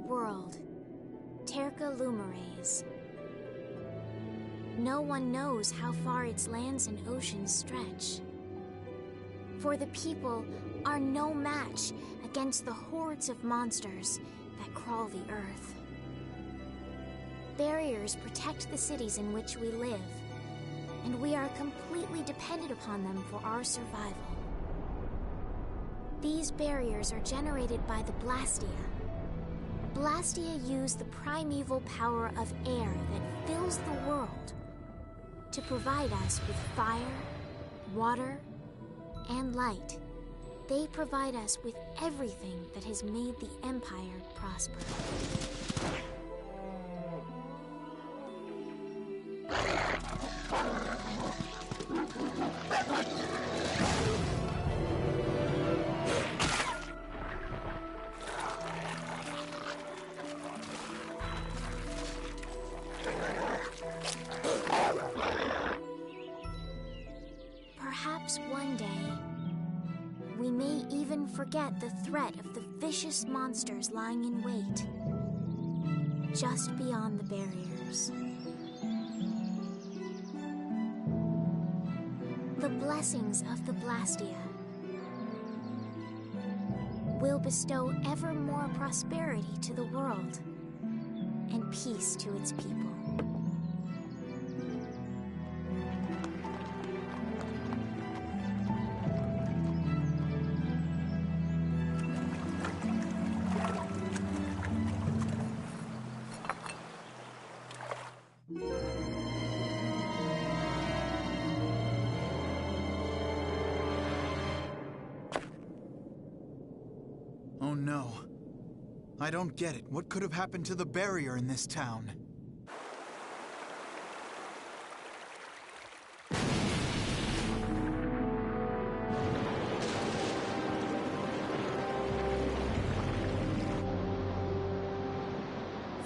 world, Terca Lumares. No one knows how far its lands and oceans stretch. For the people are no match against the hordes of monsters that crawl the earth. Barriers protect the cities in which we live, and we are completely dependent upon them for our survival. These barriers are generated by the Blastia. Blastia use the primeval power of air that fills the world to provide us with fire, water, and light. They provide us with everything that has made the Empire prosper. Perhaps one day, we may even forget the threat of the vicious monsters lying in wait just beyond the barriers. The blessings of the Blastia will bestow ever more prosperity to the world and peace to its people. Oh no. I don't get it. What could have happened to the barrier in this town?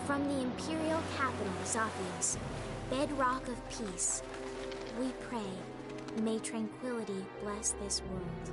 From the Imperial capital, Zophius, bedrock of peace, we pray, may tranquility bless this world.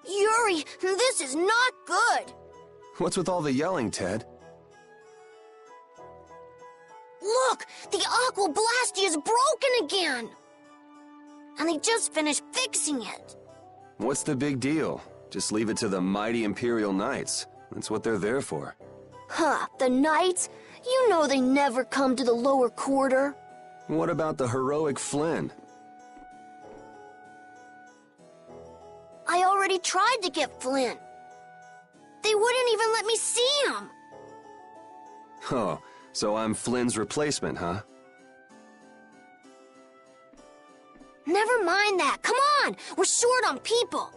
Yuri, this is not good! What's with all the yelling, Ted? Look! The Aqua Blastia is broken again! And they just finished fixing it! What's the big deal? Just leave it to the mighty Imperial Knights. That's what they're there for. Huh, the Knights? You know they never come to the lower quarter. What about the heroic Flynn? I already tried to get Flynn. They wouldn't even let me see him. Oh, so I'm Flynn's replacement, huh? Never mind that. Come on! We're short on people.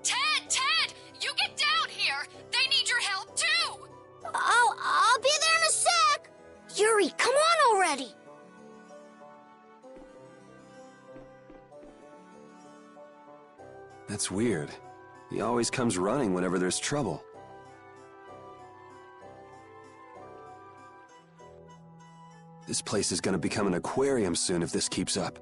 Ted! You get down here! They need your help, too! I'll be there in a sec! Yuri, come on already! That's weird. He always comes running whenever there's trouble. This place is gonna become an aquarium soon if this keeps up.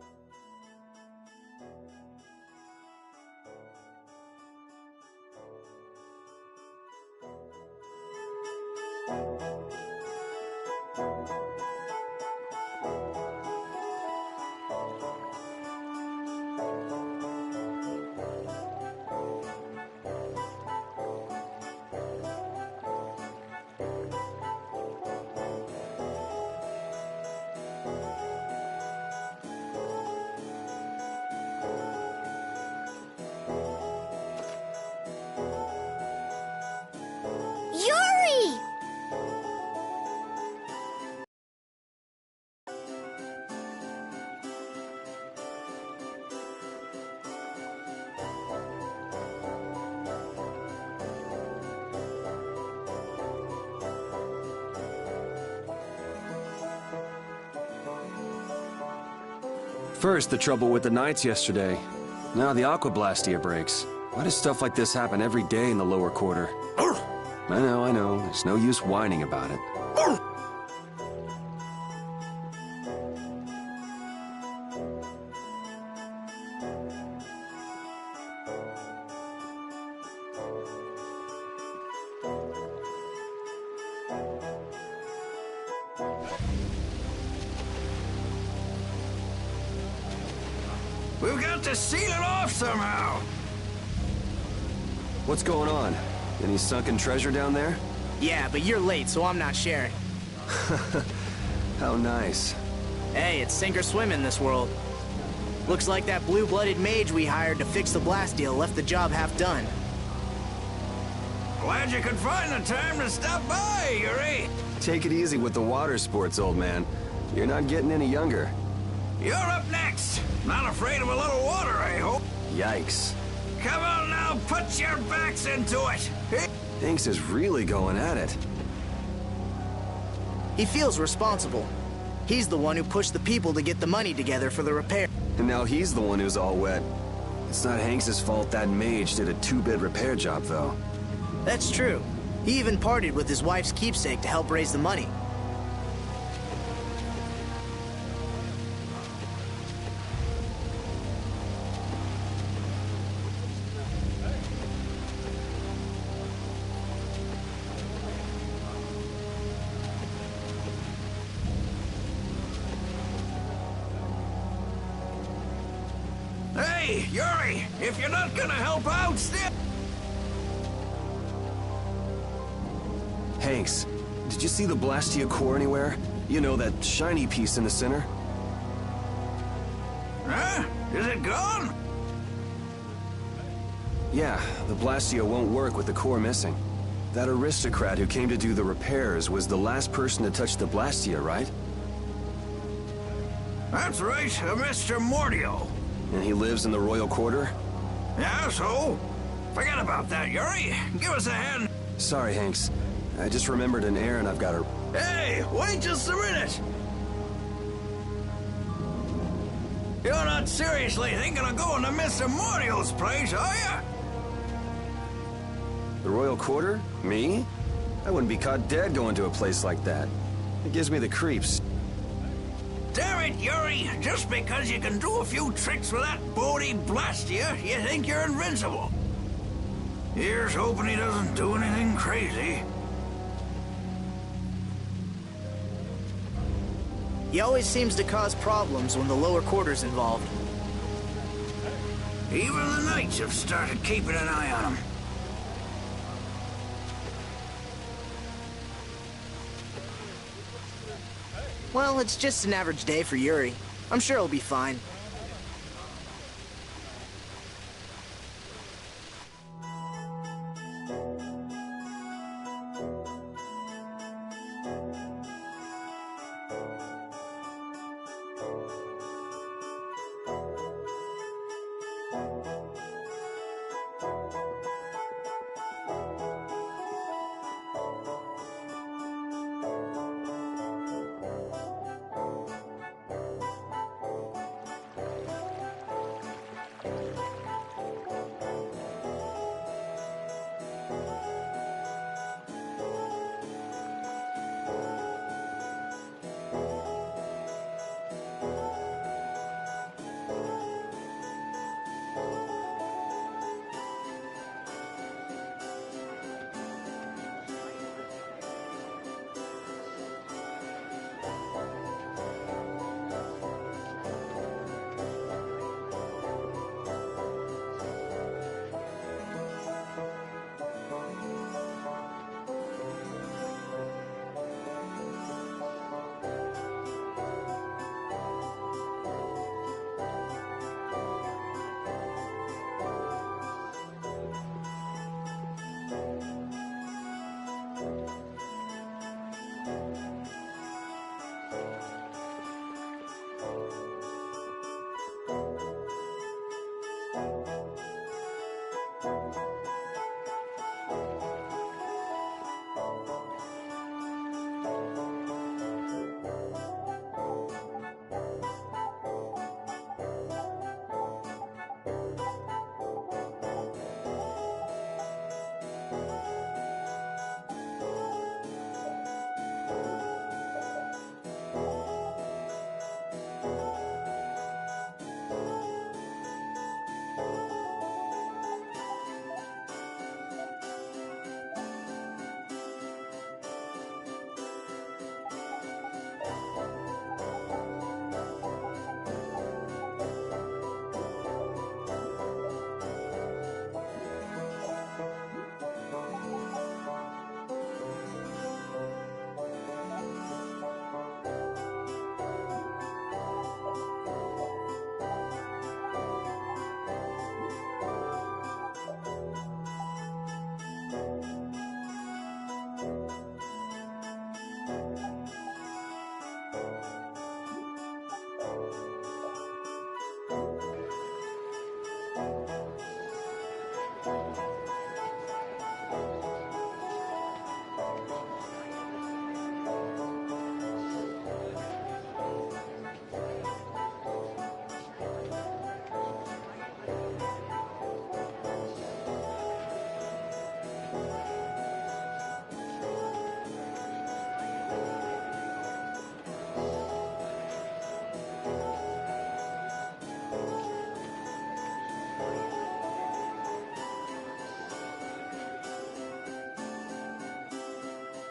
First, the trouble with the Knights yesterday. Now the Aqua Blastia breaks. Why does stuff like this happen every day in the lower quarter? I know. There's no use whining about it. We've got to seal it off somehow. What's going on? Any sunken treasure down there? Yeah, but you're late, so I'm not sharing. How nice. Hey, it's sink or swim in this world. Looks like that blue-blooded mage we hired to fix the blast deal left the job half done. Glad you could find the time to stop by, Yuri. Take it easy with the water sports, old man. You're not getting any younger. You're up next. Not afraid of a little water, I hope. Yikes. Come on now, put your backs into it. Hanks is really going at it. He feels responsible. He's the one who pushed the people to get the money together for the repair. And now he's the one who's all wet. It's not Hanks's fault that mage did a 2-bit repair job, though. That's true. He even partied with his wife's keepsake to help raise the money. Hey, Yuri, if you're not gonna help out, still... Hanks, did you see the Blastia core anywhere? You know, that shiny piece in the center? Huh? Is it gone? Yeah, the Blastia won't work with the core missing. That aristocrat who came to do the repairs was the last person to touch the Blastia, right? That's right, a Mr. Mordio. And he lives in the Royal Quarter? Yeah, so? Forget about that, Yuri. Give us a hand. Sorry, Hanks. I just remembered an errand I've got to... Hey, wait just a minute. You're not seriously thinking of going to Mr. Mordio's place, are you? The Royal Quarter? Me? I wouldn't be caught dead going to a place like that. It gives me the creeps. Damn it, Yuri! Just because you can do a few tricks with that Bodhi Blastia, you think you're invincible. Here's hoping he doesn't do anything crazy. He always seems to cause problems when the lower quarter's involved. Even the Knights have started keeping an eye on him. Well, it's just an average day for Yuri. I'm sure he'll be fine.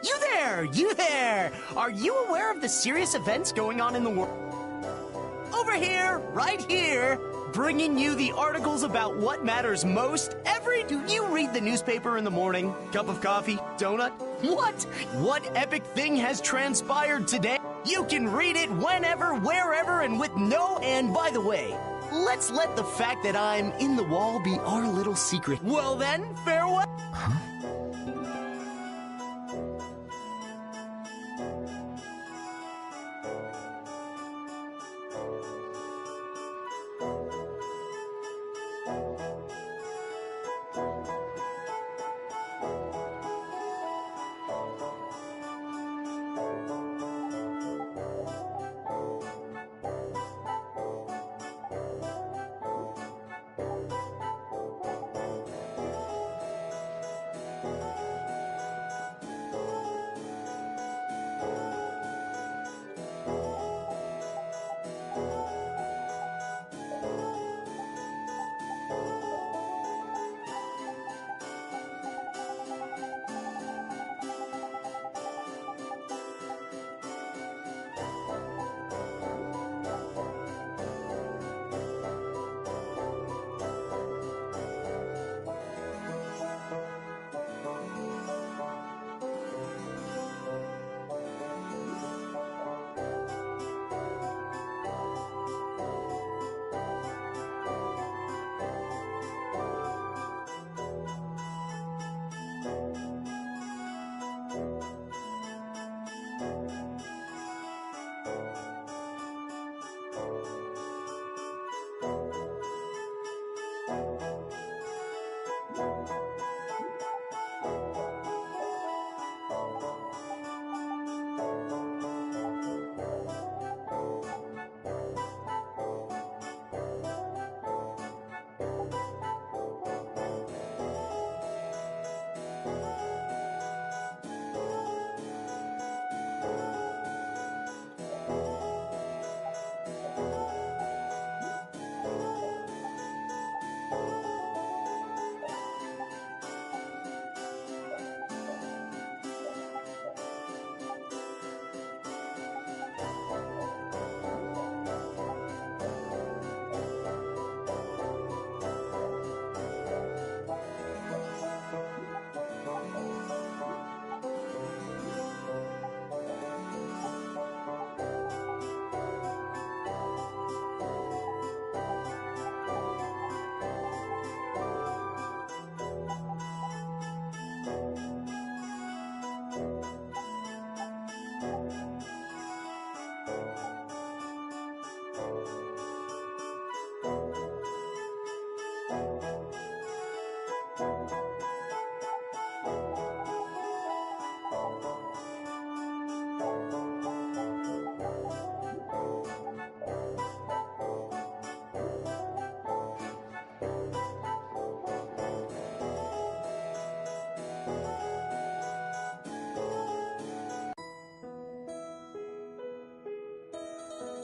You there! You there! Are you aware of the serious events going on in the world? Over here, right here, bringing you the articles about what matters most every... Do you read the newspaper in the morning? Cup of coffee? Donut? What? What epic thing has transpired today? You can read it whenever, wherever, and with no... And by the way, let's let the fact that I'm in the wall be our little secret. Well then, farewell. Huh?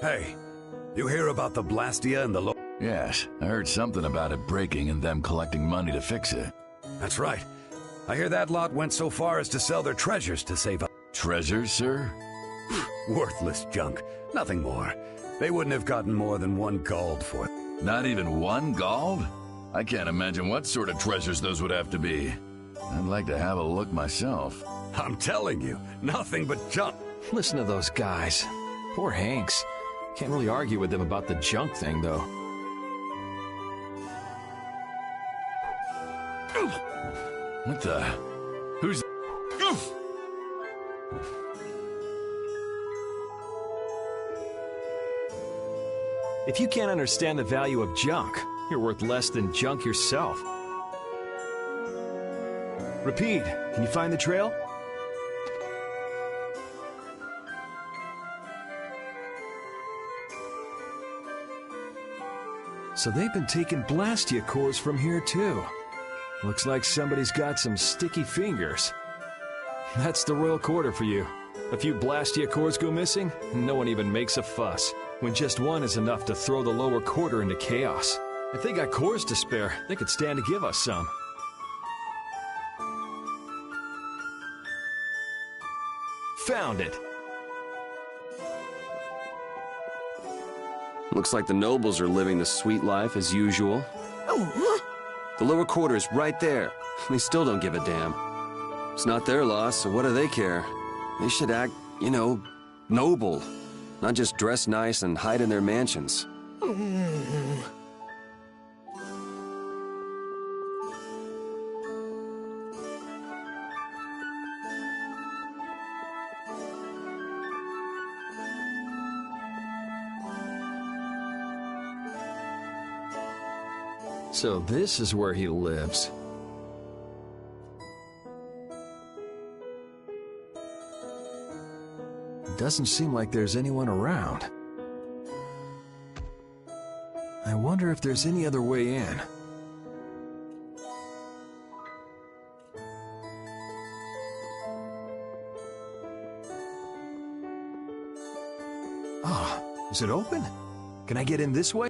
Hey, you hear about the Blastia and the Yes, I heard something about it breaking and them collecting money to fix it. That's right. I hear that lot went so far as to sell their treasures to save up. Treasures, sir? Worthless junk. Nothing more. They wouldn't have gotten more than 1 gold for it. Not even 1 gold? I can't imagine what sort of treasures those would have to be. I'd like to have a look myself. I'm telling you, nothing but junk. Listen to those guys. Poor Hanks. Can't really argue with them about the junk thing, though. What the... Who's... If you can't understand the value of junk, you're worth less than junk yourself. Repeat, can you find the trail? So they've been taking Blastia cores from here too. Looks like somebody's got some sticky fingers. That's the Royal Quarter for you. A few Blastia cores go missing, no one even makes a fuss, when just one is enough to throw the lower quarter into chaos. If they got cores to spare, they could stand to give us some. found it. Looks like the nobles are living the sweet life as usual. The lower quarter is right there. They still don't give a damn. It's not their loss, so what do they care? They should act, you know, noble. Not just dress nice and hide in their mansions. So this is where he lives. Doesn't seem like there's anyone around. I wonder if there's any other way in. Oh, is it open? Can I get in this way?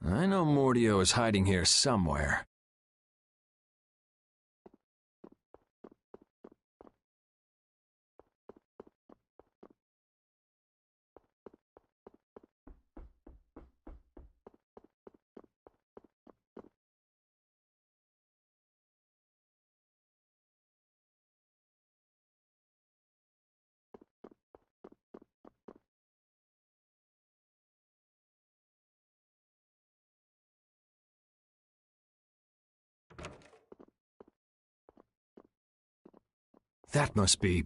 I know Mordio is hiding here somewhere. That must be...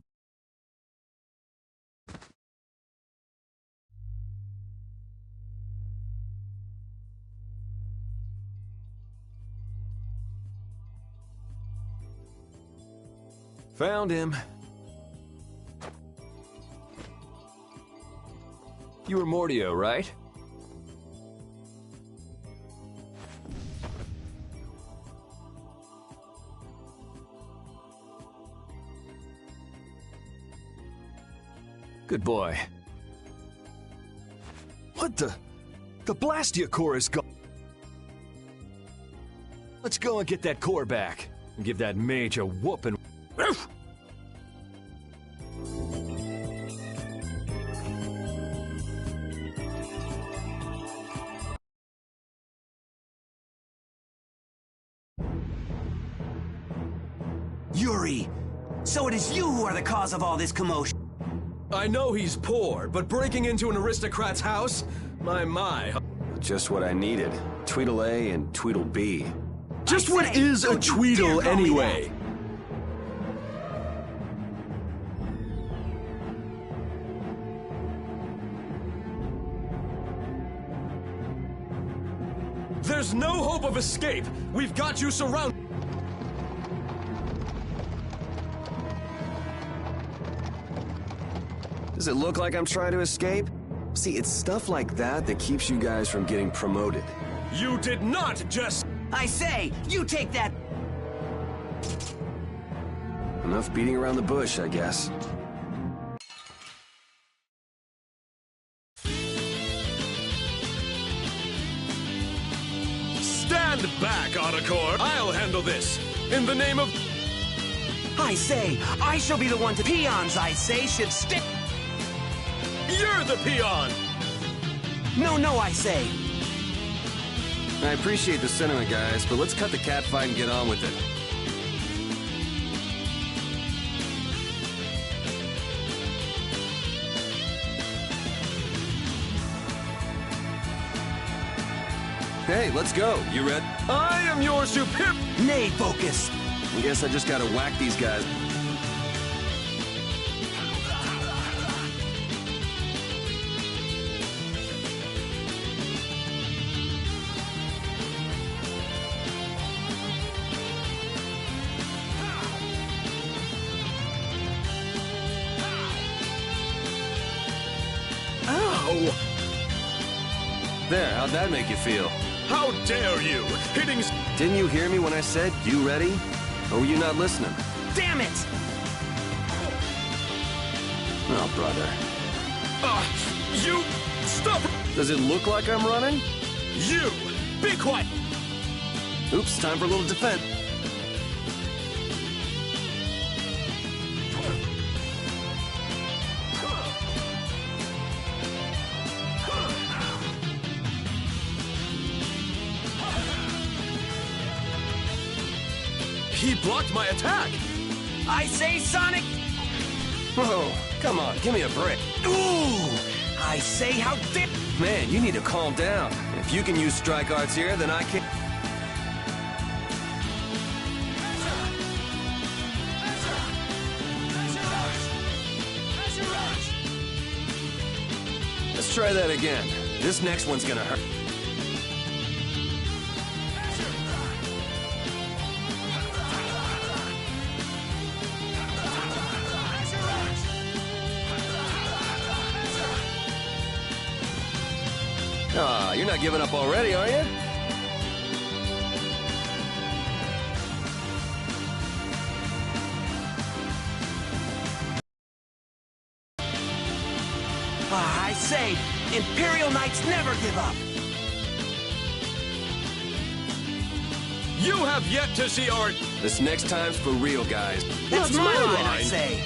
Found him. You were Mordio, right? Good boy. What the? The Blastia core is gone. Let's go and get that core back and give that mage a whooping. Yuri, so it is you who are the cause of all this commotion. I know he's poor, but breaking into an aristocrat's house? My. Just what I needed. Tweedle A and Tweedle B. Just what is a Tweedle anyway? There's no hope of escape. We've got you surrounded. Does it look like I'm trying to escape? See, it's stuff like that that keeps you guys from getting promoted. You did not just... I say, you take that... Enough beating around the bush, I guess. Stand back, Autocore! I'll handle this! In the name of... I say, I shall be the one to... Peons, I say, should stick... You're the peon! No, I say. I appreciate the sentiment, guys, but let's cut the catfight and get on with it. Hey, let's go. You ready? I am your superior... Nay, focus. I guess I just gotta whack these guys. There, how'd that make you feel? How dare you! Hitting... Didn't you hear me when I said, you ready? Or were you not listening? Damn it! Oh, brother. You... Stop! Does it look like I'm running? You! Be quiet! Oops, time for a little defense. He blocked my attack! I say, Sonic! Whoa, come on, give me a break. Ooh! I say, how dare... Man, you need to calm down. If you can use strike arts here, then I can... Let's try that again. This next one's gonna hurt. Ah, you're not giving up already, are you? I say, Imperial Knights never give up! You have yet to see our... This next time's for real, guys. That's my line, I say!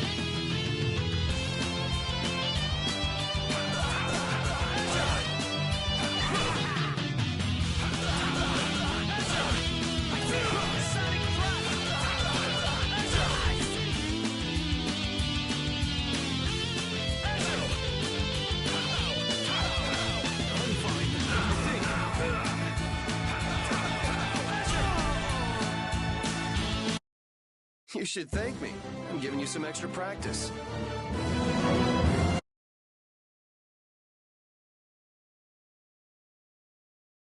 You should thank me. I'm giving you some extra practice.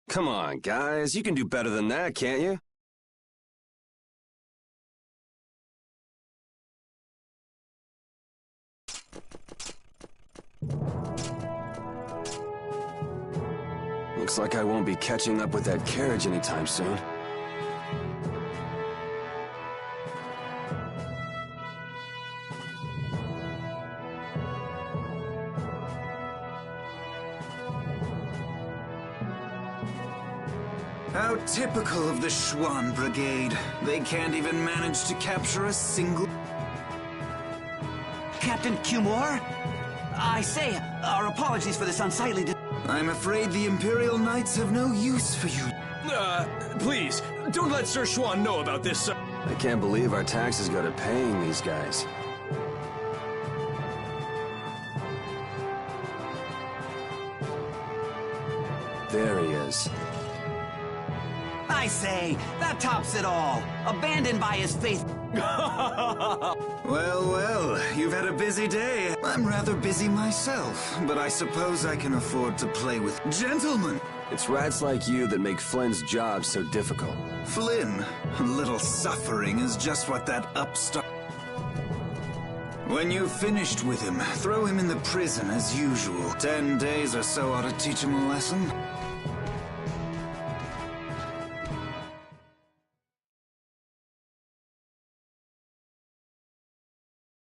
Come on, guys. You can do better than that, can't you? Looks like I won't be catching up with that carriage anytime soon. How typical of the Schwann Brigade. They can't even manage to capture a single... Captain Cumore? I say, our apologies for this unsightly... I'm afraid the Imperial Knights have no use for you. Please, don't let Sir Schwann know about this, sir. I can't believe our taxes go to paying these guys. There he is. I say, that tops it all. Abandoned by his faith... Well, you've had a busy day. I'm rather busy myself, but I suppose I can afford to play with gentlemen. It's rats like you that make Flynn's job so difficult. Flynn, a little suffering is just what that upstart... When you've finished with him, throw him in the prison as usual. 10 days or so ought to teach him a lesson.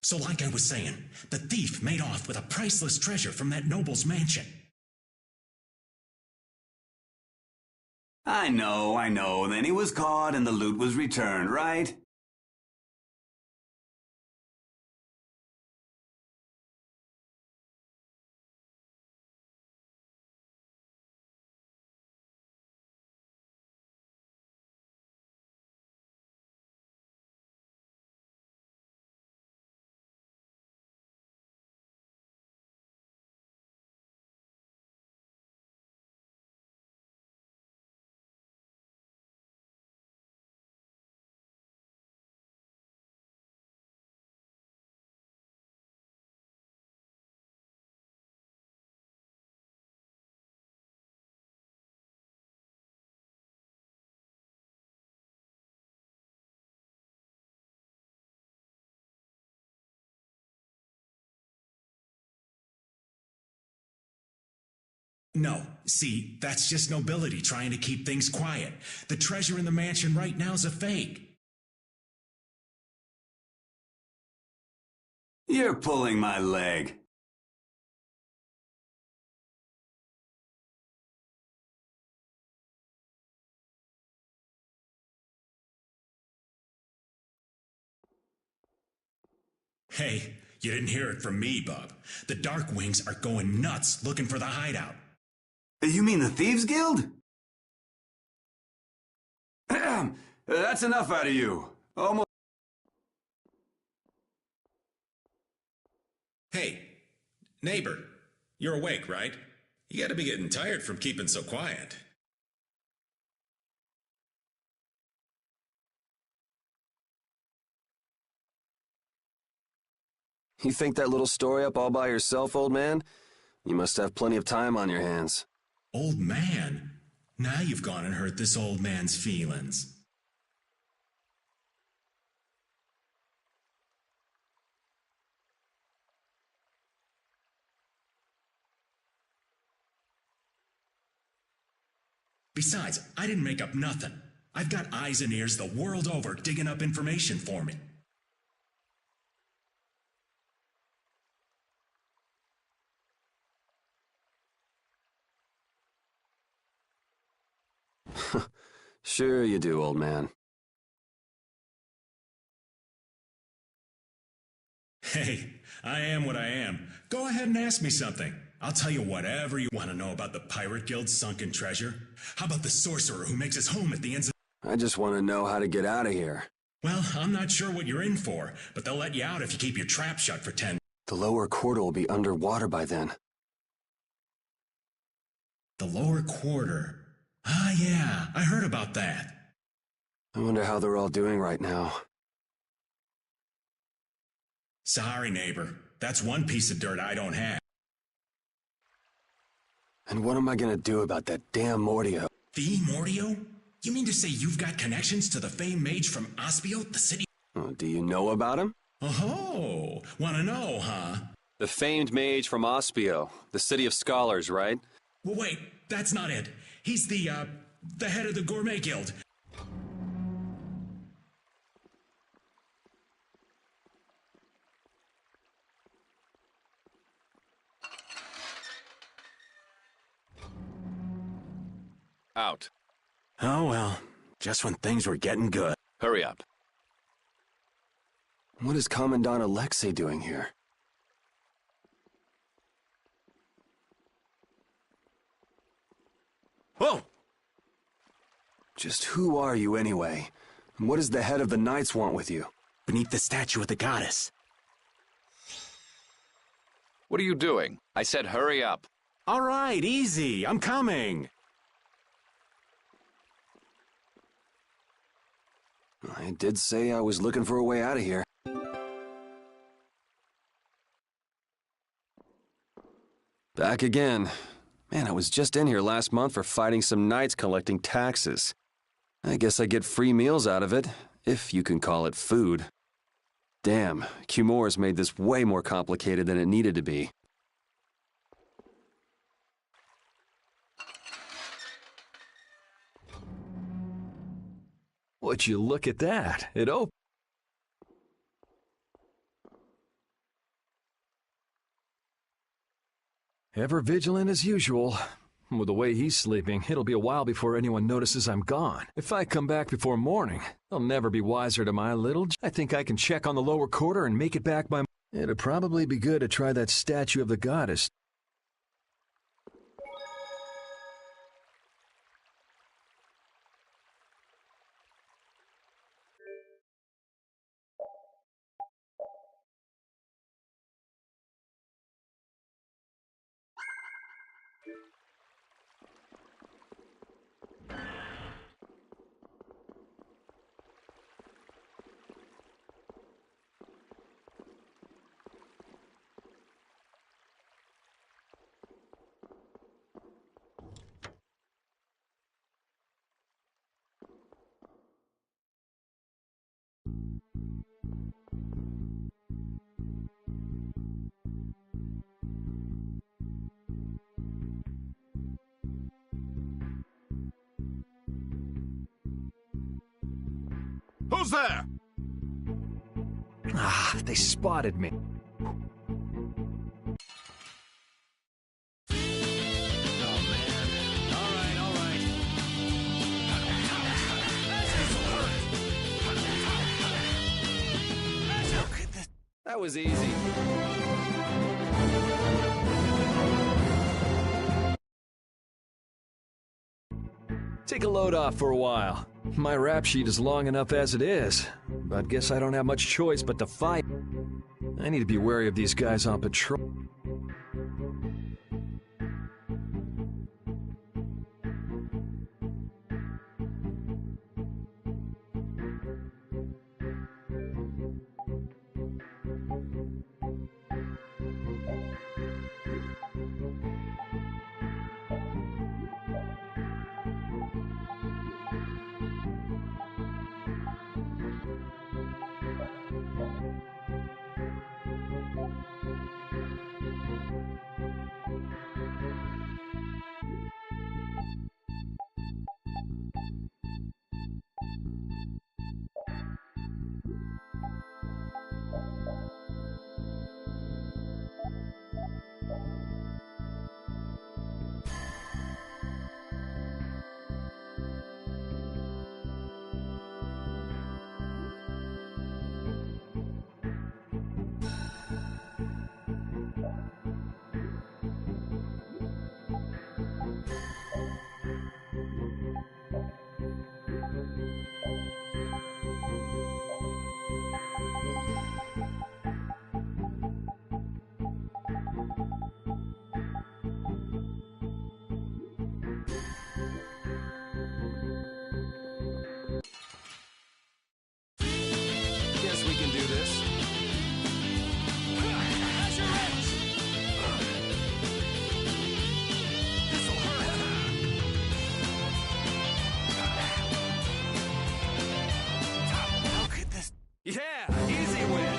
So like I was saying, the thief made off with a priceless treasure from that noble's mansion. I know. Then he was caught and the loot was returned, right? No, see, that's just nobility trying to keep things quiet. The treasure in the mansion right now is a fake. You're pulling my leg. Hey, you didn't hear it from me, bub. The Dark Wings are going nuts looking for the hideout. You mean the Thieves Guild? That's enough out of you. Almost. Hey, neighbor, you're awake, right? You gotta be getting tired from keeping so quiet. You think that little story up all by yourself, old man? You must have plenty of time on your hands. Old man? Now you've gone and hurt this old man's feelings. Besides, I didn't make up nothing. I've got eyes and ears the world over digging up information for me. Sure you do, old man. Hey, I am what I am. Go ahead and ask me something. I'll tell you whatever you want to know about the Pirate Guild's sunken treasure. How about the sorcerer who makes his home at the ends of... I just want to know how to get out of here. Well, I'm not sure what you're in for, but they'll let you out if you keep your trap shut for 10... The lower quarter will be underwater by then. The lower quarter? Ah, yeah, I heard about that. I wonder how they're all doing right now. Sorry, neighbor. That's one piece of dirt I don't have. And what am I gonna do about that damn Mordio? The Mordio? You mean to say you've got connections to the famed mage from Ospio, the city? Oh, do you know about him? Oh, wanna know, huh? The famed mage from Ospio, the city of scholars, right? Well, wait, that's not it. He's the head of the Gourmet Guild. Out. Oh well, just when things were getting good. Hurry up. What is Commandant Alexei doing here? Whoa! Just who are you anyway? And what does the head of the Knights want with you? Beneath the statue of the goddess. What are you doing? I said hurry up. All right, easy. I'm coming. I did say I was looking for a way out of here. Back again. Man, I was just in here last month for fighting some knights collecting taxes. I guess I get free meals out of it, if you can call it food. Damn, Cumor's made this way more complicated than it needed to be. Would you look at that? It opened. Ever vigilant as usual. With the way he's sleeping, it'll be a while before anyone notices I'm gone. If I come back before morning, they'll never be wiser to my little... I think I can check on the lower quarter and make it back by... It'd probably be good to try that statue of the goddess. Who's there? Ah, they spotted me. That was easy. Take a load off for a while. My rap sheet is long enough as it is, but guess I don't have much choice but to fight. I need to be wary of these guys on patrol. Guess we can do this. Yeah, easy win.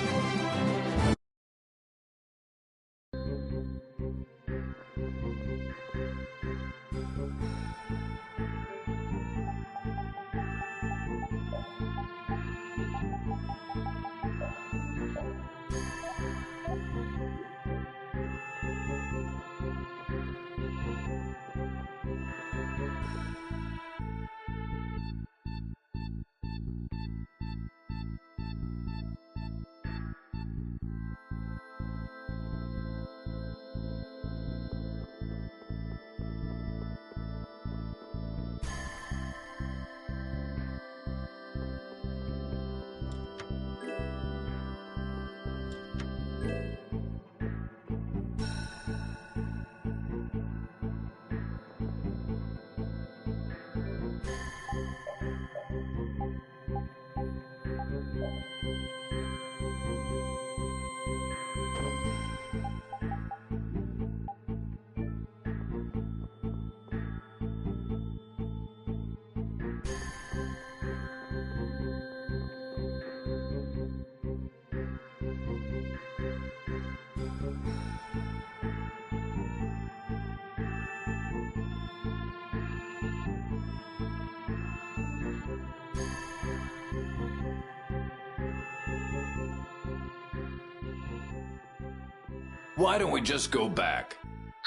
Why don't we just go back?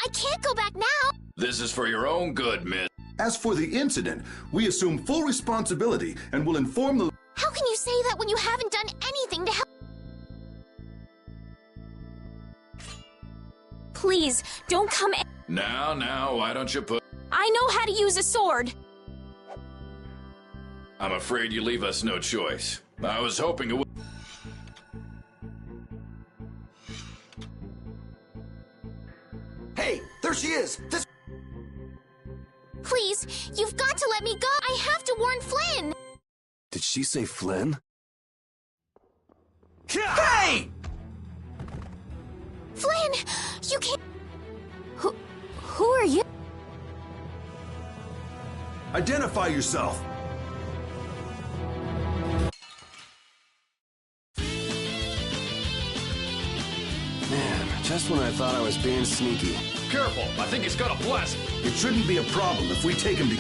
I can't go back now. This is for your own good, miss. As for the incident, we assume full responsibility and will inform the... How can you say that when you haven't done anything to help? Please, don't come in. Now, why don't you put... I know how to use a sword. I'm afraid you leave us no choice. I was hoping it would... Hey, there she is! This... Please, you've got to let me go. I have to warn Flynn. Did she say Flynn? Hey! Flynn, you can't... Who are you? Identify yourself! Man, just when I thought I was being sneaky. Careful, I think he's got a blast. It shouldn't be a problem if we take him to...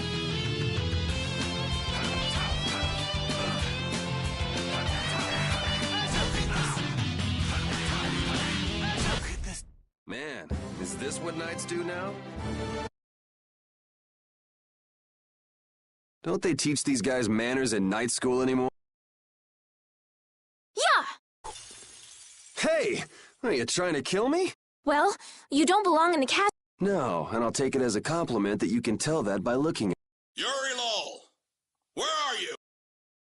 Man, is this what knights do now? Don't they teach these guys manners in night school anymore? Yeah! Hey! Are you trying to kill me? Well, you don't belong in the castle. No, and I'll take it as a compliment that you can tell that by looking at Yuri Lowell! Where are you?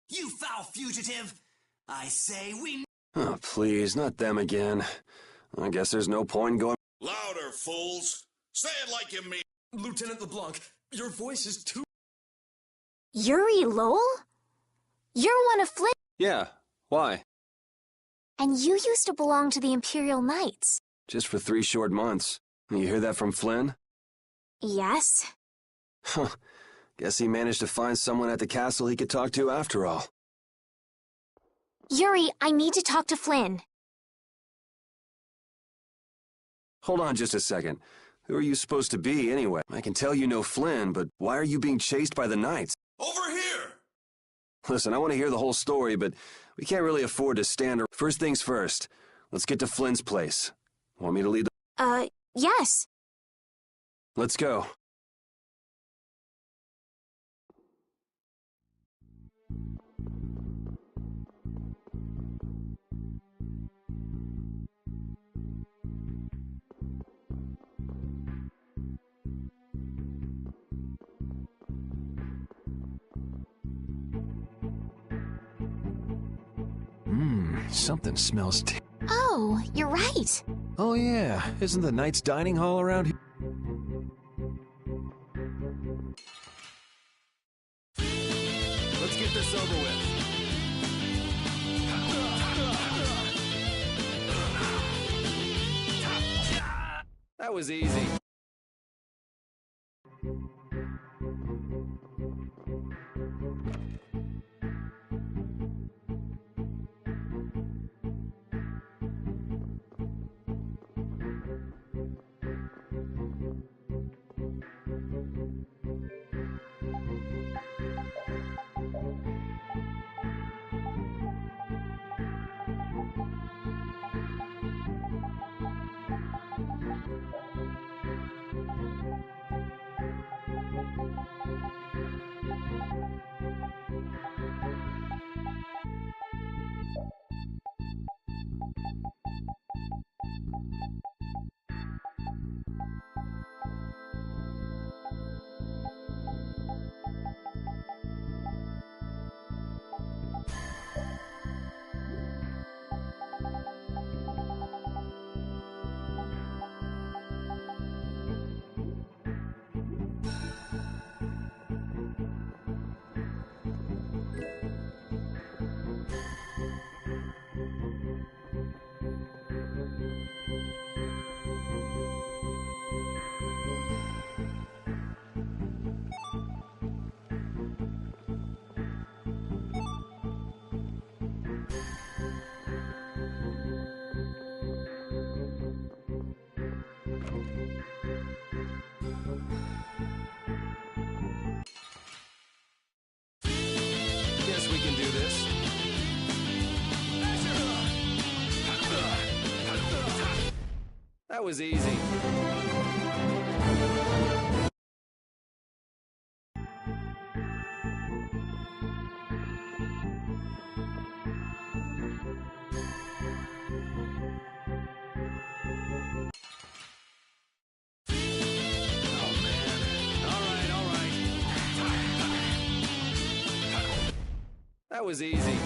You foul fugitive! I say we... Oh, please, not them again. I guess there's no point in going... Louder, fools! Say it like you mean. Lieutenant LeBlanc, your voice is too... Yuri Lowell? You're one of Flynn. Yeah, why? And you used to belong to the Imperial Knights. Just for 3 short months. You hear that from Flynn? Yes. Huh. Guess he managed to find someone at the castle he could talk to after all. Yuri, I need to talk to Flynn. Hold on just a second. Who are you supposed to be, anyway? I can tell you know Flynn, but why are you being chased by the Knights? Over here! Listen, I want to hear the whole story, but we can't really afford to stand... First things first. Let's get to Flynn's place. Want me to lead the... Yes. Let's go. Something smells Oh, you're right. Oh yeah, isn't the Knights dining hall around here? Let's get this over with. That was easy. Guess we can do this. That was easy. That was easy.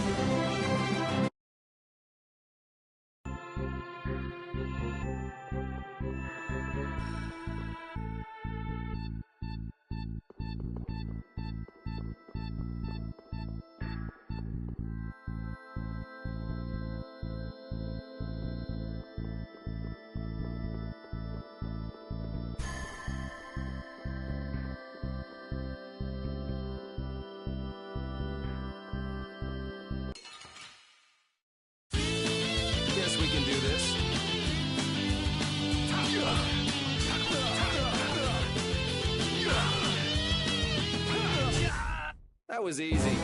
Guess we can do this. That was easy.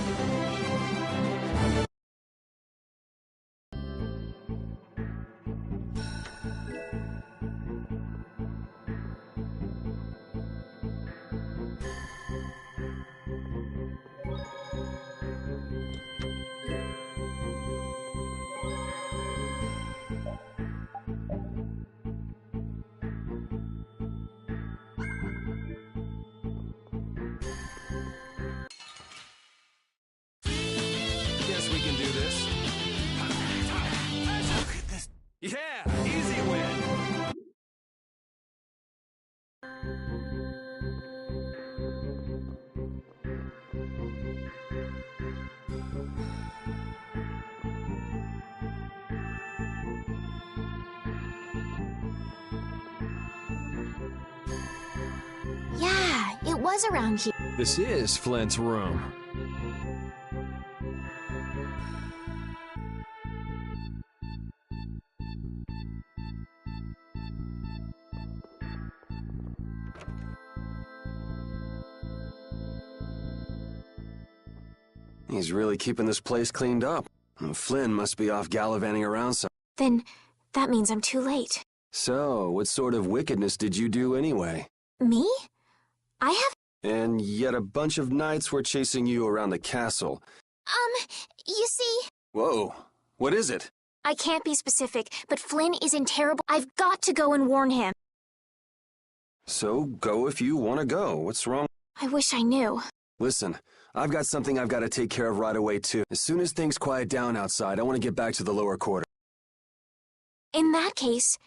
Yeah, it was around here. This is Flint's room. He's really keeping this place cleaned up. Flynn must be off gallivanting around some. Then that means I'm too late. So, what sort of wickedness did you do anyway? Me? I have... And yet a bunch of knights were chasing you around the castle. You see... Whoa, what is it? I can't be specific, but Flynn is in terrible... I've got to go and warn him. So, go if you want to go. What's wrong? I wish I knew. Listen, I've got something I've got to take care of right away, too. As soon as things quiet down outside, I want to get back to the lower quarter. In that case,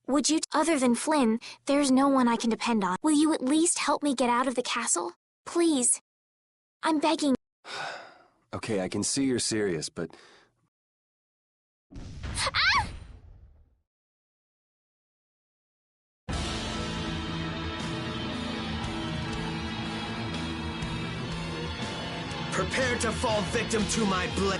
would you... Other than Flynn, there's no one I can depend on. Will you at least help me get out of the castle? Please. I'm begging. Okay, I can see you're serious, but... Ah! Prepare to fall victim to my blade.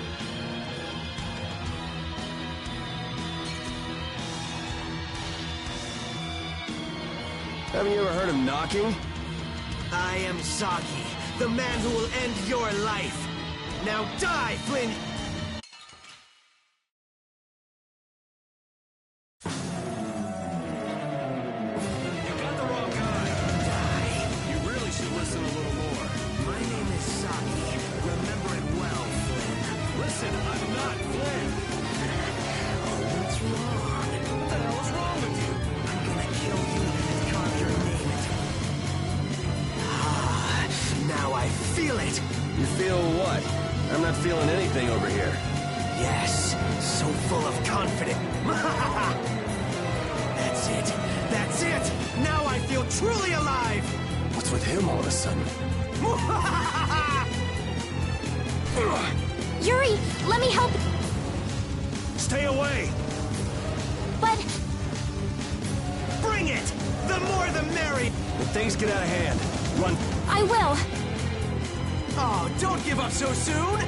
Haven't you ever heard of knocking? I am Zagi, the man who will end your life. Now die, Flynn! You got the wrong guy. Die. You really should listen a little more. My name is Zagi. Remember it well, Flynn. Listen, I'm not Flynn. What's wrong? What the hell is wrong with you? I'm gonna kill you and carve your name into... Ah, now I feel it. You feel what? I'm not feeling anything over here. Yes, so full of confidence. That's it. That's it. Now I feel truly alive. What's with him all of a sudden? Yuri, let me help. Stay away. But... Bring it! The more the merry! When things get out of hand, run. I will. Oh, don't give up so soon!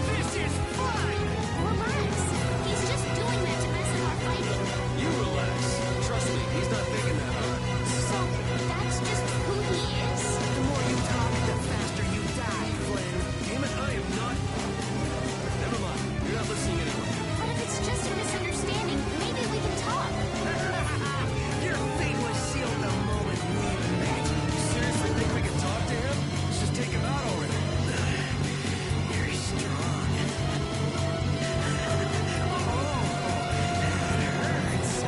This is fun! Relax. He's just doing that to mess up our fighting. You relax. Trust me, he's not thinking that hard. So, that's just who he is? The more you talk, the faster you die, Flynn. Damn it, I am not... Never mind, you're not listening anymore. But if it's just a misunderstanding, maybe we can talk. Your fate was sealed the moment we met. You seriously think we can talk to him? Let's just take him out already. You're strong. Oh, that hurts.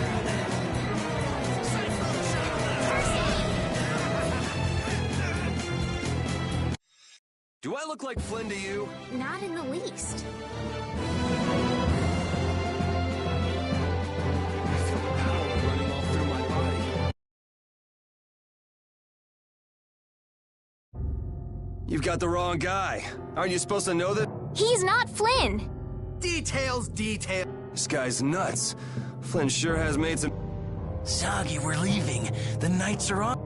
Do I look like Flynn to you? Not in the least. I feel the power running all through my body. You've got the wrong guy. Aren't you supposed to know that? He's not Flynn. Details, detail. This guy's nuts. Flynn sure has made some... Zagi, we're leaving. The knights are on.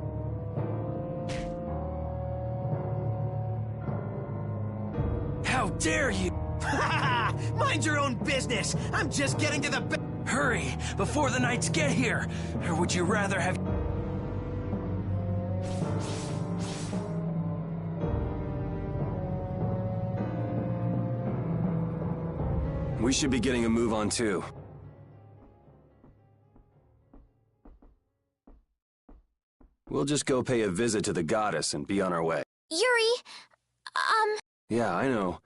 How dare you! Mind your own business! I'm just getting to the... Hurry, before the knights get here! Or would you rather have... We should be getting a move on, too. We'll just go pay a visit to the goddess and be on our way. Yuri, Yeah, I know.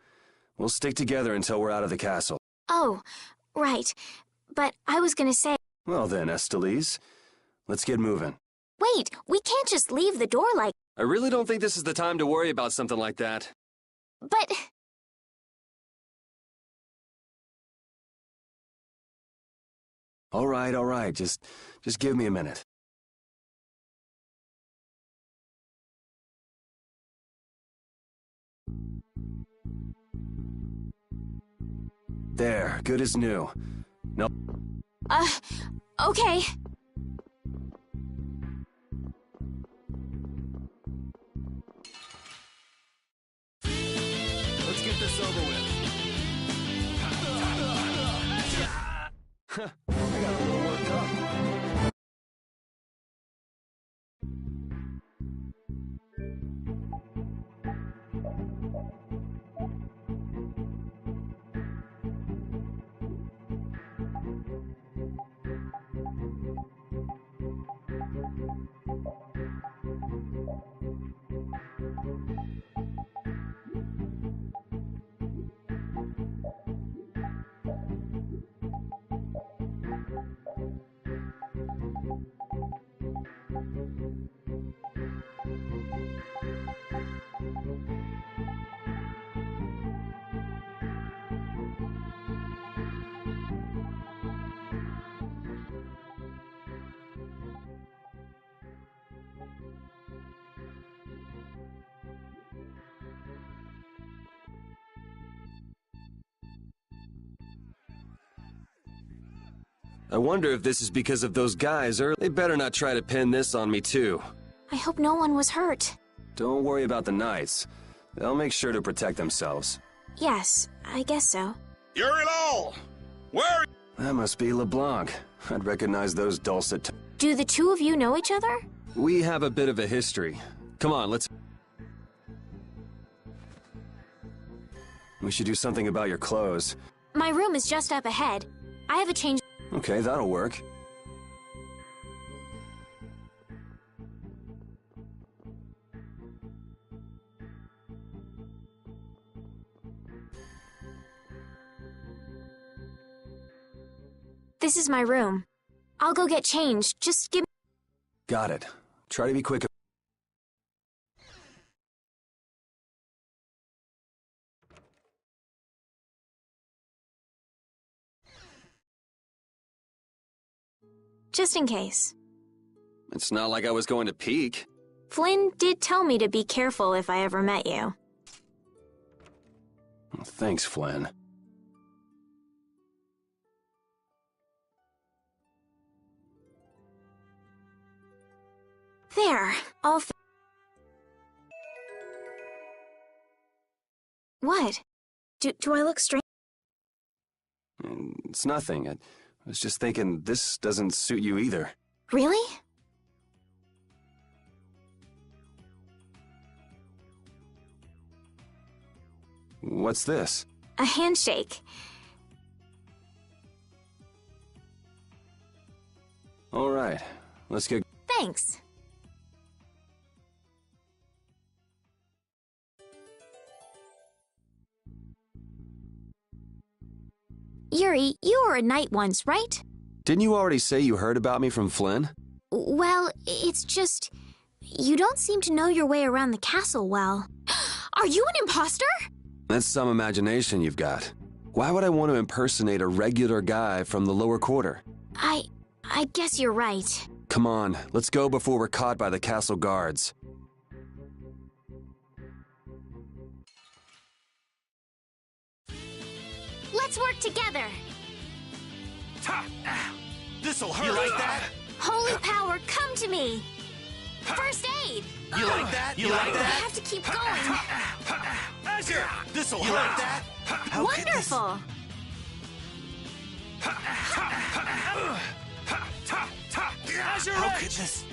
We'll stick together until we're out of the castle. Oh, right. But I was gonna say... Well then, Estelise, let's get moving. Wait, we can't just leave the door like... I really don't think this is the time to worry about something like that. But... All right. Just give me a minute. There, good as new. No. Okay. Let's get this over with. I got a little worked up. I wonder if this is because of those guys earlier. They better not try to pin this on me, too. I hope no one was hurt. Don't worry about the Knights. They'll make sure to protect themselves. Yes, I guess so. Yuri Lowell! Where are you? That must be LeBlanc. I'd recognize those dulcet Do the two of you know each other? We have a bit of a history. Come on, let's... We should do something about your clothes. My room is just up ahead. I have a change... Okay, that'll work. This is my room. I'll go get changed. Just give... Got it. Try to be quick. Just in case. It's not like I was going to peek. Flynn did tell me to be careful if I ever met you. Thanks, Flynn. There, all What? Do I look strange? It's nothing. I was just thinking this doesn't suit you either. Really? What's this? A handshake. All right, let's get... Thanks. Yuri, you were a knight once, right? Didn't you already say you heard about me from Flynn? Well, it's just... You don't seem to know your way around the castle well. Are you an imposter? That's some imagination you've got. Why would I want to impersonate a regular guy from the lower quarter? I guess you're right. Come on, let's go before we're caught by the castle guards. Let's work together. This'll hurt. You like that? Holy power, come to me. First aid. You like that? You like I that? have to keep going. Azure! This'll hurt. You like that? Wonderful. Azure Edge!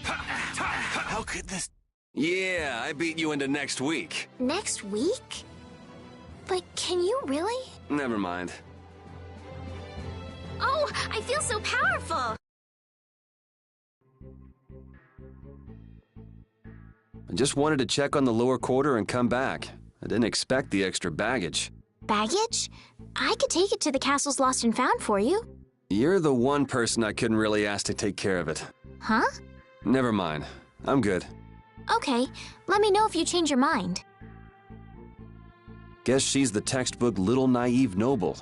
How could this... Yeah, I beat you into next week. Next week? But can you really? Never mind. Oh, I feel so powerful. I just wanted to check on the lower quarter and come back. I didn't expect the extra baggage. Baggage? I could take it to the castle's lost and found for you. You're the one person I couldn't really ask to take care of it. Huh? Never mind. I'm good. Okay, let me know if you change your mind. Guess she's the textbook little naive noble.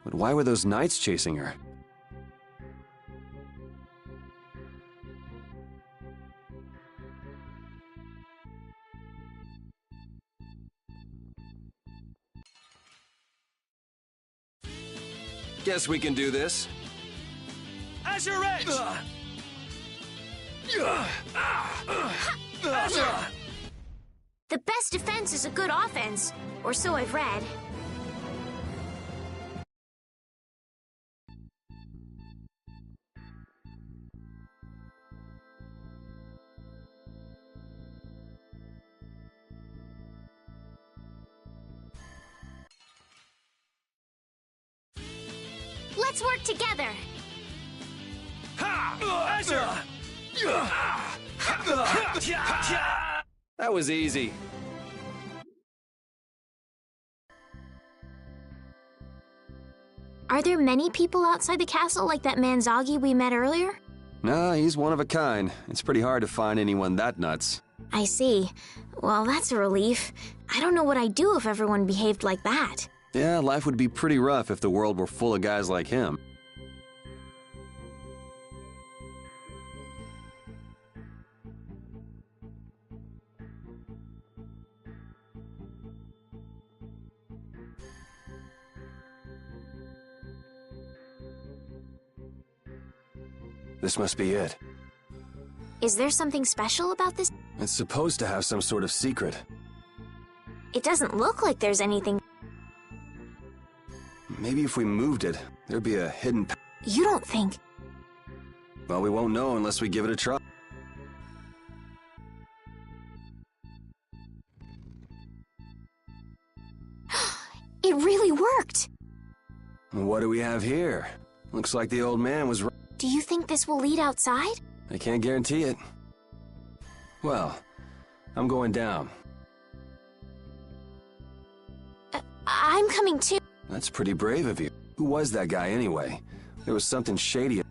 But why were those knights chasing her? Guess we can do this. Azure Edge! The best defense is a good offense, or so I've read. Let's work together. That was easy. Are there many people outside the castle like that man Zoggy we met earlier? No, he's one of a kind. It's pretty hard to find anyone that nuts. I see. Well, that's a relief. I don't know what I'd do if everyone behaved like that. Yeah, life would be pretty rough if the world were full of guys like him. This must be it. Is there something special about this? It's supposed to have some sort of secret. It doesn't look like there's anything. Maybe if we moved it, there'd be a hidden... You don't think? Well, we won't know unless we give it a try. It really worked! What do we have here? Looks like the old man was right. Do you think this will lead outside? I can't guarantee it. Well, I'm going down. I'm coming too. That's pretty brave of you. Who was that guy anyway? There was something shady.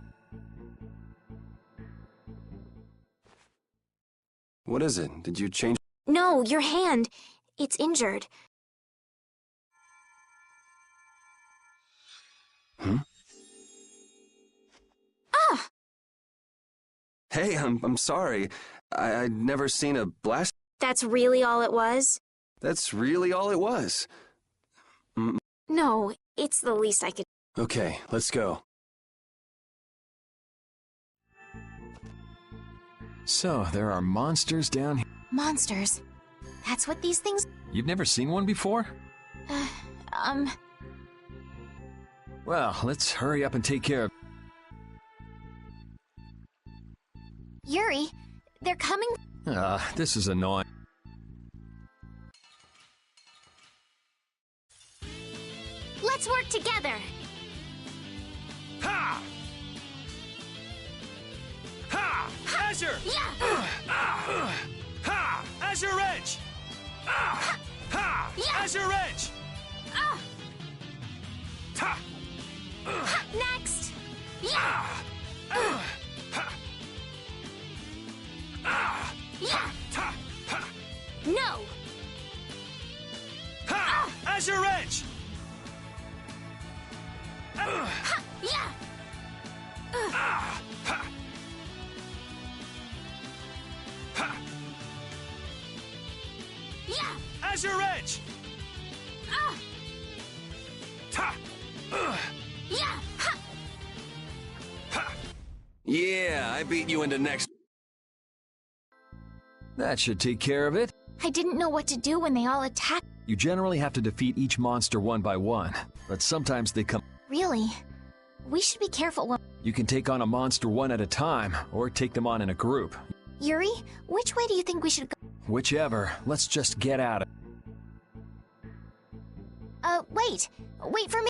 What is it? Did you change? No, your hand. It's injured. Hmm? Ah! Hey, I'm sorry. I'd never seen a blast. That's really all it was? That's really all it was. No, it's the least I could. Okay, let's go. So, there are monsters down here. Monsters? That's what these things... You've never seen one before? Well, let's hurry up and take care of... Yuri, they're coming... This is annoying. Let's work together! Ha! Ha! Azure! Yeah! Ha! Azure Edge! Ha! Yeah! Azure Edge! Ta! Next! Yeah! Yeah! Ta! No! Ha! Azure Edge! Yeah! Yeah! Azure Edge! Ta! Yeah! Yeah, I beat you into next. That should take care of it. I didn't know what to do when they all attacked. You generally have to defeat each monster one by one, but sometimes they come... Really? We should be careful when... You can take on a monster one at a time, or take them on in a group. Yuri, which way do you think we should go? Whichever. Let's just get at it. Wait. Wait for me.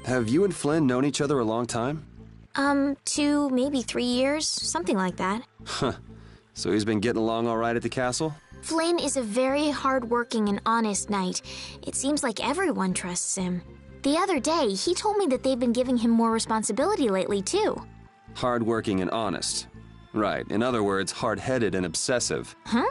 Have you and Flynn known each other a long time? 2, maybe 3 years, something like that. Huh. So he's been getting along all right at the castle? Flynn is a very hard-working and honest knight. It seems like everyone trusts him. The other day, he told me that they've been giving him more responsibility lately, too. Hard-working and honest. Right. In other words, hard-headed and obsessive. Huh?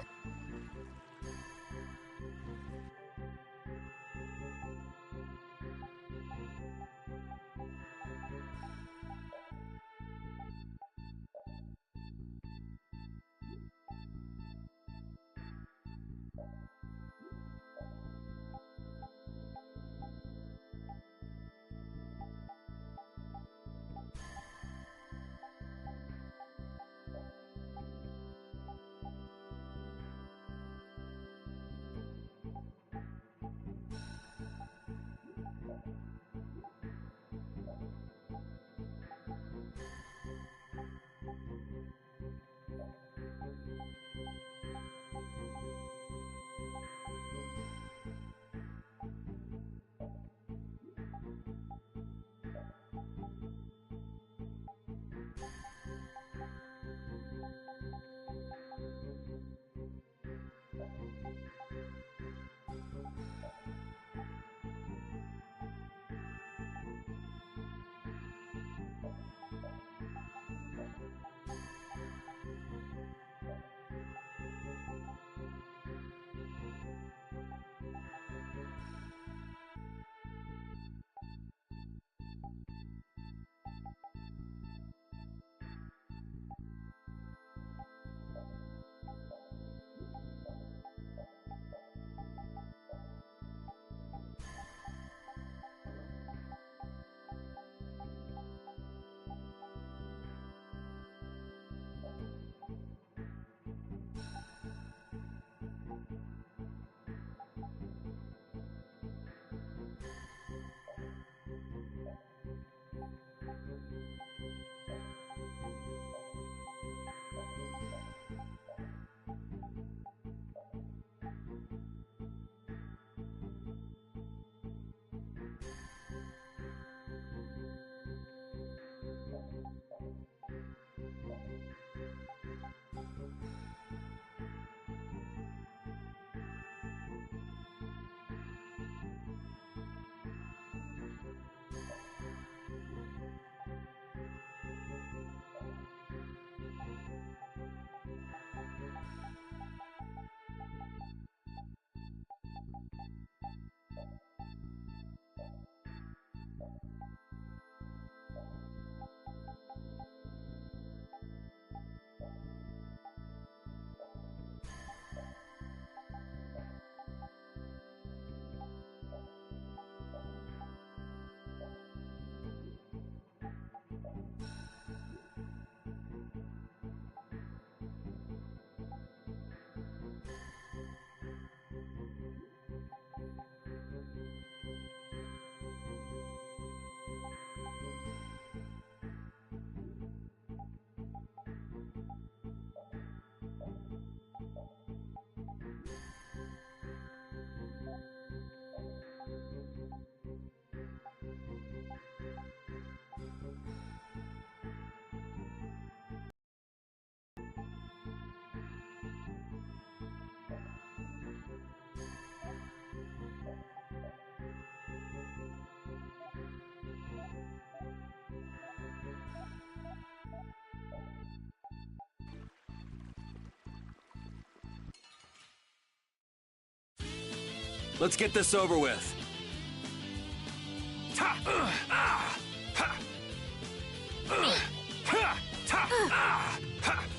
Let's get this over with.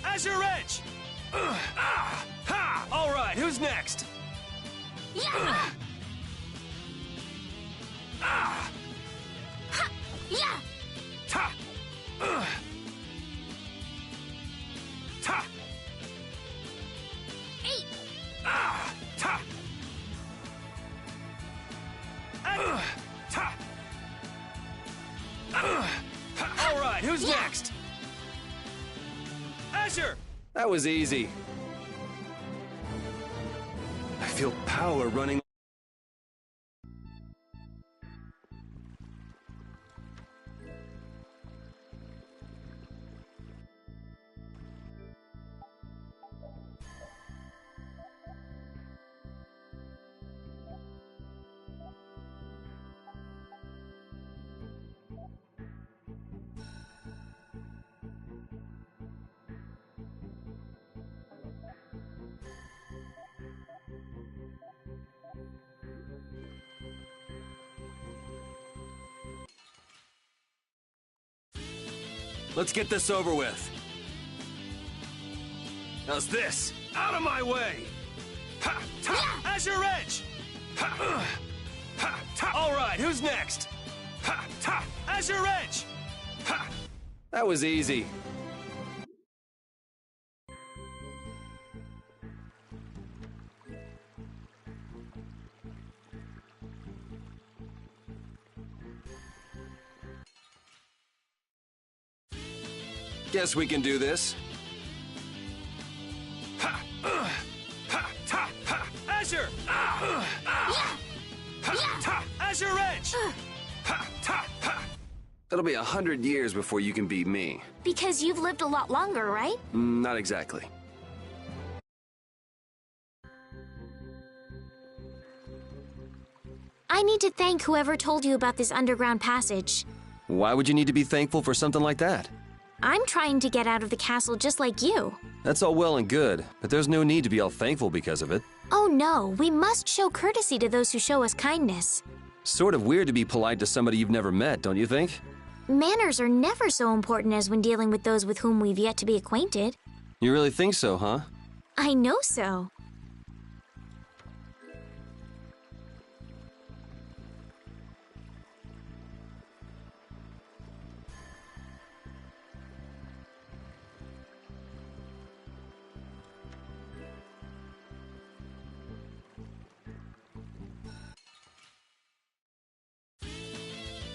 Azure Edge! All right, who's next? Yeah! Yeah! Eight! All right, who's next? Azure! That was easy. I feel power running. Let's get this over with. How's this? Out of my way! Azure Edge! All right, who's next? Azure Edge! That was easy. Guess we can do this. Azure! Azure Edge! It'll be 100 years before you can beat me. Because you've lived a lot longer, right? Not exactly. I need to thank whoever told you about this underground passage. Why would you need to be thankful for something like that? I'm trying to get out of the castle just like you. That's all well and good, but there's no need to be all thankful because of it. Oh no, we must show courtesy to those who show us kindness. Sort of weird to be polite to somebody you've never met, don't you think? Manners are never so important as when dealing with those with whom we've yet to be acquainted. You really think so, huh? I know so.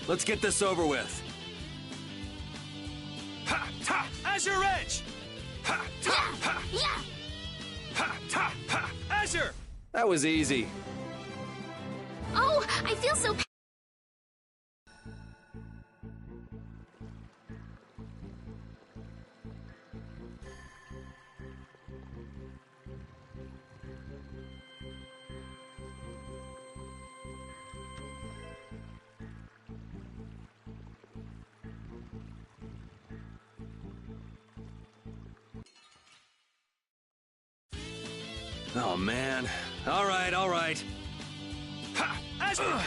Let's get this over with. Azure Edge! Azure! That was easy. Oh, I feel so... Oh, man. All right, all right. Azure!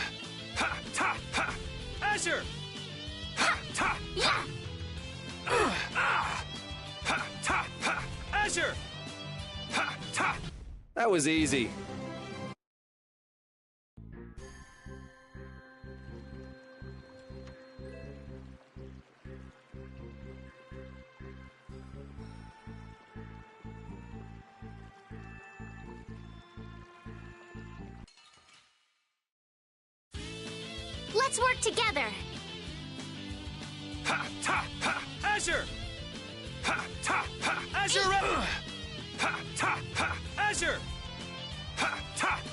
Azure! Azure! That was easy. Let's work together. Azure! Azure Edge! Azure!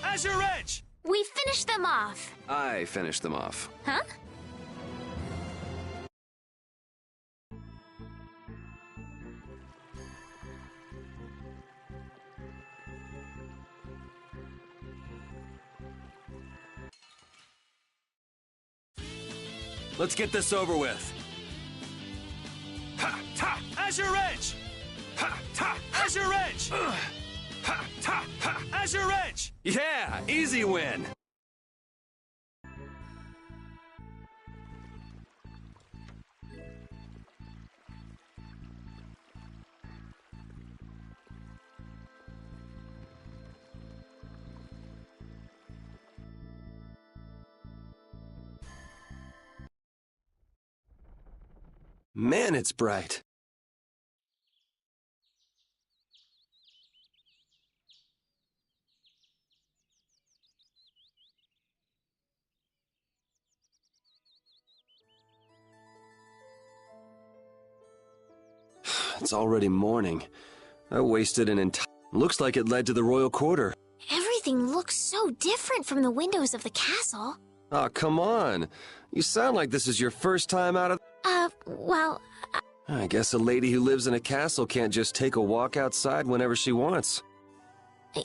Azure Edge! We finished them off. I finished them off. Huh? Let's get this over with. Azure Edge! Azure Edge! Azure Edge! Yeah, easy win! Man, it's bright. It's already morning. I wasted an entire... Looks like it led to the royal quarter. Everything looks so different from the windows of the castle. Oh, come on. You sound like this is your first time out of... Well... I guess a lady who lives in a castle can't just take a walk outside whenever she wants.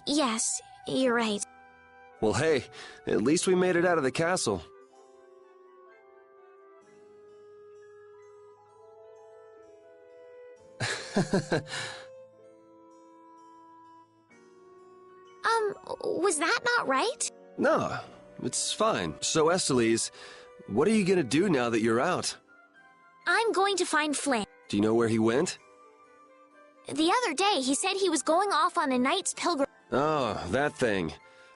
Yes, you're right. Well, hey, at least we made it out of the castle. Was that not right? No, it's fine. So, Estelies, what are you gonna do now that you're out? I'm going to find Flynn. Do you know where he went? The other day, he said he was going off on a knight's pilgrimage. Oh, that thing.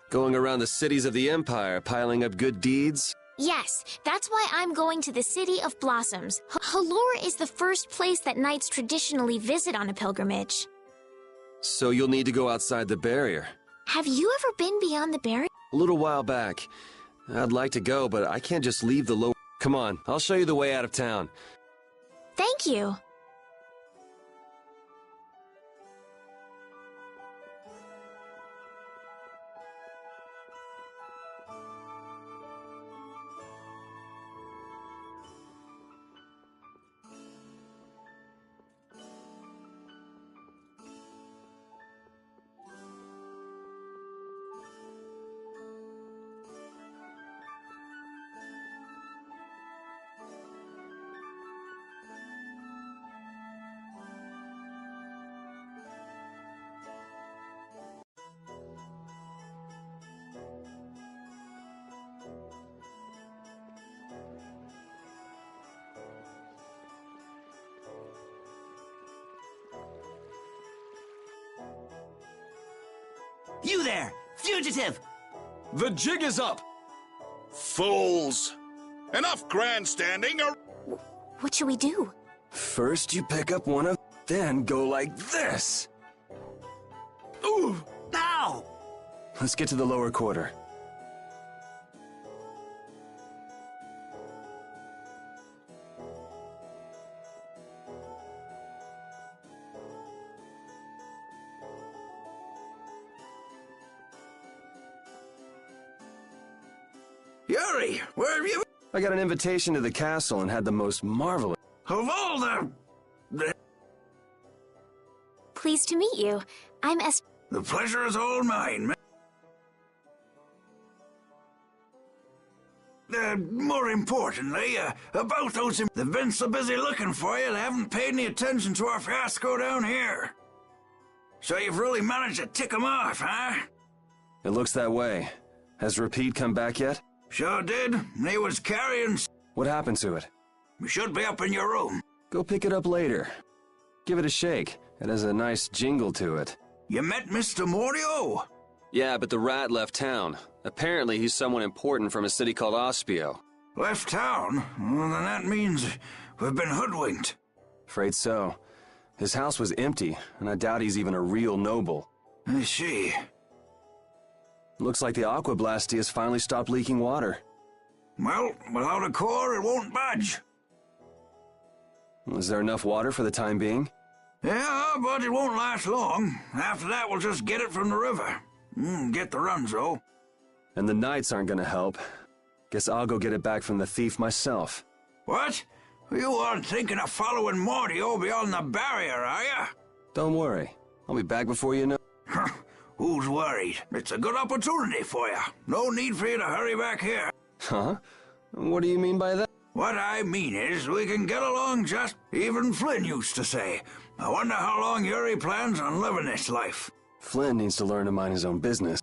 Going around the cities of the Empire, piling up good deeds? Yes, that's why I'm going to the City of Blossoms. Halure is the first place that knights traditionally visit on a pilgrimage. So you'll need to go outside the barrier. Have you ever been beyond the barrier? A little while back. I'd like to go, but I can't just leave the low... Come on, I'll show you the way out of town. Thank you. You there, fugitive! The jig is up! Fools! Enough grandstanding or... What should we do? First you pick up one of... Then go like this! Ooh! Ow! Let's get to the lower quarter. Yuri, where have you... I got an invitation to the castle and had the most marvelous... Of all the... Pleased to meet you. I'm The pleasure is all mine. More importantly, about those... They've been so busy looking for you, they haven't paid any attention to our fiasco down here. So you've really managed to tick them off, huh? It looks that way. Has Repeat come back yet? Sure did. He was carrying... What happened to it? It should be up in your room. Go pick it up later. Give it a shake. It has a nice jingle to it. You met Mr. Morio? Yeah, but the rat left town. Apparently he's someone important from a city called Ospio. Left town? Well, then that means we've been hoodwinked. Afraid so. His house was empty, and I doubt he's even a real noble. I see. Looks like the Aqua Blastia has finally stopped leaking water. Well, without a core, it won't budge. Is there enough water for the time being? Yeah, but it won't last long. After that, we'll just get it from the river. Get the runs, though. And the knights aren't gonna help. Guess I'll go get it back from the thief myself. What? You aren't thinking of following Morio beyond the barrier, are you? Don't worry. I'll be back before you know. Who's worried? It's a good opportunity for you. No need for you to hurry back here. Huh? What do you mean by that? What I mean is, we can get along just... Even Flynn used to say. I wonder how long Yuri plans on living this life. Flynn needs to learn to mind his own business.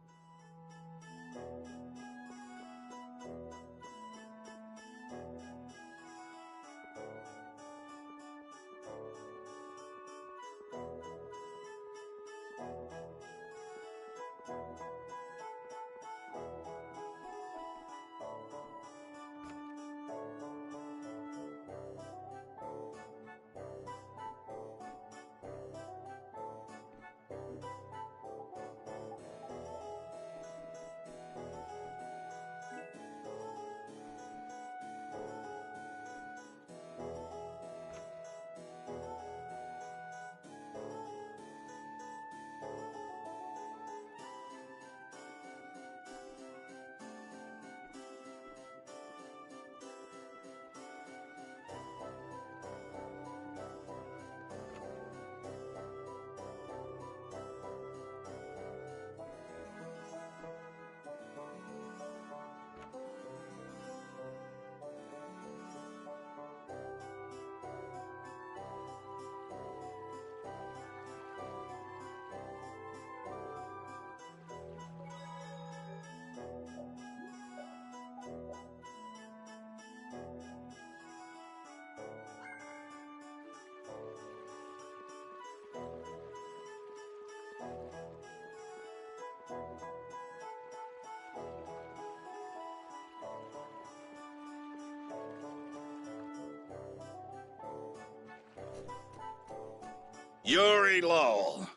Yuri Lowell.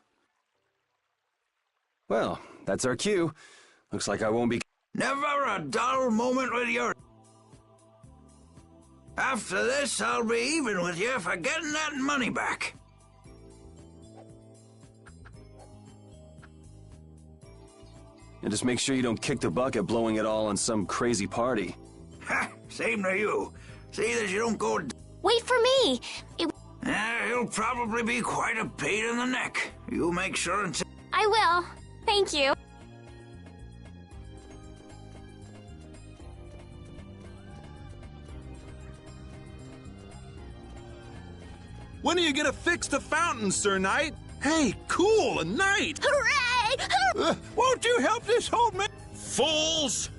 Well, that's our cue. Looks like I won't be... Never a dull moment with Yuri. After this, I'll be even with you for getting that money back. And just make sure you don't kick the bucket blowing it all on some crazy party. Ha! Same to you. See that you don't go... Wait for me! He'll probably be quite a pain in the neck. You make sure and... I will. Thank you. When are you gonna fix the fountain, Sir Knight? Hey, cool, a knight! Hooray! Won't you help this old man? Fools!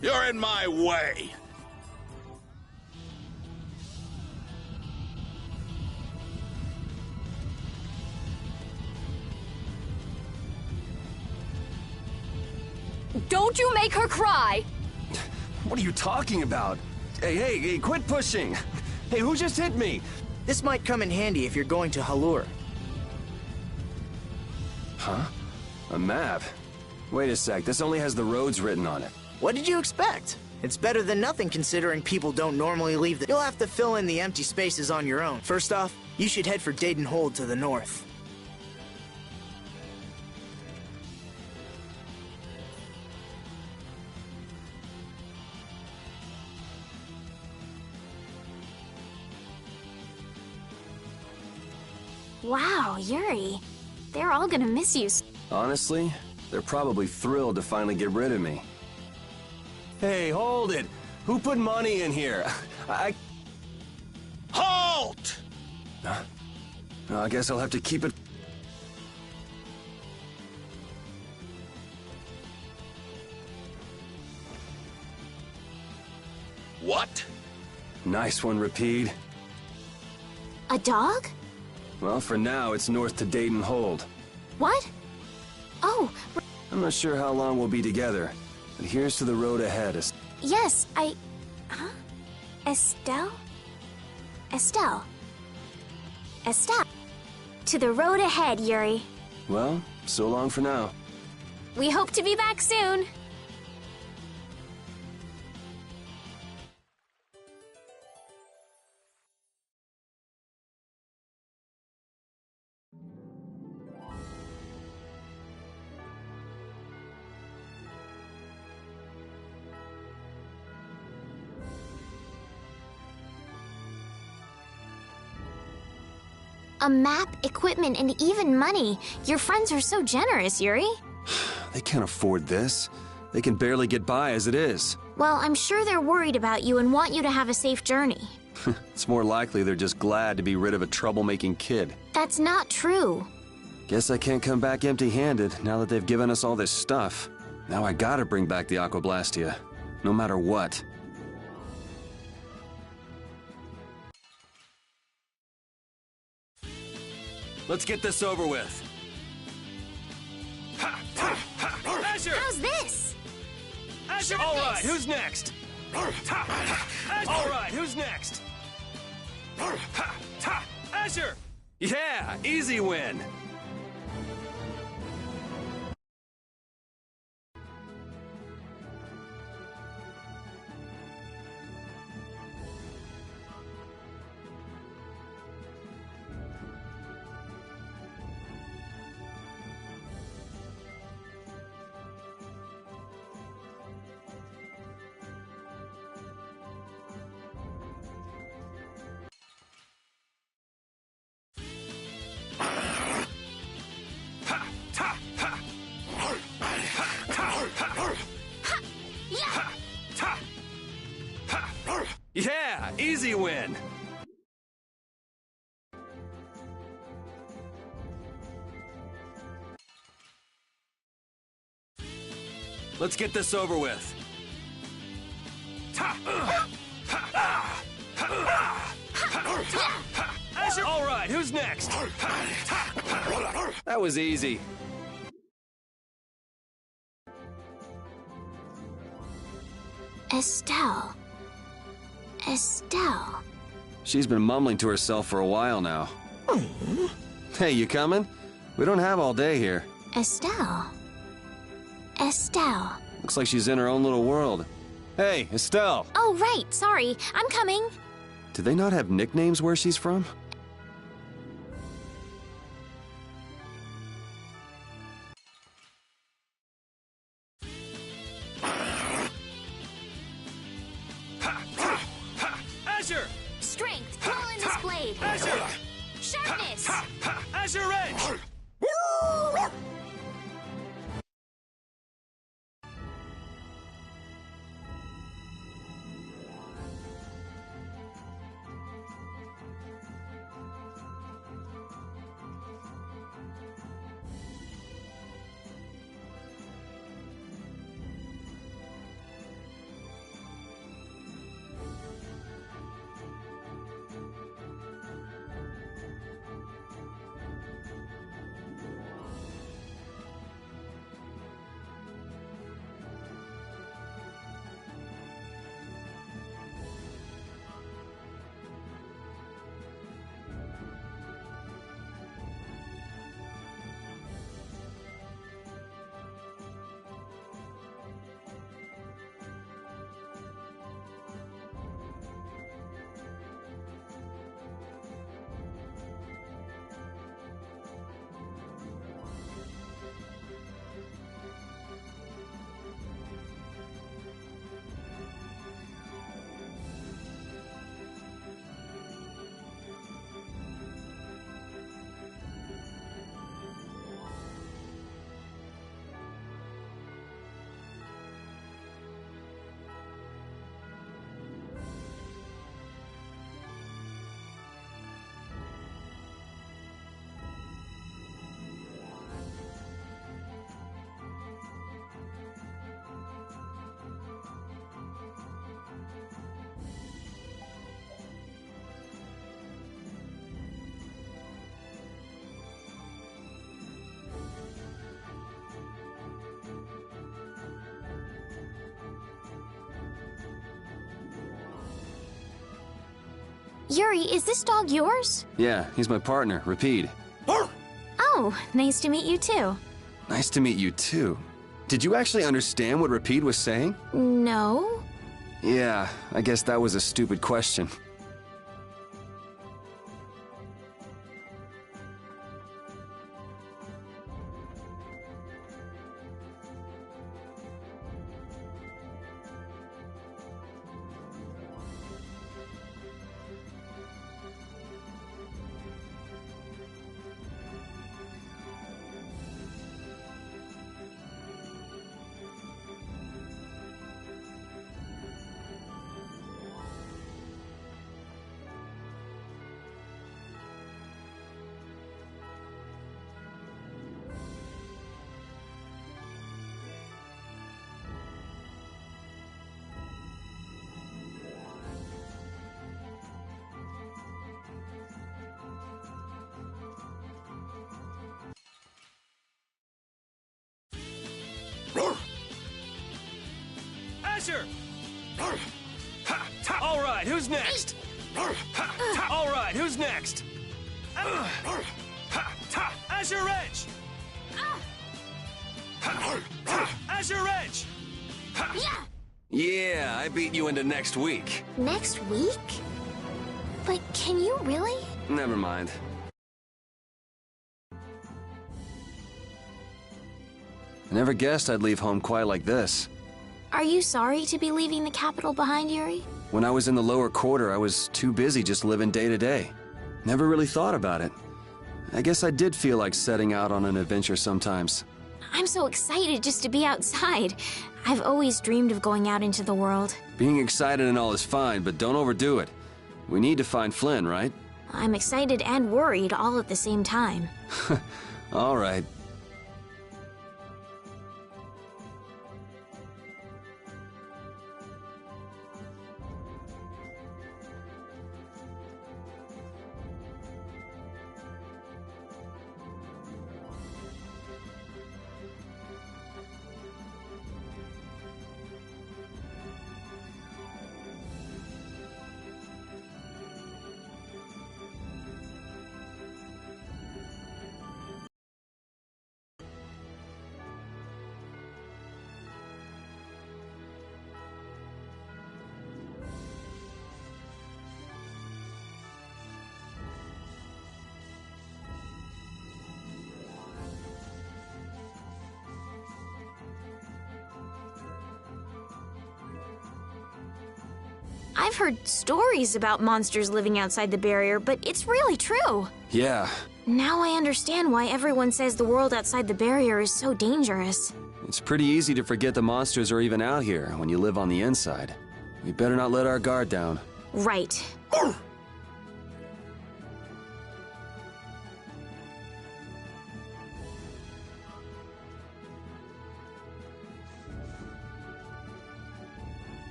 You're in my way. Don't you make her cry! What are you talking about? Hey, quit pushing! Hey, who just hit me? This might come in handy if you're going to Halur. Huh? A map? Wait a sec, this only has the roads written on it. What did you expect? It's better than nothing considering people don't normally leave the... You'll have to fill in the empty spaces on your own. First off, you should head for Dayton Hold to the north. Wow, Yuri. They're all gonna miss you. Honestly, they're probably thrilled to finally get rid of me. Hey, hold it! Who put money in here? Halt! I guess I'll have to keep it... What? Nice one, Rapide. A dog? Well, for now, it's north to Dayton Hold. What? Oh. I'm not sure how long we'll be together, but here's to the road ahead. Yes, Huh? Estelle? Estelle. Estelle. To the road ahead, Yuri. Well, so long for now. We hope to be back soon. A map, equipment, and even money. Your friends are so generous, Yuri. They can't afford this. They can barely get by as it is. Well, I'm sure they're worried about you and want you to have a safe journey. It's more likely they're just glad to be rid of a troublemaking kid. That's not true. Guess I can't come back empty-handed now that they've given us all this stuff. Now I gotta bring back the Aqua Blastia, no matter what. Let's get this over with. Azure! How's this? Azure! All right, who's next? All right, who's next? Azure! Yeah, easy win. Yeah, easy win. Let's get this over with. All right, who's next? That was easy. Estelle. Estelle. She's been mumbling to herself for a while now. Hey, you coming? We don't have all day here. Estelle. Estelle. Looks like she's in her own little world. Hey, Estelle! Oh, right. Sorry. I'm coming. Do they not have nicknames where she's from? Azure! Strength. Pull in this blade. Azure! Sharpness. Azure Edge! Yuri, is this dog yours? Yeah, he's my partner, Rapide. Oh, nice to meet you too. Nice to meet you too. Did you actually understand what Rapide was saying? No. Yeah, I guess that was a stupid question. Azure! All right, who's next? All right, who's next? Azure Edge! Azure Edge! Yeah. Yeah, I beat you into next week. Next week? But can you really? Never mind. I never guessed I'd leave home quite like this. Are you sorry to be leaving the capital behind, Yuri? When I was in the lower quarter, I was too busy just living day to day. Never really thought about it. I guess I did feel like setting out on an adventure sometimes. I'm so excited just to be outside. I've always dreamed of going out into the world. Being excited and all is fine, but don't overdo it. We need to find Flynn, right? I'm excited and worried all at the same time. All right. I've heard stories about monsters living outside the barrier, but it's really true. Yeah. Now I understand why everyone says the world outside the barrier is so dangerous. It's pretty easy to forget the monsters are even out here when you live on the inside. We better not let our guard down. Right.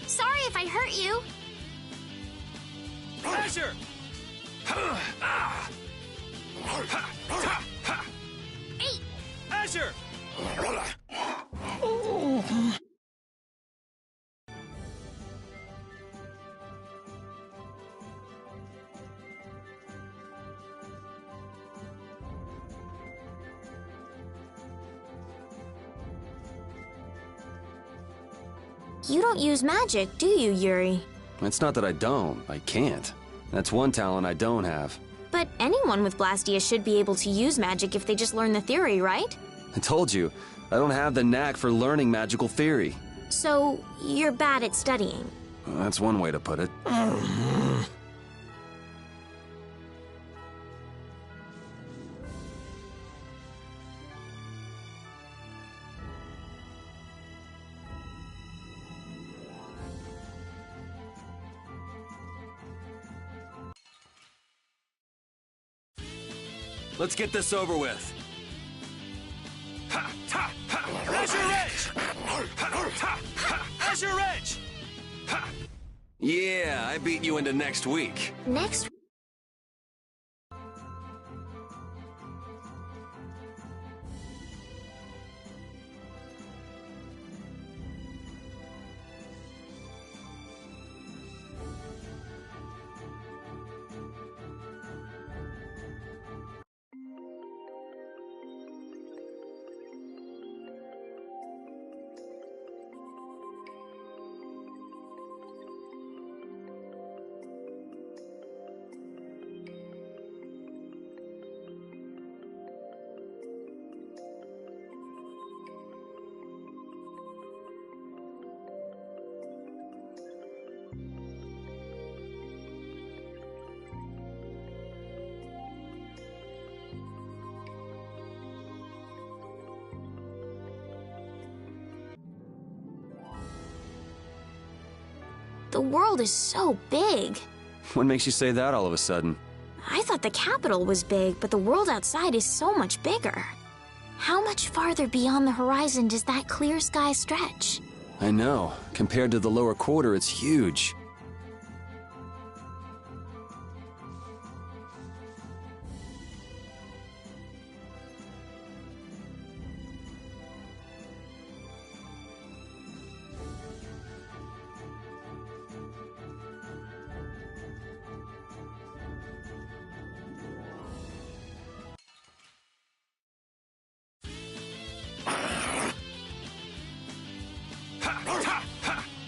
Sorry if I hurt you. Azure! Hey! Azure! You don't use magic, do you, Yuri? It's not that I don't. I can't. That's one talent I don't have. But anyone with Blastia should be able to use magic if they just learn the theory, right? I told you, I don't have the knack for learning magical theory. So, you're bad at studying. That's one way to put it. Let's get this over with. Azure Edge! Azure Edge! Yeah, I beat you into next week. Next? The world is so big. What makes you say that all of a sudden? I thought the capital was big, but the world outside is so much bigger. How much farther beyond the horizon does that clear sky stretch? I know. Compared to the lower quarter, it's huge.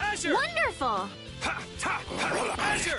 Azure! Wonderful! Azure!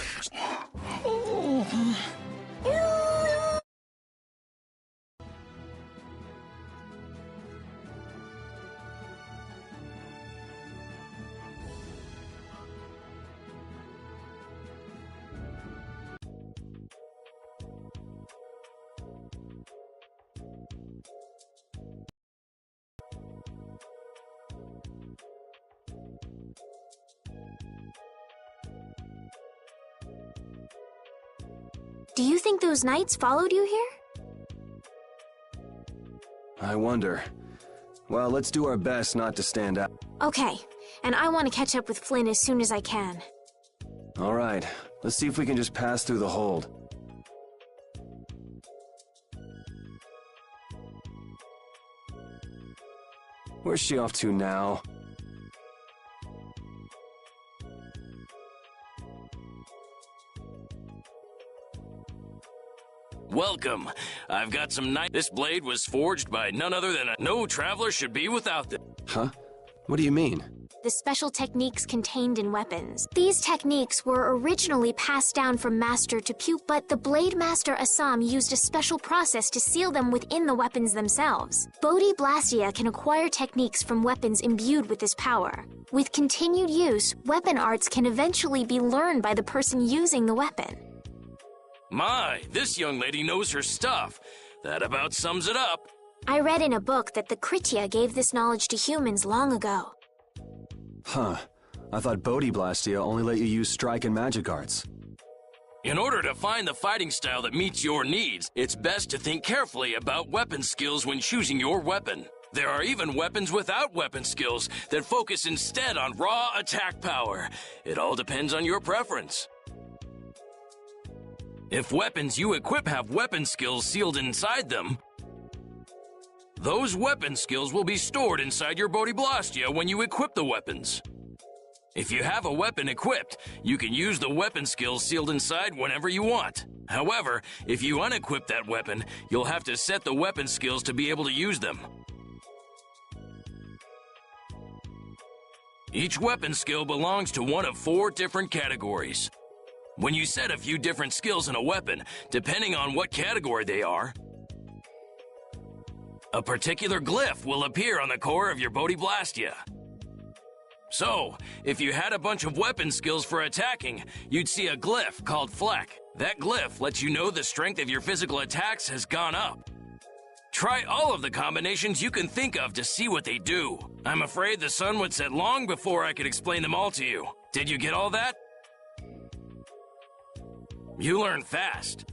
Do you think those knights followed you here? I wonder. Well, let's do our best not to stand out. Okay, and I want to catch up with Flynn as soon as I can. All right, let's see if we can just pass through the hold. Where's she off to now? Welcome. I've got some knife. This blade was forged by none other than no traveler should be without it. Huh? What do you mean? the special techniques contained in weapons. These techniques were originally passed down from master to pupil, but the Blade Master Assam used a special process to seal them within the weapons themselves. Bodhi Blastia can acquire techniques from weapons imbued with this power. With continued use, weapon arts can eventually be learned by the person using the weapon. My, this young lady knows her stuff. That about sums it up. I read in a book that the Kritya gave this knowledge to humans long ago. Huh. I thought Bodhi Blastia only let you use strike and magic arts. In order to find the fighting style that meets your needs, it's best to think carefully about weapon skills when choosing your weapon. There are even weapons without weapon skills that focus instead on raw attack power. It all depends on your preference. If weapons you equip have weapon skills sealed inside them, those weapon skills will be stored inside your Bodhi Blastia when you equip the weapons. If you have a weapon equipped, you can use the weapon skills sealed inside whenever you want. However, if you unequip that weapon, you'll have to set the weapon skills to be able to use them. Each weapon skill belongs to one of 4 different categories. When you set a few different skills in a weapon, depending on what category they are, a particular glyph will appear on the core of your Bodhi Blastia. So, if you had a bunch of weapon skills for attacking, you'd see a glyph called Fleck. That glyph lets you know the strength of your physical attacks has gone up. Try all of the combinations you can think of to see what they do. I'm afraid the sun would set long before I could explain them all to you. Did you get all that? You learn fast.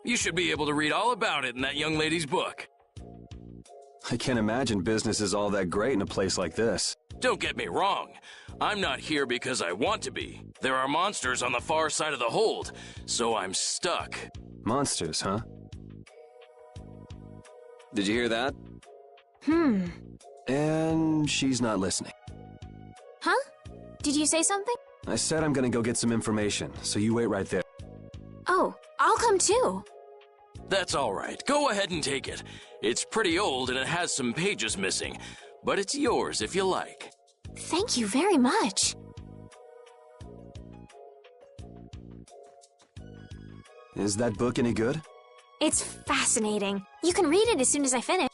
You should be able to read all about it in that young lady's book. I can't imagine business is all that great in a place like this. Don't get me wrong. I'm not here because I want to be. There are monsters on the far side of the hold, so I'm stuck. Monsters, huh? Did you hear that? And she's not listening. Huh? Did you say something? I said I'm gonna go get some information, so you wait right there. Oh, I'll come too. That's all right. Go ahead and take it. It's pretty old and it has some pages missing, but it's yours if you like. Thank you very much. Is that book any good? It's fascinating. You can read it as soon as I finish.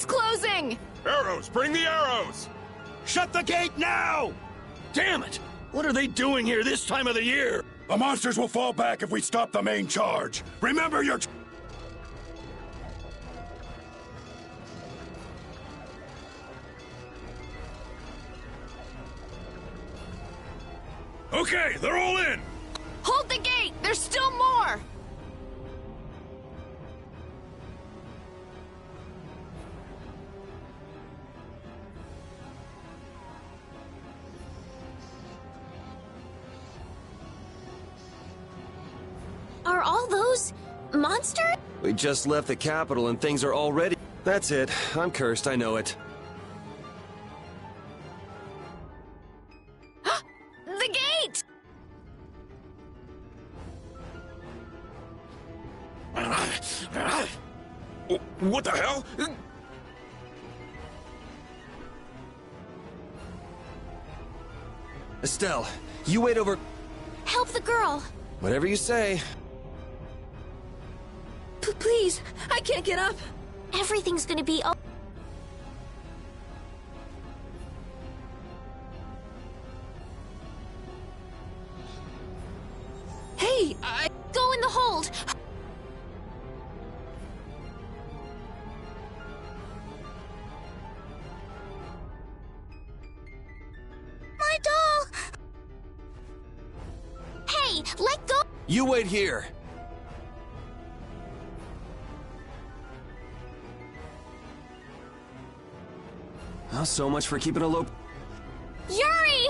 gate's closing! Arrows! Bring the arrows! Shut the gate now! Damn it! What are they doing here this time of the year? The monsters will fall back if we stop the main charge. Remember your... Okay, they're all in! Hold the gate! There's still more! Are all those monsters? We just left the capital and things are already... That's it. I'm cursed, I know it. The gate! What the hell? Estelle, you wait over... Help the girl! Whatever you say. Please, I can't get up. Everything's gonna be... Hey, Go in the hold! My doll! Hey, let go! You wait here. Well, so much for keeping a low... Yuri!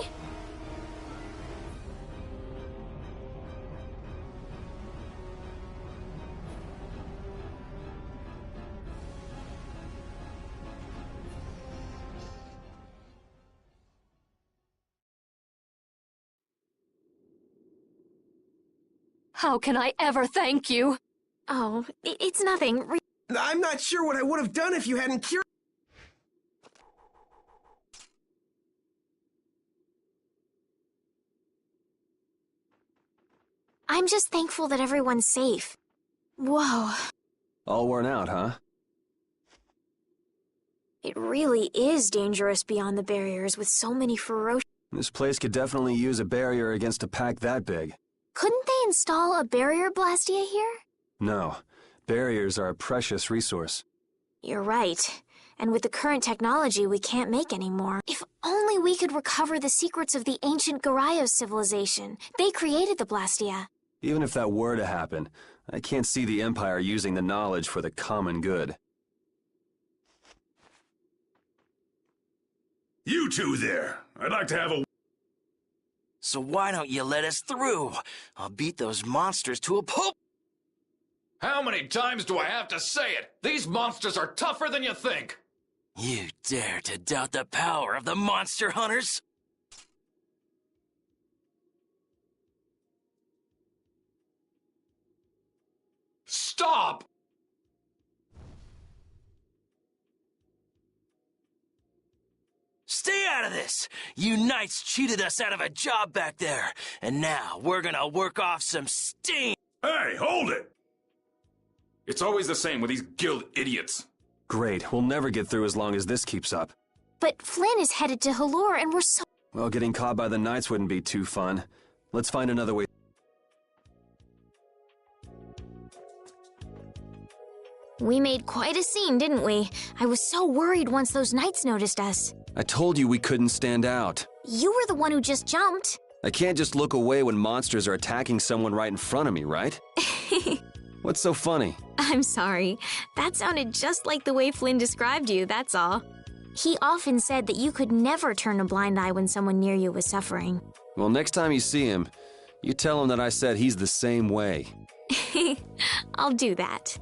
How can I ever thank you? Oh, it's nothing. I'm not sure what I would have done if you hadn't cured... I'm just thankful that everyone's safe. Whoa. All worn out, huh? It really is dangerous beyond the barriers with so many ferocious... This place could definitely use a barrier against a pack that big. Couldn't they install a barrier Blastia here? No. Barriers are a precious resource. You're right. And with the current technology, we can't make any more. If only we could recover the secrets of the ancient Garayos civilization. They created the Blastia. Even if that were to happen, I can't see the Empire using the knowledge for the common good. You two there. I'd like to have a... So why don't you let us through? I'll beat those monsters to a pulp. How many times do I have to say it? These monsters are tougher than you think. You dare to doubt the power of the monster hunters? Stop! Stay out of this! You knights cheated us out of a job back there, and now we're gonna work off some steam! Hey, hold it! It's always the same with these guild idiots. Great, we'll never get through as long as this keeps up. But Flynn is headed to Halor and we're so... Well, getting caught by the knights wouldn't be too fun. Let's find another way. We made quite a scene, didn't we? I was so worried once those knights noticed us. I told you we couldn't stand out. You were the one who just jumped. I can't just look away when monsters are attacking someone right in front of me, right? What's so funny? I'm sorry. That sounded just like the way Flynn described you, that's all. He often said that you could never turn a blind eye when someone near you was suffering. Well, next time you see him, you tell him that I said he's the same way. I'll do that.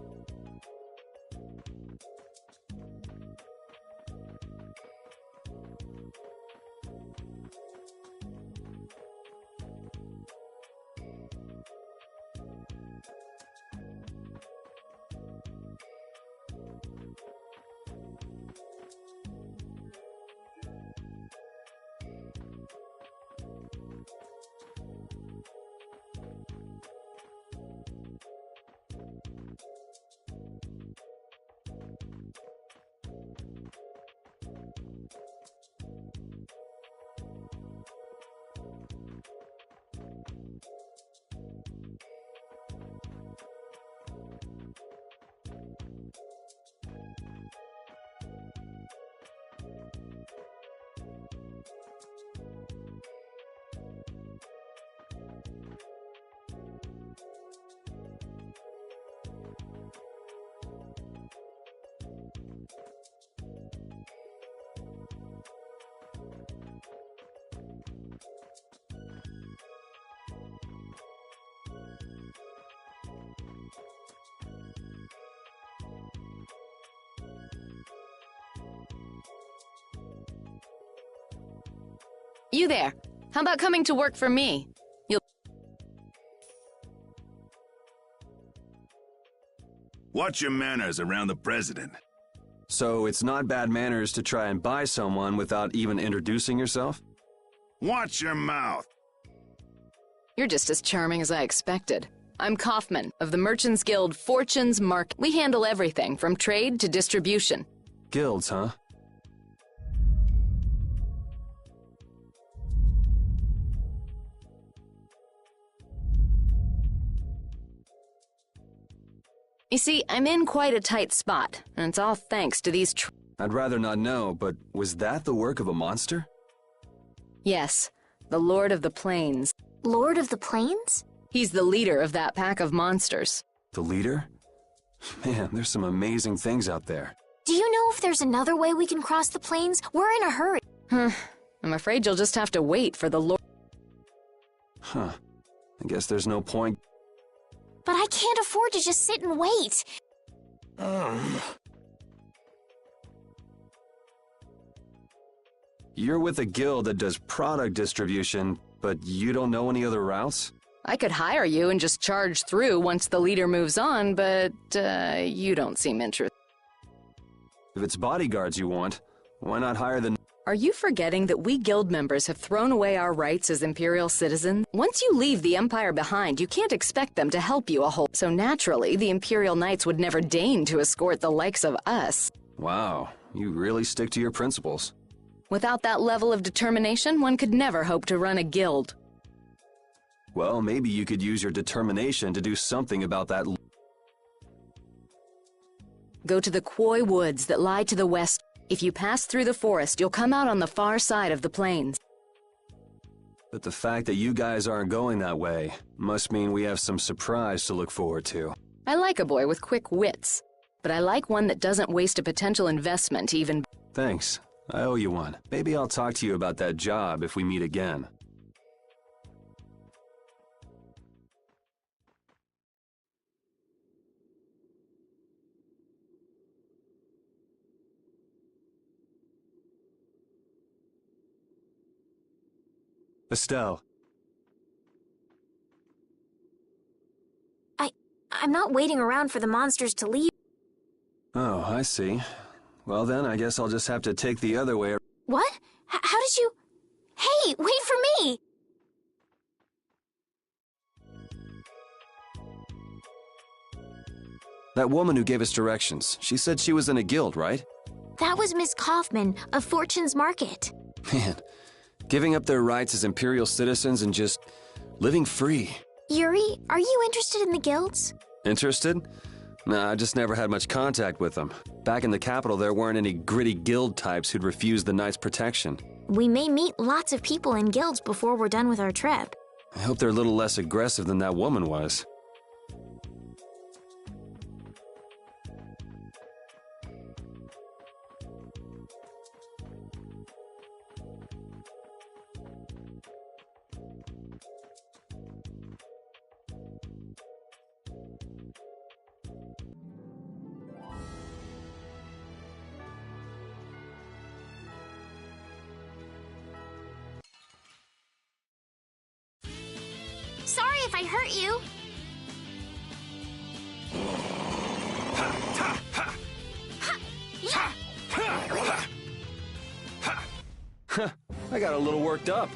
You there. How about coming to work for me? You'll... Watch your manners around the president. So it's not bad manners to try and buy someone without even introducing yourself? Watch your mouth. You're just as charming as I expected. I'm Kaufman, of the Merchants Guild Fortunes Market. We handle everything, from trade to distribution. Guilds, huh? You see, I'm in quite a tight spot, and it's all thanks to these I'd rather not know, but was that the work of a monster? Yes, the Lord of the Plains. Lord of the Plains? He's the leader of that pack of monsters. The leader? Man, there's some amazing things out there. Do you know if there's another way we can cross the plains? We're in a hurry. I'm afraid you'll just have to wait for the Lord. Huh. I guess there's no point. But I can't afford to just sit and wait. You're with a guild that does product distribution, but you don't know any other routes? I could hire you and just charge through once the leader moves on, but you don't seem interested. If it's bodyguards you want, why not hire the... Are you forgetting that we guild members have thrown away our rights as Imperial citizens? Once you leave the Empire behind, you can't expect them to help you a whole... So naturally, the Imperial Knights would never deign to escort the likes of us. Wow, you really stick to your principles. Without that level of determination, one could never hope to run a guild. Well, maybe you could use your determination to do something about that. Go to the Quoy Woods that lie to the west. If you pass through the forest, you'll come out on the far side of the plains. But the fact that you guys aren't going that way must mean we have some surprise to look forward to. I like a boy with quick wits, but I like one that doesn't waste a potential investment even... Thanks. I owe you one. Maybe I'll talk to you about that job if we meet again. Estelle. I'm not waiting around for the monsters to leave. Oh, I see. Well then, I guess I'll just have to take the other way. What? How did you... Hey, wait for me! That woman who gave us directions, she said she was in a guild, right? That was Miss Kaufman of Fortune's Market. Man, giving up their rights as Imperial citizens and just living free. Yuri, are you interested in the guilds? Interested? Nah, I just never had much contact with them. Back in the capital, there weren't any gritty guild types who'd refuse the Knights' protection. We may meet lots of people in guilds before we're done with our trip. I hope they're a little less aggressive than that woman was. Sorry if I hurt you. I got a little worked up.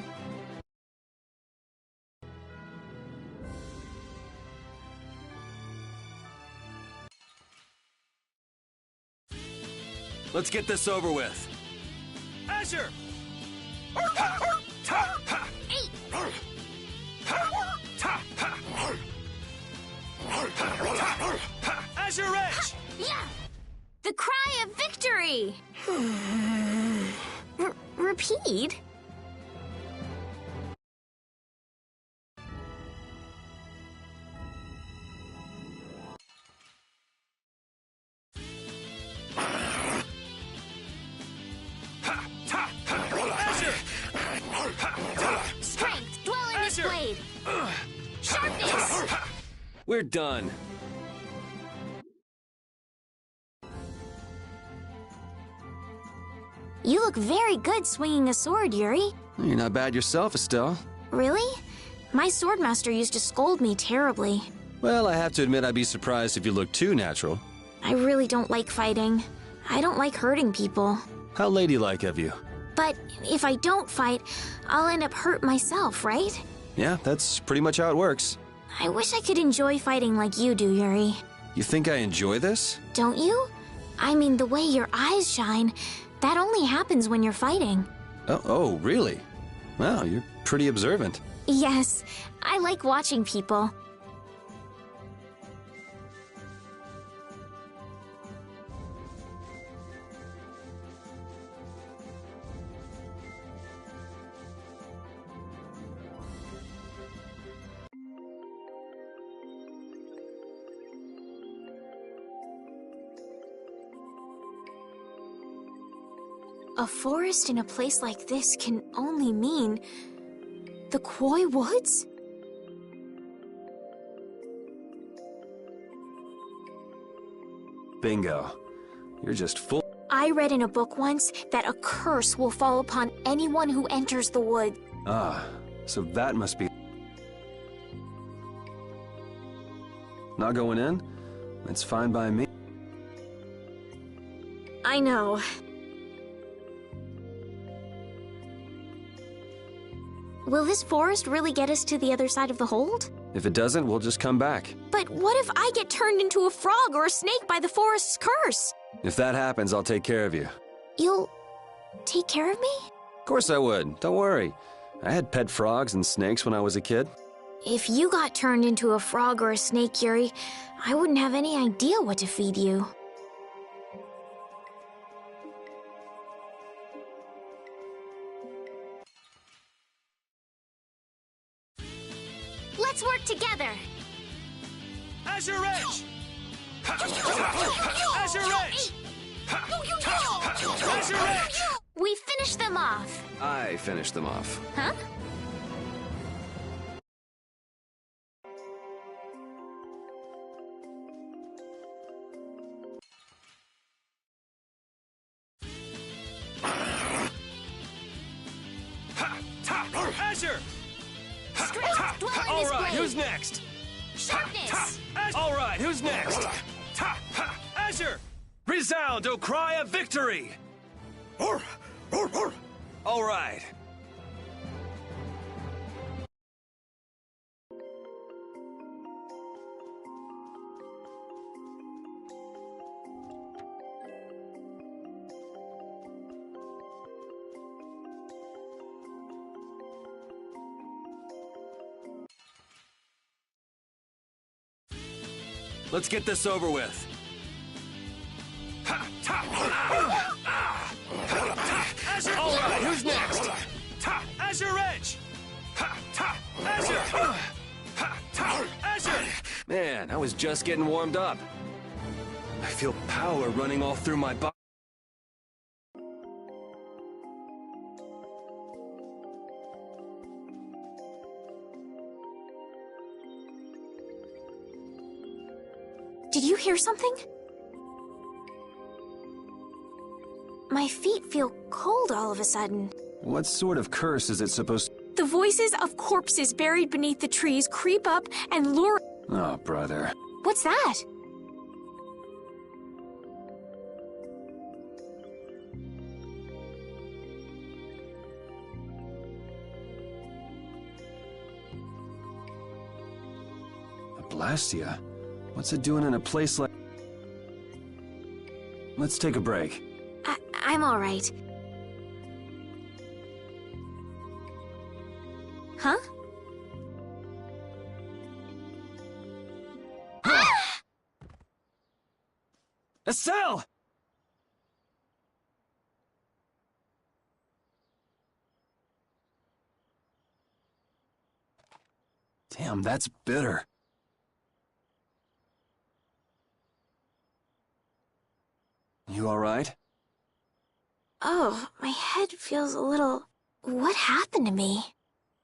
Let's get this over with. Azure! Azure Edge! Yeah! The cry of victory! Repeat? Strength, dwell in this blade! Sharpness! We're done. You look very good swinging a sword, Yuri. You're not bad yourself, Estelle. Really? My swordmaster used to scold me terribly. Well, I have to admit I'd be surprised if you looked too natural. I really don't like fighting. I don't like hurting people. How ladylike of you. But if I don't fight, I'll end up hurt myself, right? Yeah, that's pretty much how it works. I wish I could enjoy fighting like you do, Yuri. You think I enjoy this? Don't you? I mean, the way your eyes shine, that only happens when you're fighting. Oh, really? Wow, you're pretty observant. Yes, I like watching people. A forest in a place like this can only mean the Koi Woods? Bingo. You're just full. I read in a book once that a curse will fall upon anyone who enters the wood. Ah, so that must be... Not going in? It's fine by me. I know. Will this forest really get us to the other side of the hold? If it doesn't, we'll just come back. But what if I get turned into a frog or a snake by the forest's curse? If that happens, I'll take care of you. You'll take care of me? Of course I would. Don't worry. I had pet frogs and snakes when I was a kid. If you got turned into a frog or a snake, Yuri, I wouldn't have any idea what to feed you. Let's work together. Azure Edge! Azure Edge! Azure Edge! We finished them off. I finished them off. Huh? Azure! All right, who's next? Sharpness! All right, who's next? Azure! Resound, O cry of victory! All right. Let's get this over with. All right, who's next? Azure Edge! Azure! Azure! Man, I was just getting warmed up. I feel power running all through my body. Did you hear something? My feet feel cold all of a sudden. What sort of curse is it supposed to... The voices of corpses buried beneath the trees creep up and lure... Oh, brother. What's that? A Blastia? What's it doing in a place like... Let's take a break. I'm all right. Huh? Estelle! Damn, that's bitter. You all right? Oh, my head feels a little... What happened to me?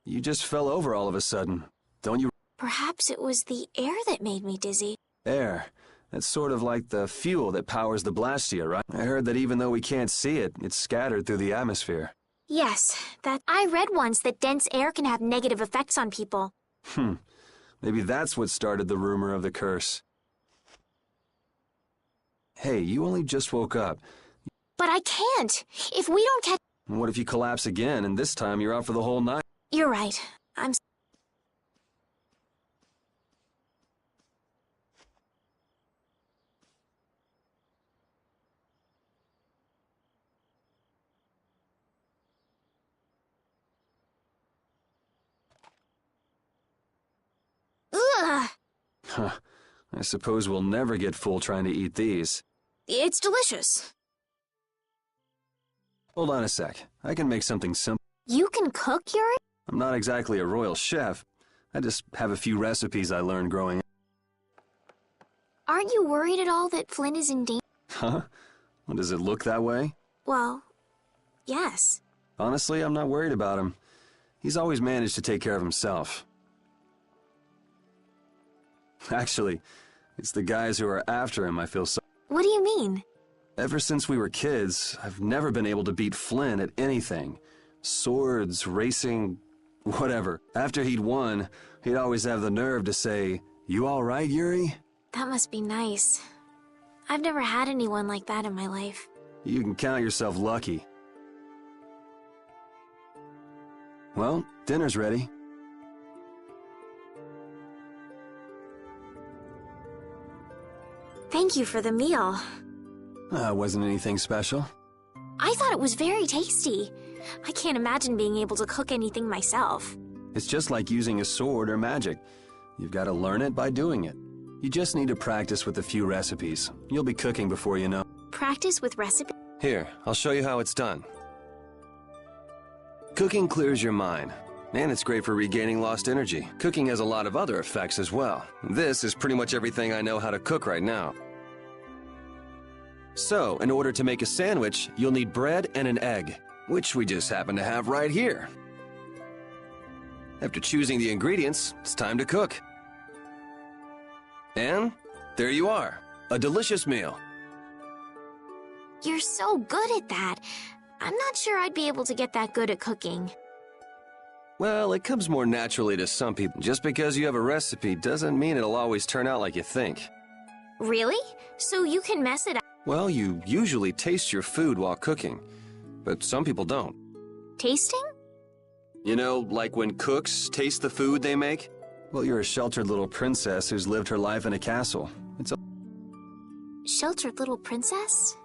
You just fell over all of a sudden. Don't you... Perhaps it was the air that made me dizzy. Air. That's sort of like the fuel that powers the Blastia, right? I heard that even though we can't see it, it's scattered through the atmosphere. Yes, I read once that dense air can have negative effects on people. Maybe that's what started the rumor of the curse. Hey, you only just woke up. But I can't. If we don't catch... What if you collapse again, and this time you're out for the whole night? You're right. Ugh! Huh. I suppose we'll never get full trying to eat these. It's delicious. Hold on a sec. I can make something simple. You can cook, Yuri? I'm not exactly a royal chef. I just have a few recipes I learned growing up. Aren't you worried at all that Flynn is in danger? Huh? Well, does it look that way? Well, yes. Honestly, I'm not worried about him. He's always managed to take care of himself. Actually, it's the guys who are after him I feel so... What do you mean? Ever since we were kids, I've never been able to beat Flynn at anything. Swords, racing, whatever. After he'd won, he'd always have the nerve to say, "You all right, Yuri?" That must be nice. I've never had anyone like that in my life. You can count yourself lucky. Well, dinner's ready. Thank you for the meal. Wasn't anything special. I thought it was very tasty. I can't imagine being able to cook anything myself. It's just like using a sword or magic. You've got to learn it by doing it. You just need to practice with a few recipes. You'll be cooking before you know. Practice with recipes? Here, I'll show you how it's done. Cooking clears your mind, and it's great for regaining lost energy. Cooking has a lot of other effects as well. This is pretty much everything I know how to cook right now. So, in order to make a sandwich, you'll need bread and an egg, which we just happen to have right here. After choosing the ingredients, it's time to cook. And there you are, a delicious meal. You're so good at that. I'm not sure I'd be able to get that good at cooking. Well, it comes more naturally to some people. Just because you have a recipe doesn't mean it'll always turn out like you think. Really? So you can mess it up? Well, you usually taste your food while cooking, but some people don't. Tasting? You know, like when cooks taste the food they make? Well, you're a sheltered little princess who's lived her life in a castle. It's a... Sheltered little princess?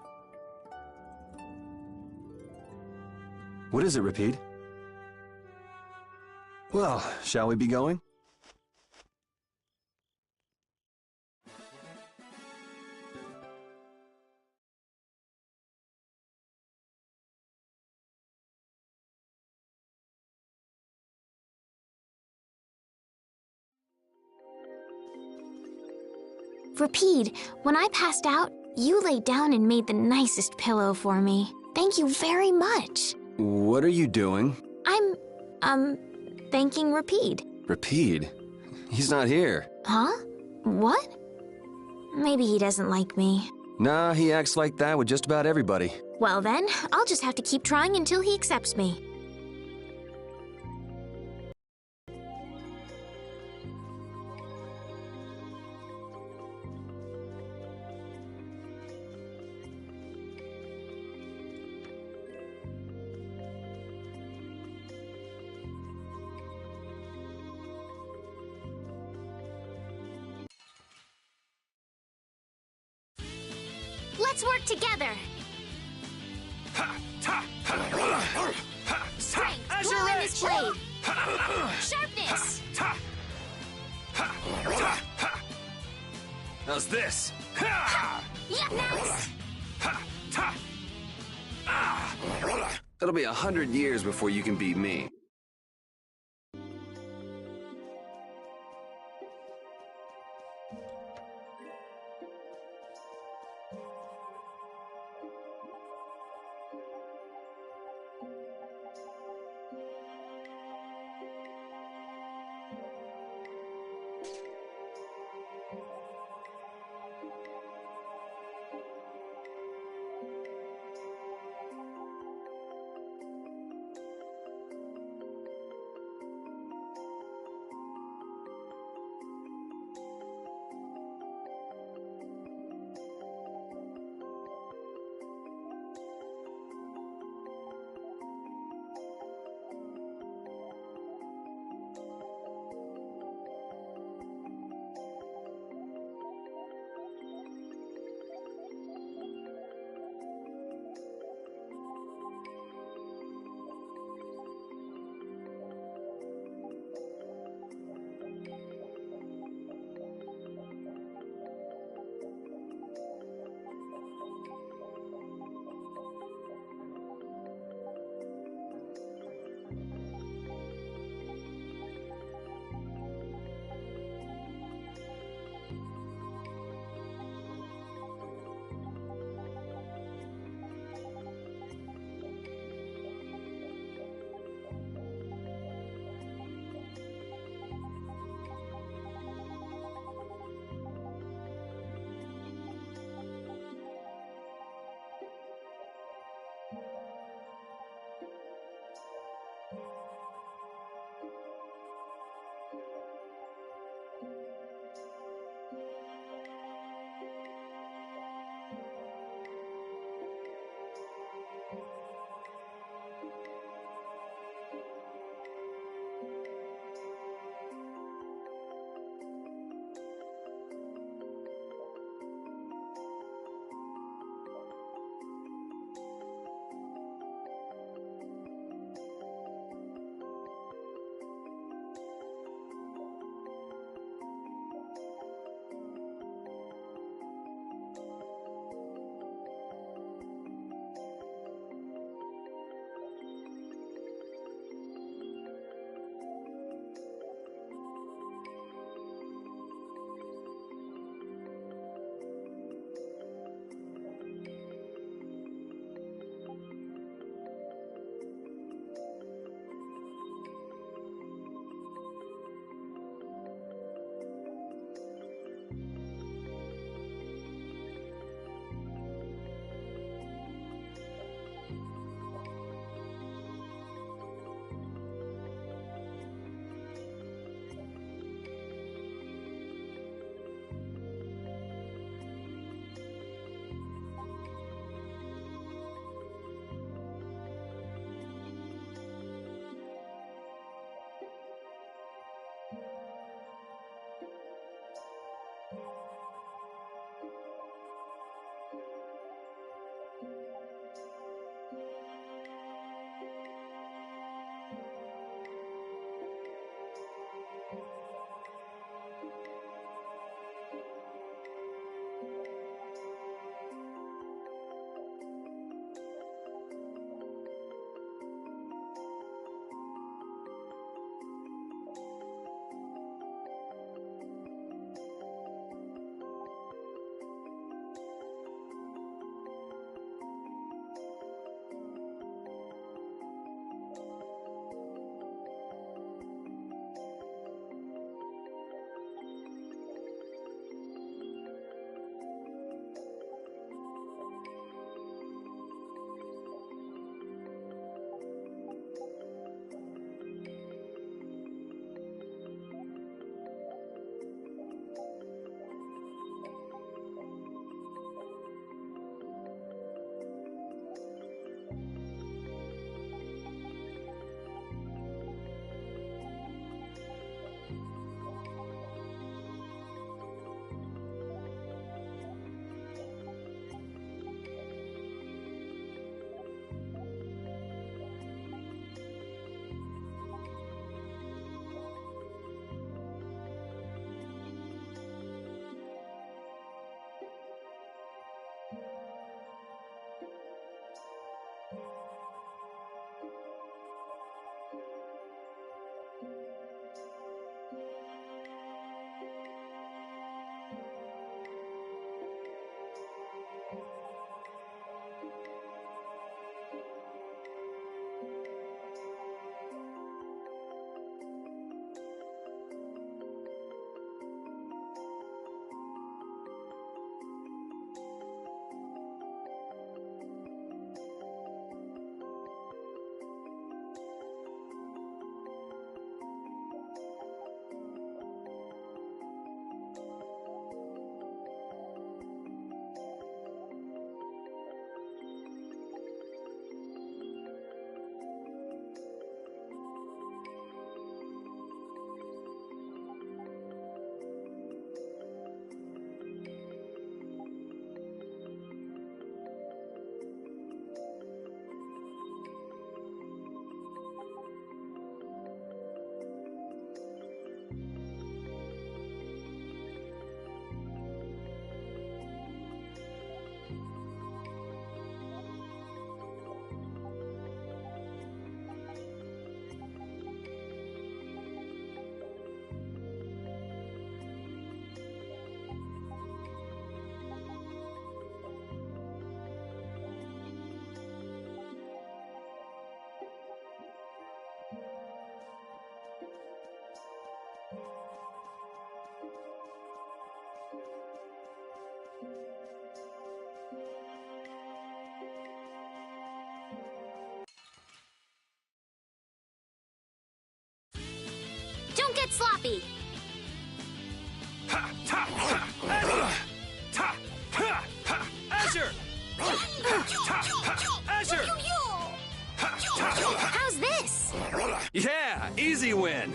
What is it, Repeat? Well, shall we be going? Repeat, when I passed out, you laid down and made the nicest pillow for me. Thank you very much. What are you doing? I'm thanking Repeat. Repeat? He's not here. Huh? What? Maybe he doesn't like me. Nah, he acts like that with just about everybody. Well then, I'll just have to keep trying until he accepts me. Let's work together. Strength, glow in this blade. Sharpness. How's this? Yeah, nice. It'll be 100 years before you can beat me. get sloppy. Azure! Azure! How's this? Yeah, easy win.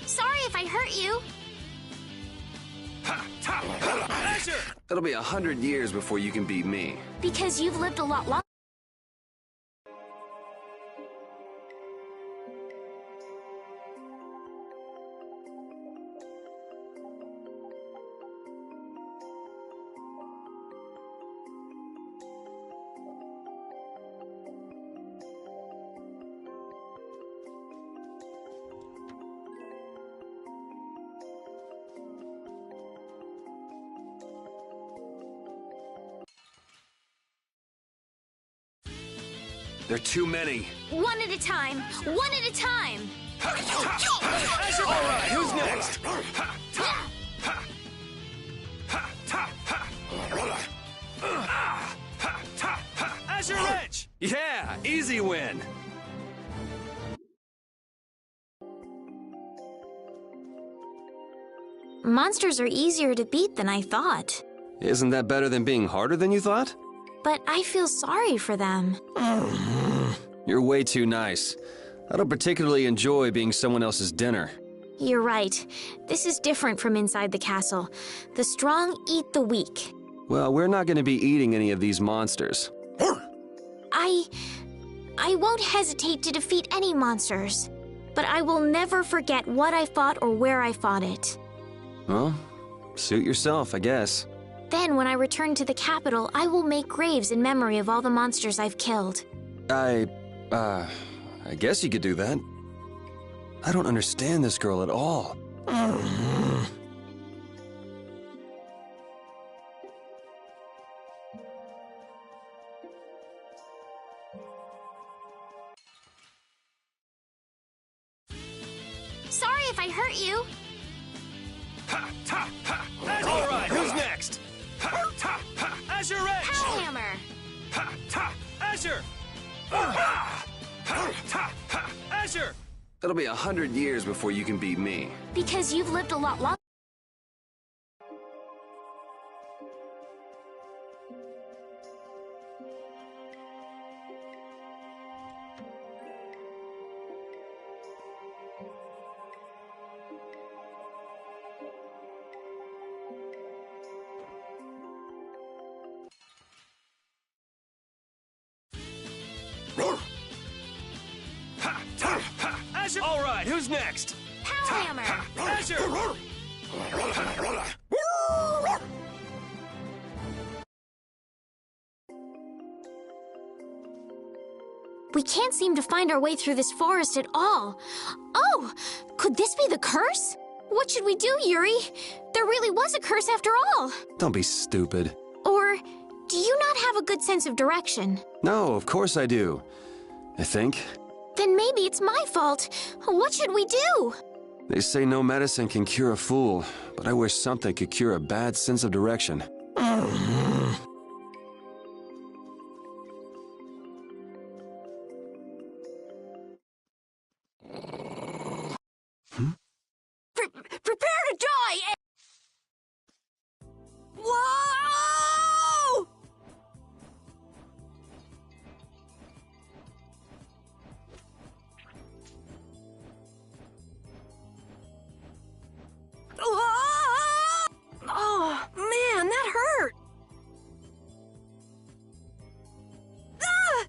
Sorry if I hurt you. Azure! It'll be 100 years before you can beat me. Because you've lived a lot longer. There are too many. One at a time. One at a time. Azure! All right, who's next? Azure Edge! Yeah, easy win. Monsters are easier to beat than I thought. Isn't that better than being harder than you thought? But I feel sorry for them. You're way too nice. I don't particularly enjoy being someone else's dinner. You're right. This is different from inside the castle. The strong eat the weak. Well, we're not going to be eating any of these monsters. I won't hesitate to defeat any monsters. But I will never forget what I fought or where I fought it. Well, suit yourself, I guess. Then, when I return to the capital, I will make graves in memory of all the monsters I've killed. I guess you could do that. I don't understand this girl at all. Sorry if I hurt you. All right, who's next? Azure Edge! Hellhammer! Azure! Azure! It'll be 100 years before you can beat me. Because you've lived a lot longer. Azure! All right, who's next? Hellhammer! Azure! We can't seem to find our way through this forest at all. Oh, could this be the curse? What should we do, Yuri? There really was a curse after all. Don't be stupid. Or do you not have a good sense of direction? No, of course I do. I think. Then maybe it's my fault. What should we do? They say no medicine can cure a fool, but I wish something could cure a bad sense of direction. Prepare to die! Whoa! Oh, man, that hurt! Ah!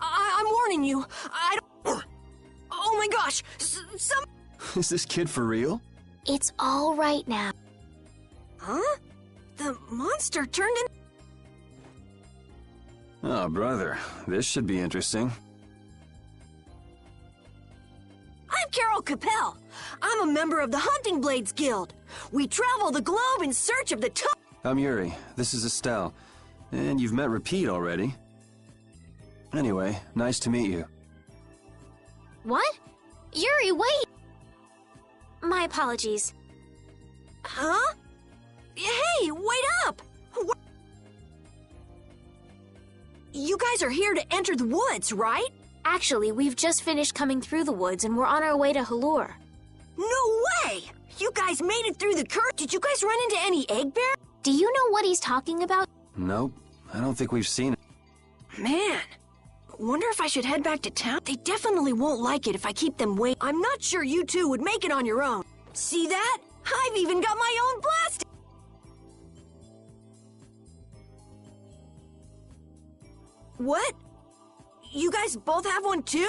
I'm warning you. I don't... Oh my gosh! Some... Is this kid for real? It's all right now. Huh? The monster turned in... Oh, brother. This should be interesting. I'm Carol Capel. I'm a member of the Hunting Blades Guild. We travel the globe in search of the I'm Yuri. This is Estelle. And you've met Repeat already. Anyway, nice to meet you. What? Yuri, wait! My apologies. Huh? Hey, wait up! You guys are here to enter the woods, right? Actually, we've just finished coming through the woods and we're on our way to Halur. No way! You guys made it through the curse. Did you guys run into any egg bear? Do you know what he's talking about? Nope, I don't think we've seen it. Man, wonder if I should head back to town. They definitely won't like it if I keep them waiting. I'm not sure you two would make it on your own. See that? I've even got my own blast. What? You guys both have one too?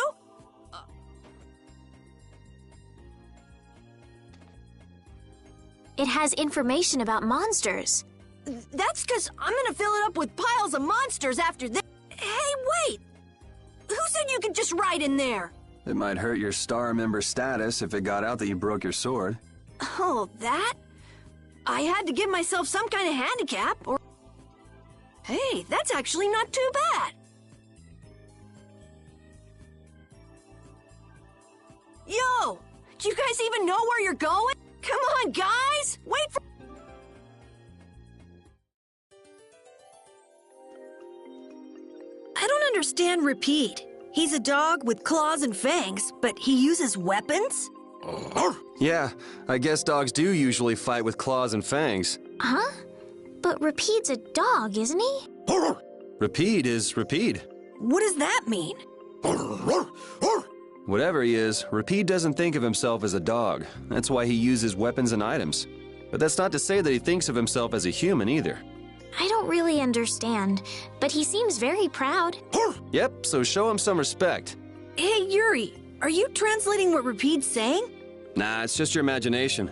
It has information about monsters. That's because I'm gonna fill it up with piles of monsters after this. Hey, wait! Who said you could just ride in there? It might hurt your star member status if it got out that you broke your sword. Oh, that? I had to give myself some kind of handicap, or... Hey, that's actually not too bad. Yo! Do you guys even know where you're going? Come on, guys! Wait for... I don't understand Repeat. He's a dog with claws and fangs, but he uses weapons? Yeah, I guess dogs do usually fight with claws and fangs. Huh? But Repeat's a dog, isn't he? Repeat is Repeat. What does that mean? Whatever he is, Repeat doesn't think of himself as a dog. That's why he uses weapons and items. But that's not to say that he thinks of himself as a human either. I don't really understand, but he seems very proud. Yep, so show him some respect. Hey, Yuri, are you translating what Repeat's saying? Nah, it's just your imagination.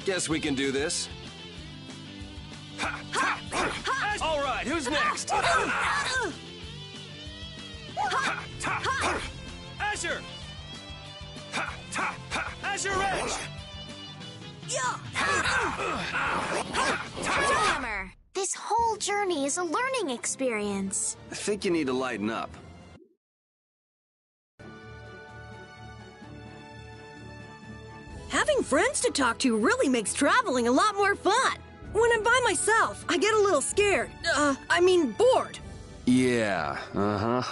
Guess we can do this. Ha! Ha! right, who's next? Azure! Azure Edge! Hammer! This whole journey is a learning experience. I think you need to lighten up. Having friends to talk to really makes traveling a lot more fun. When I'm by myself, I get a little scared. Bored. Yeah, uh-huh.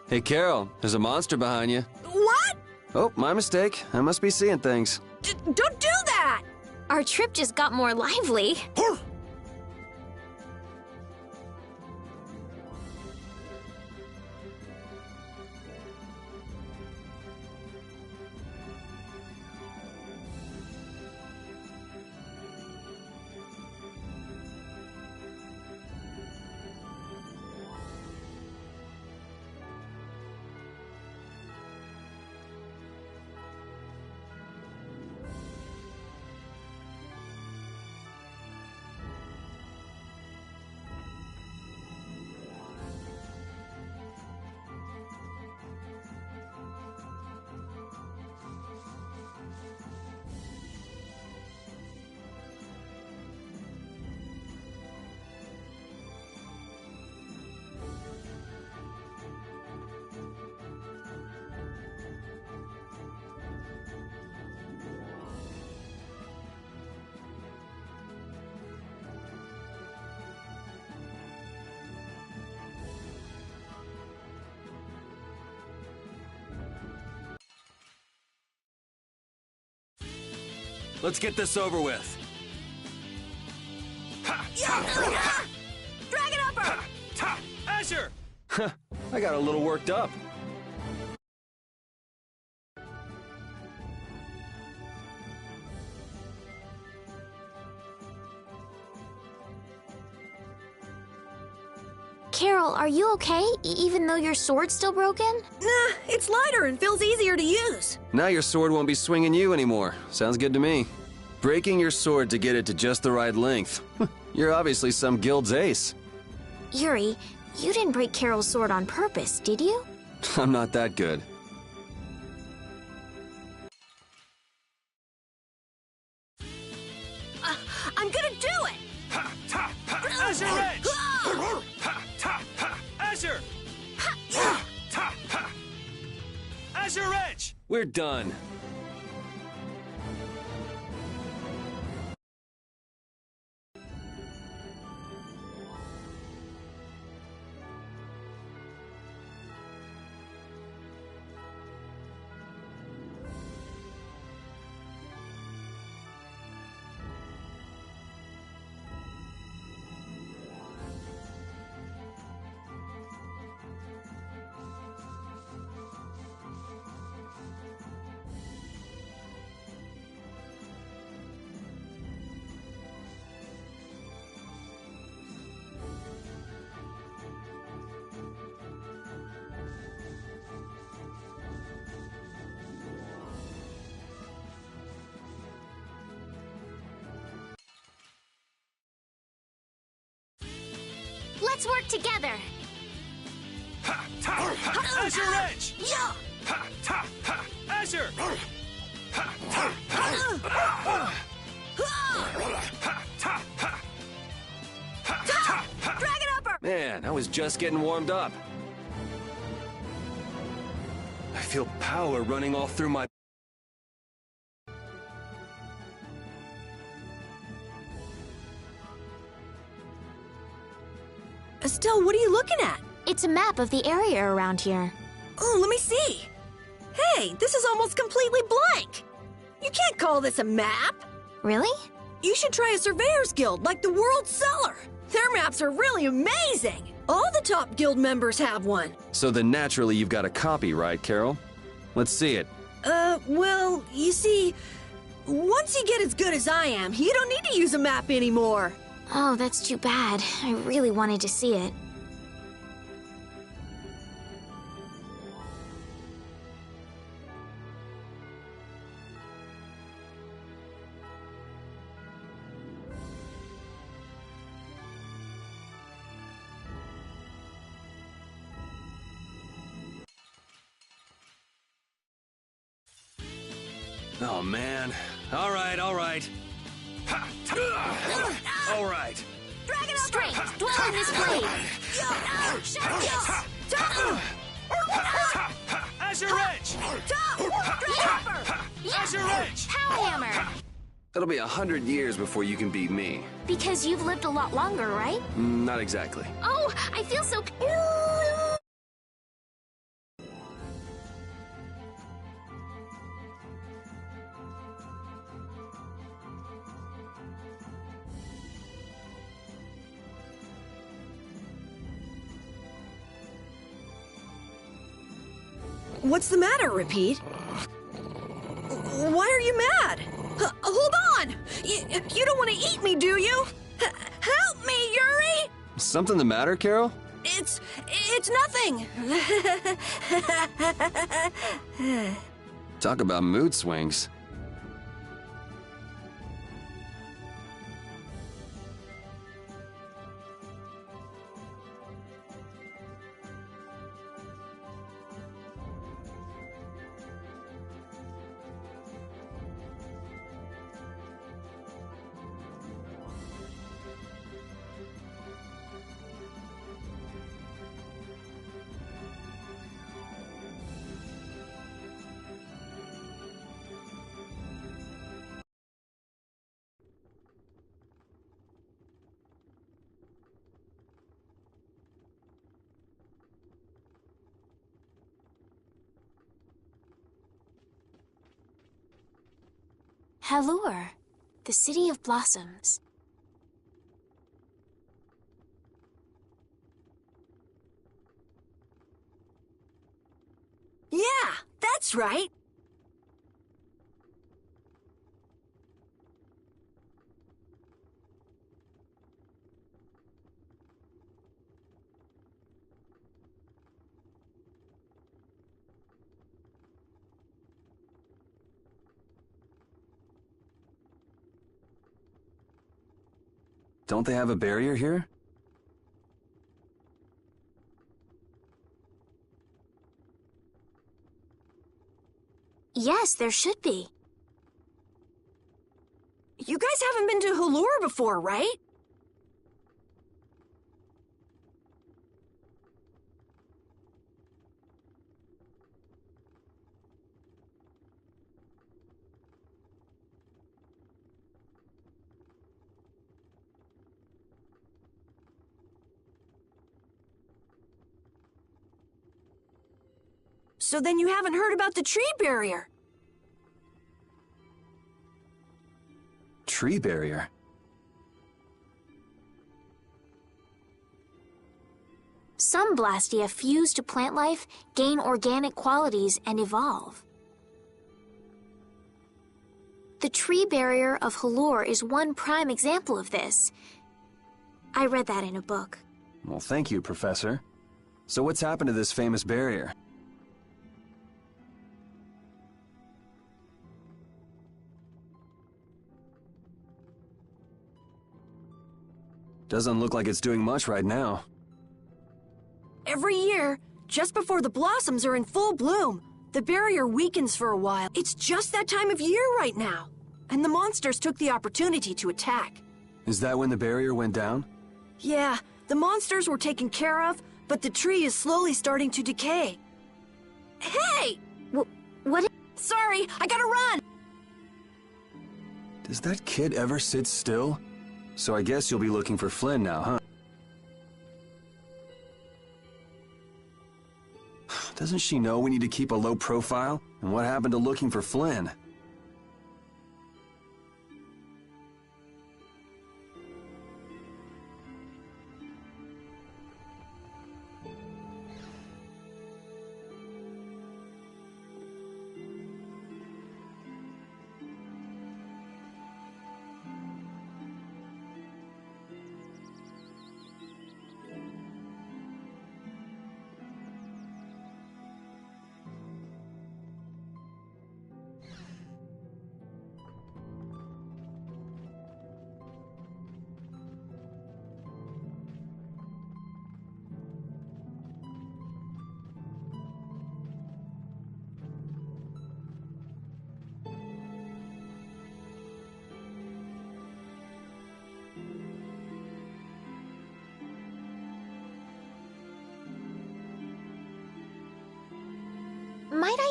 Hey, Carol, there's a monster behind you. What? Oh, my mistake. I must be seeing things. Don't do that! Our trip just got more lively. Let's get this over with. Dragon Upper! Azure! I got a little worked up. Carol, are you okay, even though your sword's still broken? Nah, it's lighter and feels easier to use. Now your sword won't be swinging you anymore. Sounds good to me. Breaking your sword to get it to just the right length. You're obviously some guild's ace. Yuri, you didn't break Carol's sword on purpose, did you? I'm not that good. I'm gonna do it! Azure Edge! Azure! Azure Edge! We're done. Let's work together. Azure Edge! Azure! Dragon Upper! Man, I was just getting warmed up. I feel power running all through my... Estelle, what are you looking at? It's a map of the area around here. Oh, let me see. Hey, this is almost completely blank. You can't call this a map. Really? You should try a surveyor's guild like the World Cellar. Their maps are really amazing. All the top guild members have one. So then naturally you've got a copy, right, Carol? Let's see it. Well, you see, once you get as good as I am, you don't need to use a map anymore. Oh, that's too bad. I really wanted to see it. Oh, man. All right, all right. All right. Strength, dwell in this blade. Azure Edge! Azure Edge! Power hammer. It'll be 100 years before you can beat me. Because you've lived a lot longer, right? Not exactly. Oh, I feel so... What's the matter, Repeat? Why are you mad? Hold on! You don't want to eat me, do you? Help me, Yuri! Something the matter, Carol? It's nothing. Talk about mood swings. Halure, the city of blossoms. Yeah, that's right. Don't they have a barrier here? Yes, there should be. You guys haven't been to Halure before, right? So then you haven't heard about the tree barrier. Tree barrier? Some Blastia fuse to plant life, gain organic qualities, and evolve. The tree barrier of Halure is one prime example of this. I read that in a book. Well, thank you, Professor. So what's happened to this famous barrier? Doesn't look like it's doing much right now. Every year, just before the blossoms are in full bloom, the barrier weakens for a while. It's just that time of year right now. And the monsters took the opportunity to attack. Is that when the barrier went down? Yeah, the monsters were taken care of, but the tree is slowly starting to decay. Hey! What? Sorry, I gotta run! Does that kid ever sit still? So I guess you'll be looking for Flynn now, huh? Doesn't she know we need to keep a low profile? And what happened to looking for Flynn?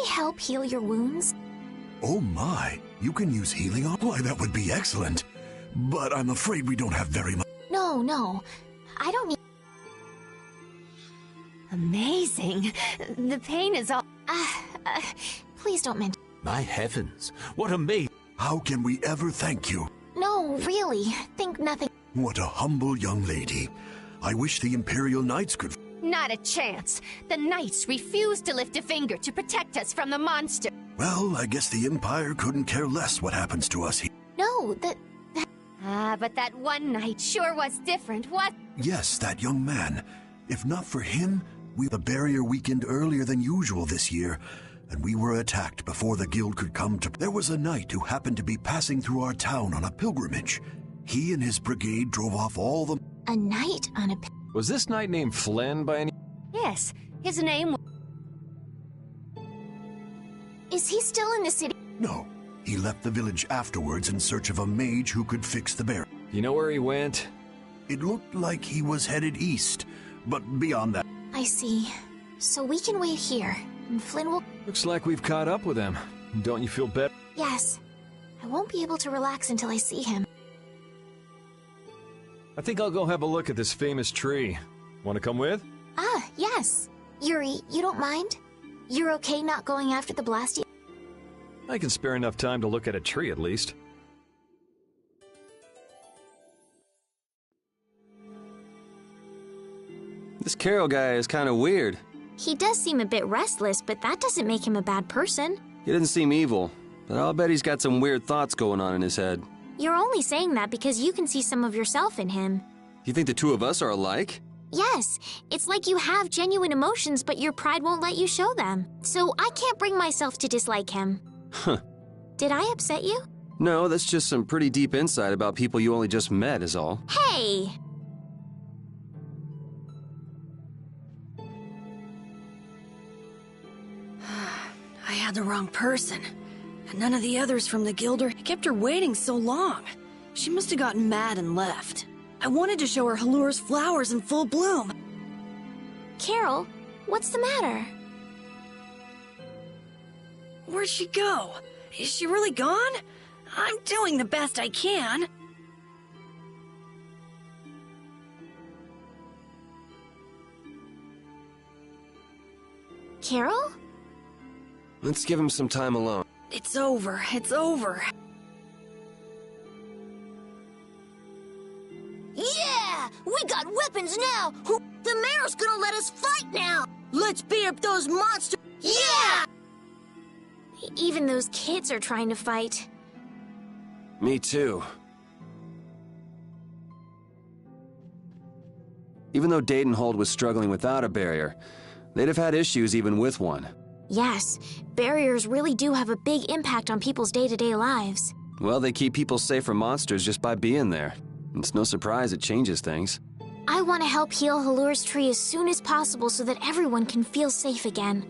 I help heal your wounds? Oh my, you can use healing on? Why, that would be excellent. But I'm afraid we don't have very much. No. I don't need... Amazing. The pain is all... Please don't mention... My heavens, what amazing. How can we ever thank you? No, really. Think nothing. What a humble young lady. I wish the Imperial Knights could... Not a chance. The Knights refuse to lift a finger to protect us from the monster. Well, I guess the Empire couldn't care less what happens to us here. No, but that one Knight sure was different, what? Yes, that young man. If not for him, the barrier weakened earlier than usual this year, and we were attacked before the guild could come to... There was a knight who happened to be passing through our town on a pilgrimage. He and his brigade drove off all the... A knight on a... Was this knight named Flynn by any... Yes, his name... Is he still in the city? No. He left the village afterwards in search of a mage who could fix the barrier. You know where he went? It looked like he was headed east, but beyond that... I see. So we can wait here, and Flynn will... Looks like we've caught up with him. Don't you feel better? Yes. I won't be able to relax until I see him. I think I'll go have a look at this famous tree. Want to come with? Yes. Yuri, you don't mind? You're okay not going after the Blastia? I can spare enough time to look at a tree at least. This Carol guy is kind of weird. He does seem a bit restless, but that doesn't make him a bad person. He doesn't seem evil, but I'll bet he's got some weird thoughts going on in his head. You're only saying that because you can see some of yourself in him. Do you think the two of us are alike? Yes, it's like you have genuine emotions, but your pride won't let you show them. So I can't bring myself to dislike him. Huh. Did I upset you? No, that's just some pretty deep insight about people you only just met is all. Hey! I had the wrong person. And none of the others from the guild kept her waiting so long. She must have gotten mad and left. I wanted to show her Halur's flowers in full bloom. Carol, what's the matter? Where'd she go? Is she really gone? I'm doing the best I can. Carol? Let's give him some time alone. It's over. It's over. Yeah! We got weapons now! The mayor's gonna let us fight now! Let's beat up those monsters! Yeah! Even those kids are trying to fight. Me too. Even though Daytonhold was struggling without a barrier, they'd have had issues even with one. Yes, barriers really do have a big impact on people's day-to-day lives. Well, they keep people safe from monsters just by being there. It's no surprise it changes things. I want to help heal Halur's tree as soon as possible so that everyone can feel safe again.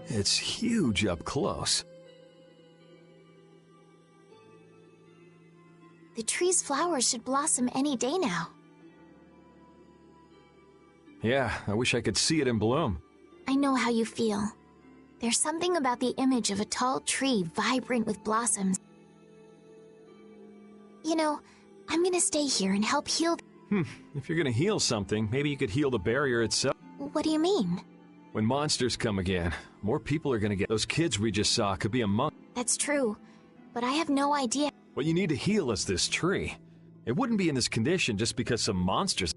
It's huge up close. The tree's flowers should blossom any day now. Yeah, I wish I could see it in bloom. I know how you feel. There's something about the image of a tall tree vibrant with blossoms. You know, I'm gonna stay here and help heal... If you're gonna heal something, maybe you could heal the barrier itself. What do you mean? When monsters come again, more people are gonna get... Those kids we just saw could be among... That's true, but I have no idea. What you need to heal is this tree. It wouldn't be in this condition just because some monsters...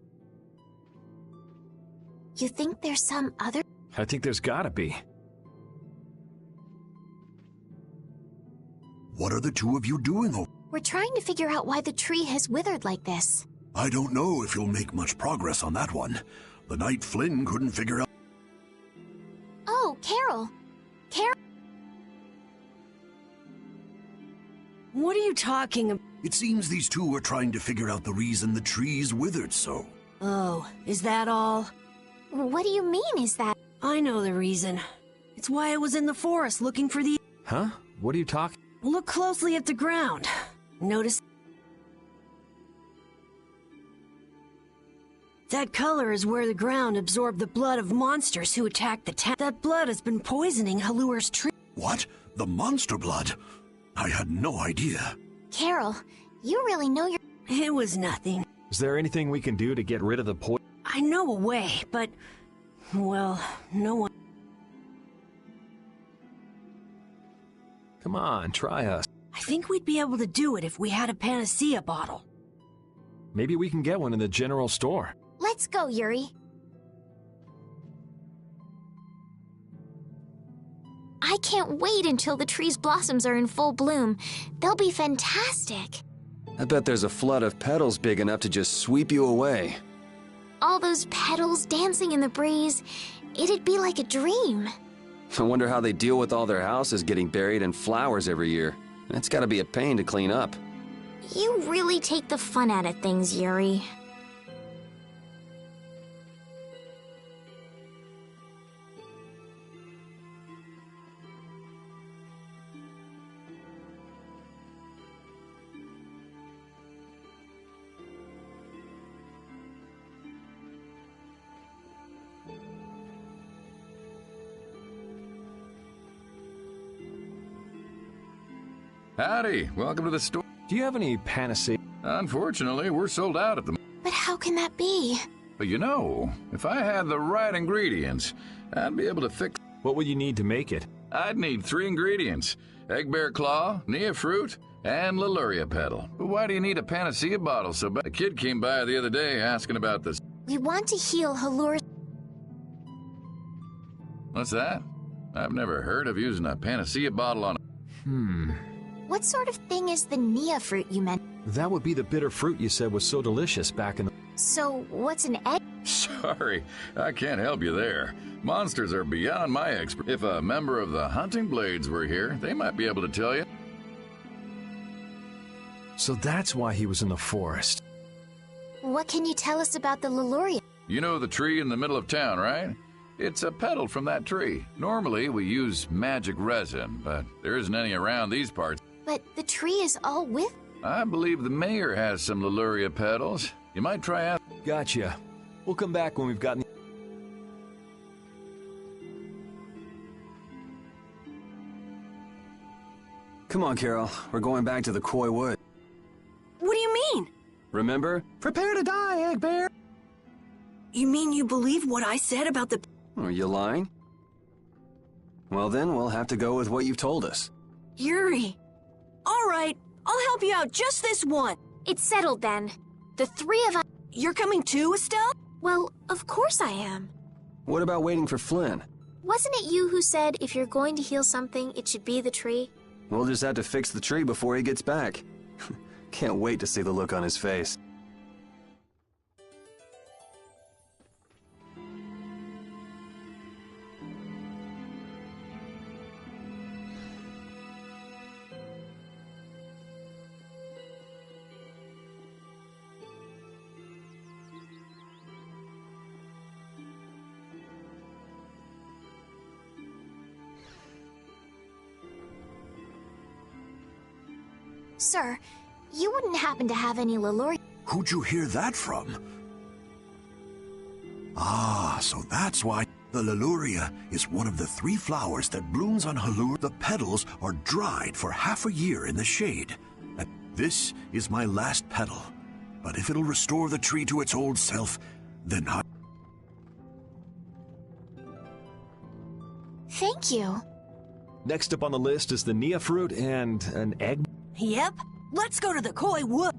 You think there's some other... I think there's gotta be. What are the two of you doing? We're trying to figure out why the tree has withered like this. I don't know if you'll make much progress on that one. The knight Flynn couldn't figure out... Oh, Carol! Carol! What are you talking about? It seems these two are trying to figure out the reason the tree's withered so. Oh, is that all? What do you mean, is that? I know the reason. It's why I was in the forest looking for the... Huh? What are you talking... Look closely at the ground. Notice that color is where the ground absorbed the blood of monsters who attacked the town. That blood has been poisoning Halur's tree. What? The monster blood? I had no idea. Carol, you really know your... It was nothing. Is there anything we can do to get rid of the poison? I know a way, but... well, no one... Come on, try us. I think we'd be able to do it if we had a panacea bottle. Maybe we can get one in the general store. Let's go, Yuri. I can't wait until the tree's blossoms are in full bloom. They'll be fantastic. I bet there's a flood of petals big enough to just sweep you away. All those petals dancing in the breeze. It'd be like a dream. I wonder how they deal with all their houses getting buried in flowers every year. That's gotta be a pain to clean up. You really take the fun out of things, Yuri. Howdy, welcome to the store. Do you have any panacea? Unfortunately, we're sold out at the moment. But how can that be? But you know, if I had the right ingredients, I'd be able to fix... What would you need to make it? I'd need 3 ingredients. Egg bear claw, Nia fruit, and Leluria petal. But why do you need a panacea bottle so bad? A kid came by the other day asking about this. We want to heal Halur's... What's that? I've never heard of using a panacea bottle on a... What sort of thing is the Nia fruit you meant? That would be the bitter fruit you said was so delicious back in the... So, what's an egg? Sorry, I can't help you there. Monsters are beyond my expert. If a member of the Hunting Blades were here, they might be able to tell you. So that's why he was in the forest. What can you tell us about the Leluria? You know the tree in the middle of town, right? It's a petal from that tree. Normally, we use magic resin, but there isn't any around these parts. But the tree is all with... I believe the mayor has some Leluria petals. You might try out... Gotcha. We'll come back when we've gotten... Come on, Carol. We're going back to the Koi Wood. What do you mean? Remember? Prepare to die, Egg Bear! You mean you believe what I said about the... Are you lying? Well then, we'll have to go with what you've told us. Yuri. All right, I'll help you out just this one. It's settled then. The 3 of us... You're coming too, Estelle? Well, of course I am. What about waiting for Flynn? Wasn't it you who said if you're going to heal something, it should be the tree? We'll just have to fix the tree before he gets back. Can't wait to see the look on his face. Sir, you wouldn't happen to have any Leluria... Who'd you hear that from? Ah, so that's why. The Leluria is one of the 3 flowers that blooms on Halur. The petals are dried for half a year in the shade. And this is my last petal. But if it'll restore the tree to its old self, then I... Thank you. Next up on the list is the Nia fruit and an egg. Yep. Let's go to the Koi Wood.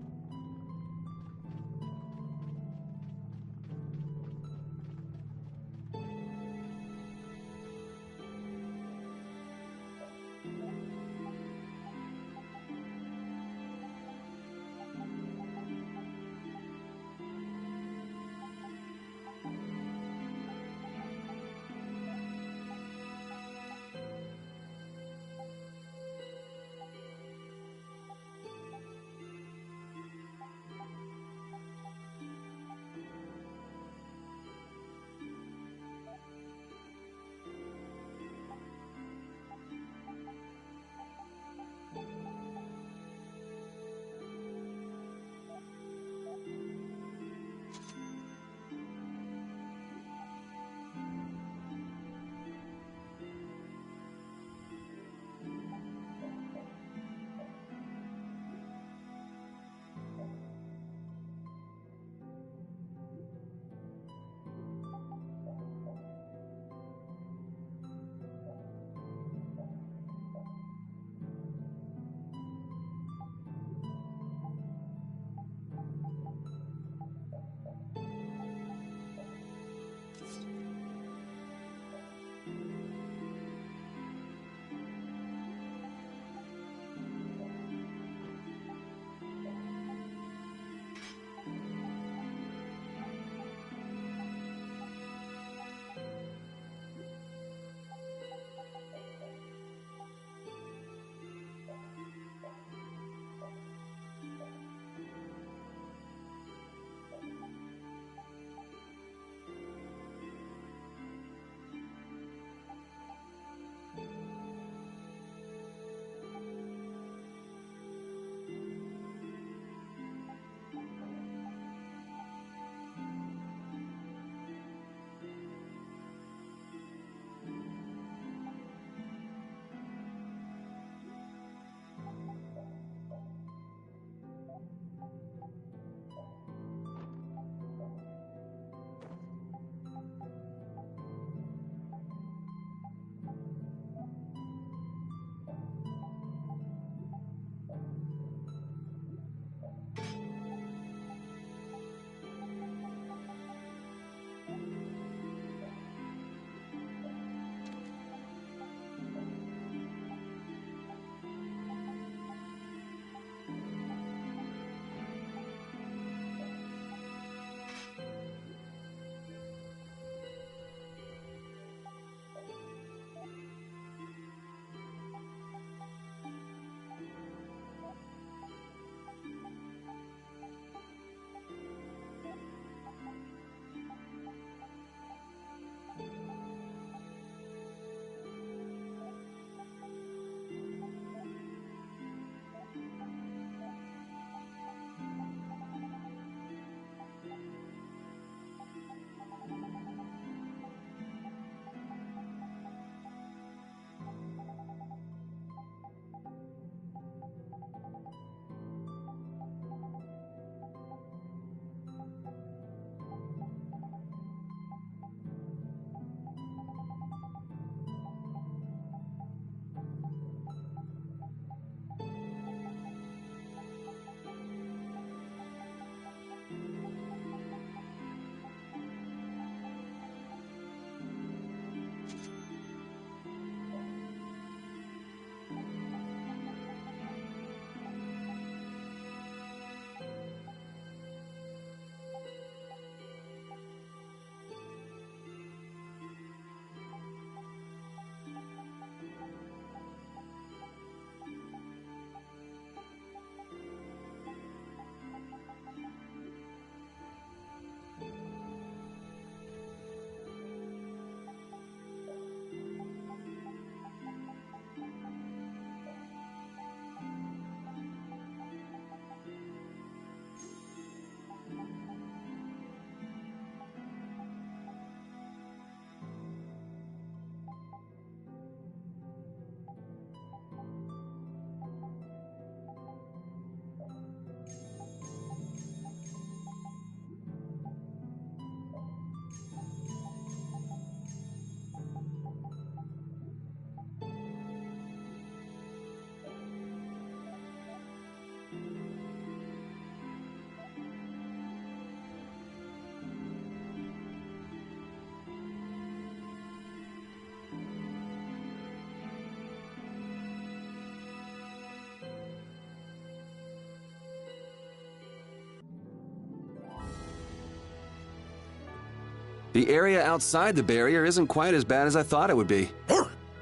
The area outside the barrier isn't quite as bad as I thought it would be.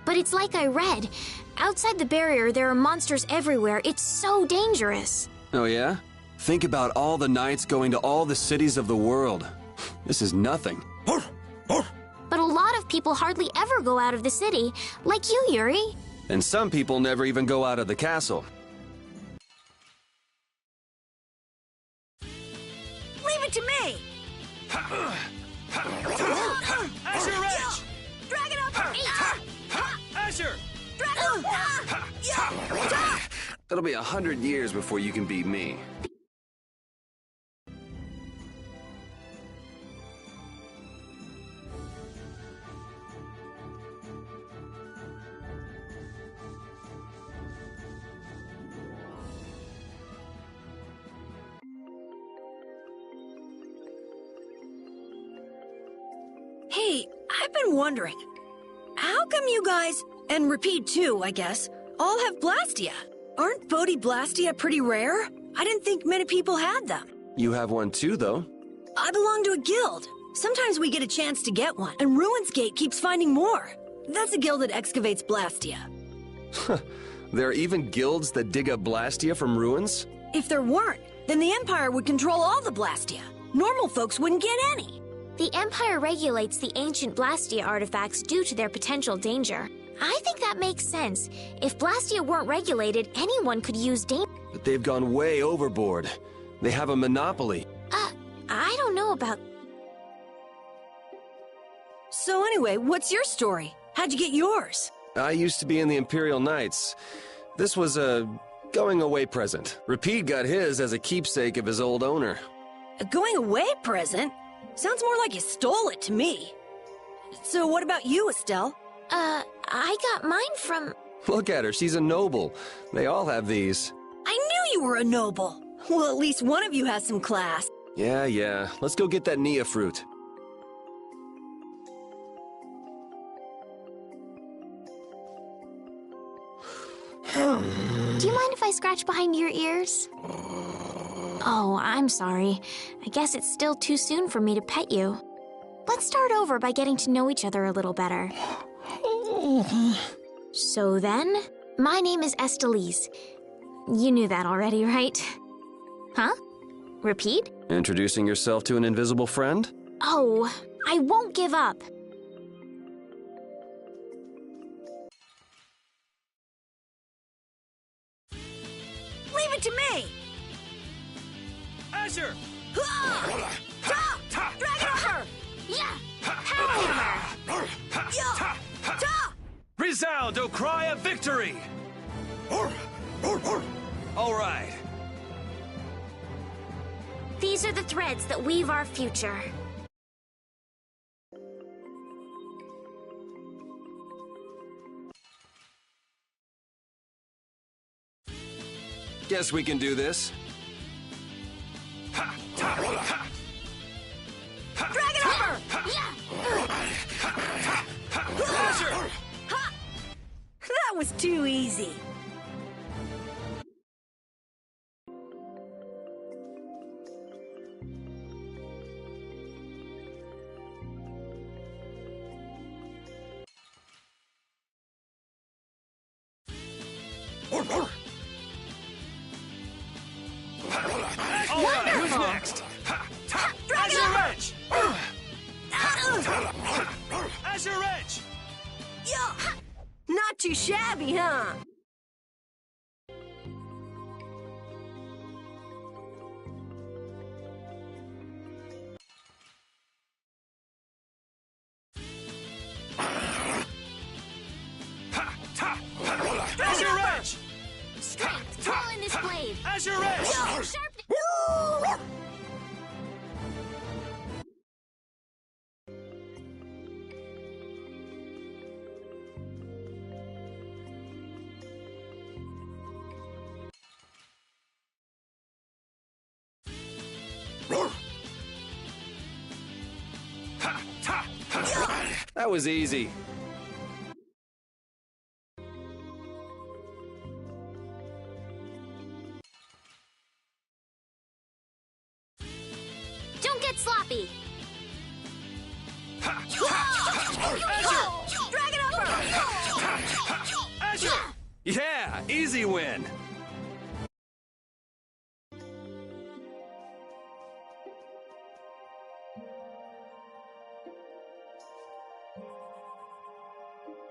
But it's like I read. Outside the barrier, there are monsters everywhere. It's so dangerous. Oh yeah? Think about all the knights going to all the cities of the world. This is nothing. But a lot of people hardly ever go out of the city, like you, Yuri. And some people never even go out of the castle. Leave it to me! Azure Edge! Dragon Upper! Azure! Dragon Upper! It'll be 100 years before you can beat me. Hey, I've been wondering, how come you guys, and Repeat too, I guess, all have Blastia? Aren't Bodhi Blastia pretty rare? I didn't think many people had them. You have one too, though. I belong to a guild. Sometimes we get a chance to get one, and Ruins Gate keeps finding more. That's a guild that excavates Blastia. There are even guilds that dig up Blastia from ruins? If there weren't, then the Empire would control all the Blastia. Normal folks wouldn't get any. The Empire regulates the ancient Blastia artifacts due to their potential danger. I think that makes sense. If Blastia weren't regulated, anyone could use danger. But they've gone way overboard. They have a monopoly. I don't know about... So anyway, what's your story? How'd you get yours? I used to be in the Imperial Knights. This was a going-away present. Repeat got his as a keepsake of his old owner. A going-away present? Sounds more like you stole it to me. So what about you, Estelle? I got mine from... Look at her, she's a noble. They all have these. I knew you were a noble. Well, at least one of you has some class. Yeah. Let's go get that Nia fruit. Do you mind if I scratch behind your ears? Oh, I'm sorry. I guess it's still too soon for me to pet you. Let's start over by getting to know each other a little better. So then, my name is Estelise. You knew that already, right? Huh? Repeat? Introducing yourself to an invisible friend? Oh, I won't give up. Leave it to me! Azure! Dragon Upper! Yeah! Power Hammer! Yeah! Resound, O cry of victory! All right. These are the threads that weave our future. Guess we can do this. Dragon Upper! Azure! That was too easy. All right, who's next? Dragon Azure Edge! Azure Edge! Yeah! Not too shabby, huh? Azure Edge! Strength, pull in this blade. Azure Edge! Sharp. That was easy. Don't get sloppy. Dragon Upper! Azure! Yeah, easy win.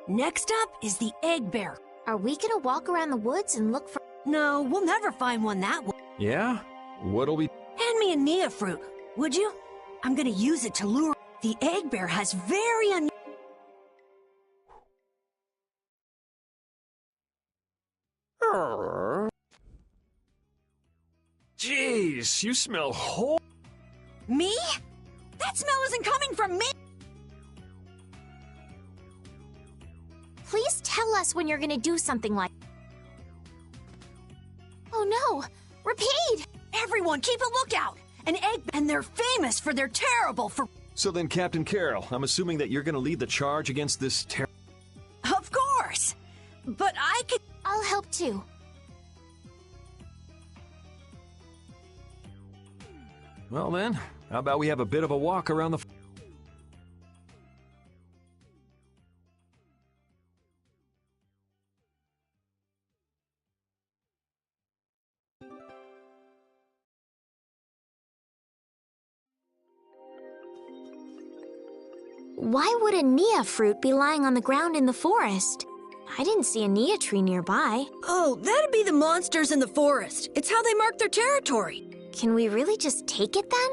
Next up is the egg bear. Are we gonna walk around the woods and look for... No, we'll never find one that way. Yeah? What'll we... Hand me a Nia fruit, would you? I'm gonna use it to lure... The egg bear has very Jeez, you smell whole... Me? That smell isn't coming from me! Please tell us when you're gonna do something like... Oh no! Repeat! Everyone, keep a lookout! An egg... And they're famous for their terrible for... So then, Captain Carroll, I'm assuming that you're gonna lead the charge against this Of course! But I could... I'll help too. Well then, how about we have a bit of a walk around the... Why would a Nia fruit be lying on the ground in the forest? I didn't see a Nia tree nearby. Oh, that'd be the monsters in the forest. It's how they mark their territory. Can we really just take it then?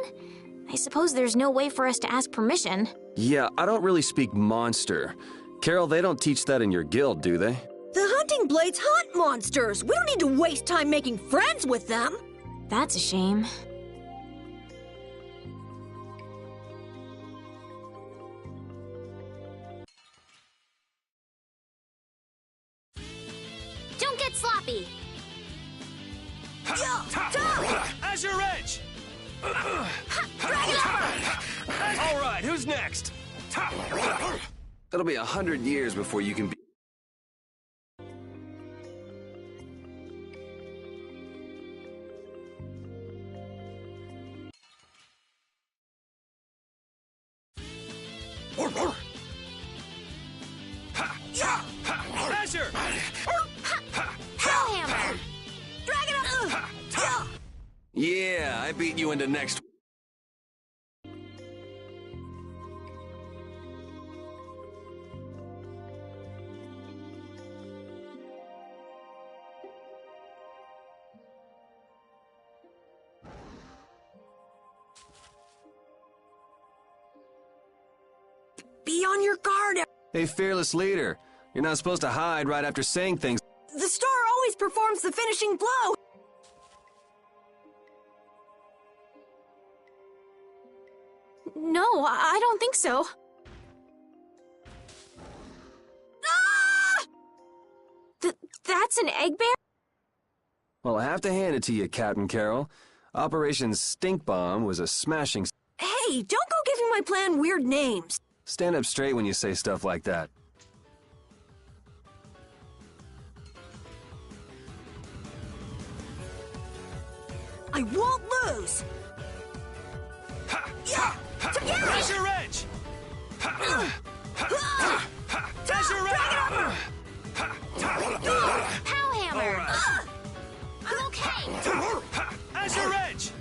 I suppose there's no way for us to ask permission. Yeah, I don't really speak monster. Carol, they don't teach that in your guild, do they? The hunting blades hunt monsters. We don't need to waste time making friends with them. That's a shame. Don't get sloppy. Azure Edge! All right, who's next? It'll be 100 years before you can be... Azure! Hellhammer! Dragon up! Yeah, I beat you into next... Be on your guard. Hey, fearless leader. You're not supposed to hide right after saying things. The star always performs the finishing blow. No, I don't think so. Ah! That's an egg bear? Well, I have to hand it to you, Captain Carroll. Operation Stink Bomb was a smashing... Hey, don't go giving my plan weird names. Stand up straight when you say stuff like that. I won't lose. Yeah! Together! Azure Edge! Azure Edge! Hellhammer! I'm okay! Azure Edge!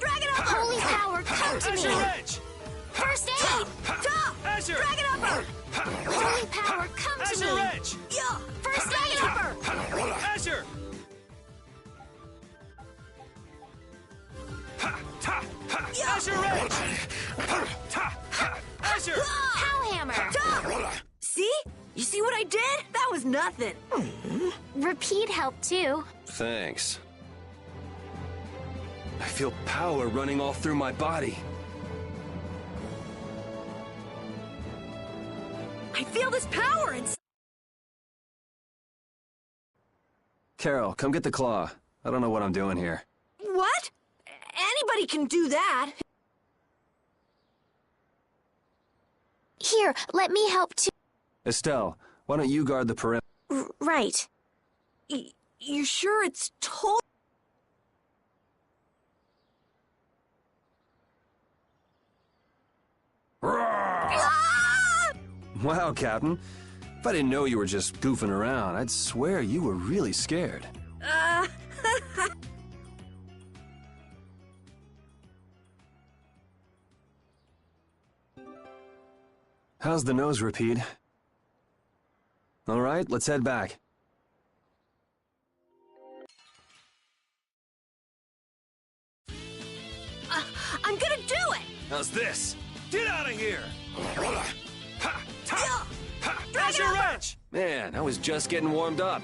Dragon Upper! Holy power, come to me! Azure Edge! First aid! Top! Azure! Dragon Upper! Holy power, come to Azure me! Edge! Yeah! First aid! Upper! Azure! Azure Edge! Azure! Hellhammer! Top! See? You see what I did? That was nothing. Repeat help too. Thanks. I feel power running all through my body. I feel this power and... Carol, come get the claw. I don't know what I'm doing here. What? Anybody can do that. Here, let me help too. Estelle, why don't you guard the perimeter? Right. You sure it's total? Wow, Captain. If I didn't know you were just goofing around, I'd swear you were really scared. How's the nose, Repeat? All right, let's head back. I'm gonna do it! How's this? Get out of here! Ha! How's your wrench? Man, I was just getting warmed up.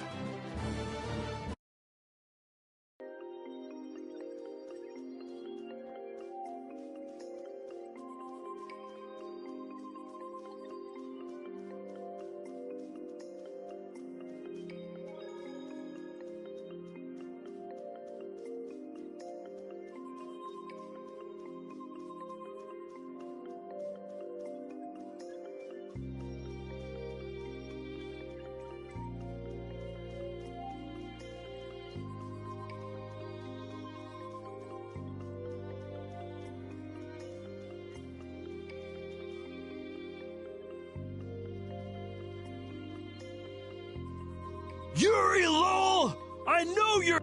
Yuri Lowell! I know you're...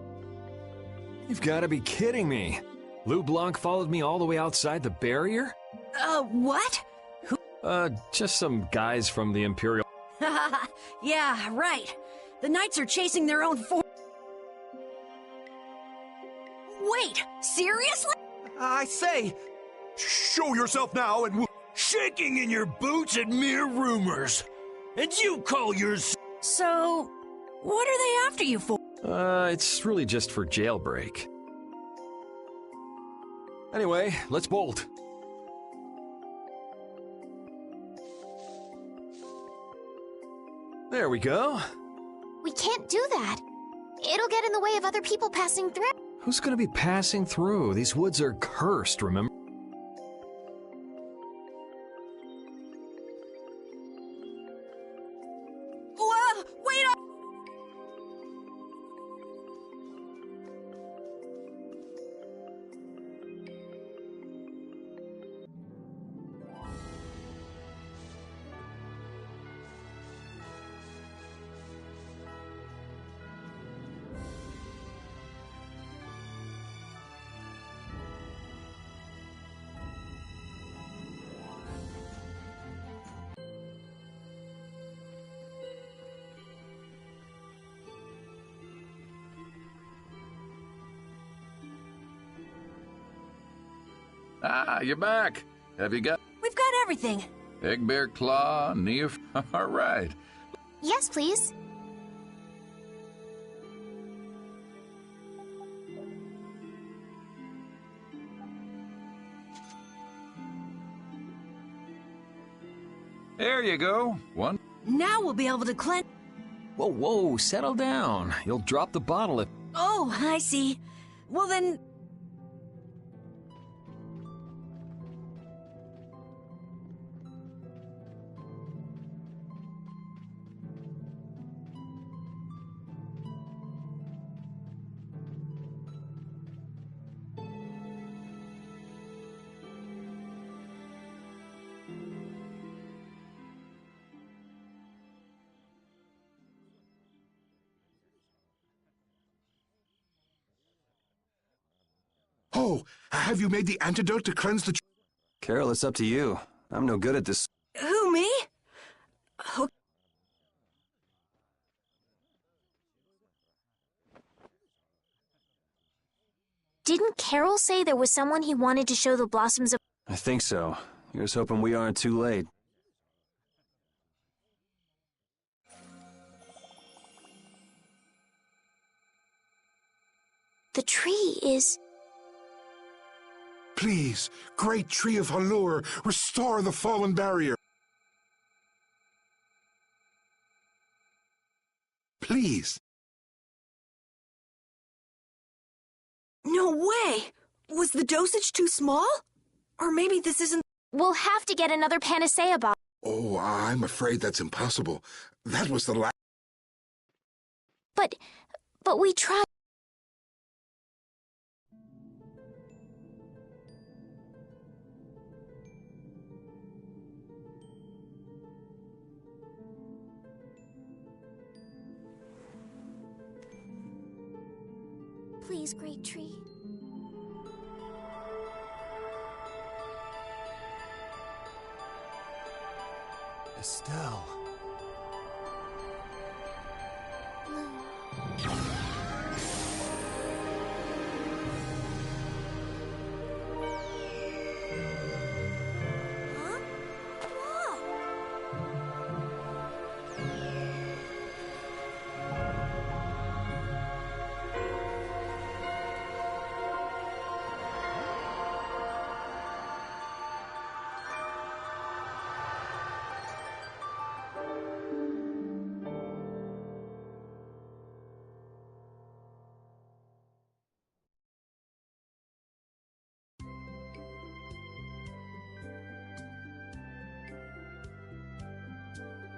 You've got to be kidding me. Lou Blanc followed me all the way outside the barrier? What? Just some guys from the Imperial... Yeah, right. The Knights are chasing their own Wait, seriously? I say, show yourself now and shaking in your boots at mere rumors. And you call yours... So, what are they after you for? It's really just for jailbreak. Anyway, let's bolt. There we go. We can't do that. It'll get in the way of other people passing through. Who's gonna be passing through? These woods are cursed, remember? Wait up! Ah, you're back. Have you got... We've got everything. Egg Bear Claw, all right. Yes, please. There you go. One. Now we'll be able to cleanse... Whoa, whoa, settle down. You'll drop the bottle if... Oh, I see. Well then... Oh, have you made the antidote to cleanse the... Carol, it's up to you. I'm no good at this. Who, me? Oh. Didn't Carol say there was someone he wanted to show the blossoms of... I think so. Here's hoping we aren't too late. The tree is... Please, great tree of Halur, restore the fallen barrier. Please. No way! Was the dosage too small? Or maybe this isn't... We'll have to get another panacea bottle. Oh, I'm afraid that's impossible. That was the last... But we tried... Please, Great Tree. Estelle.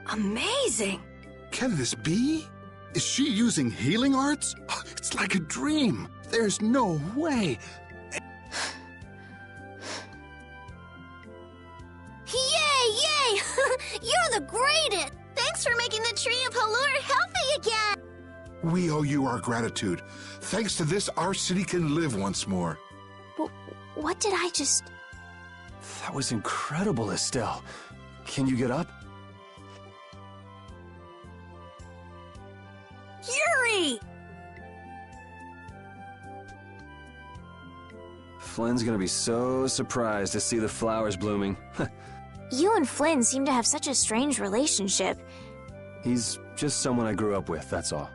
Amazing! Can this be? Is she using healing arts? It's like a dream. There's no way. Yay, yay! You're the greatest! Thanks for making the Tree of Halure healthy again! We owe you our gratitude. Thanks to this, our city can live once more. What did I just... That was incredible, Estelle. Can you get up? Yuri! Flynn's gonna be so surprised to see the flowers blooming. You and Flynn seem to have such a strange relationship. He's just someone I grew up with, that's all.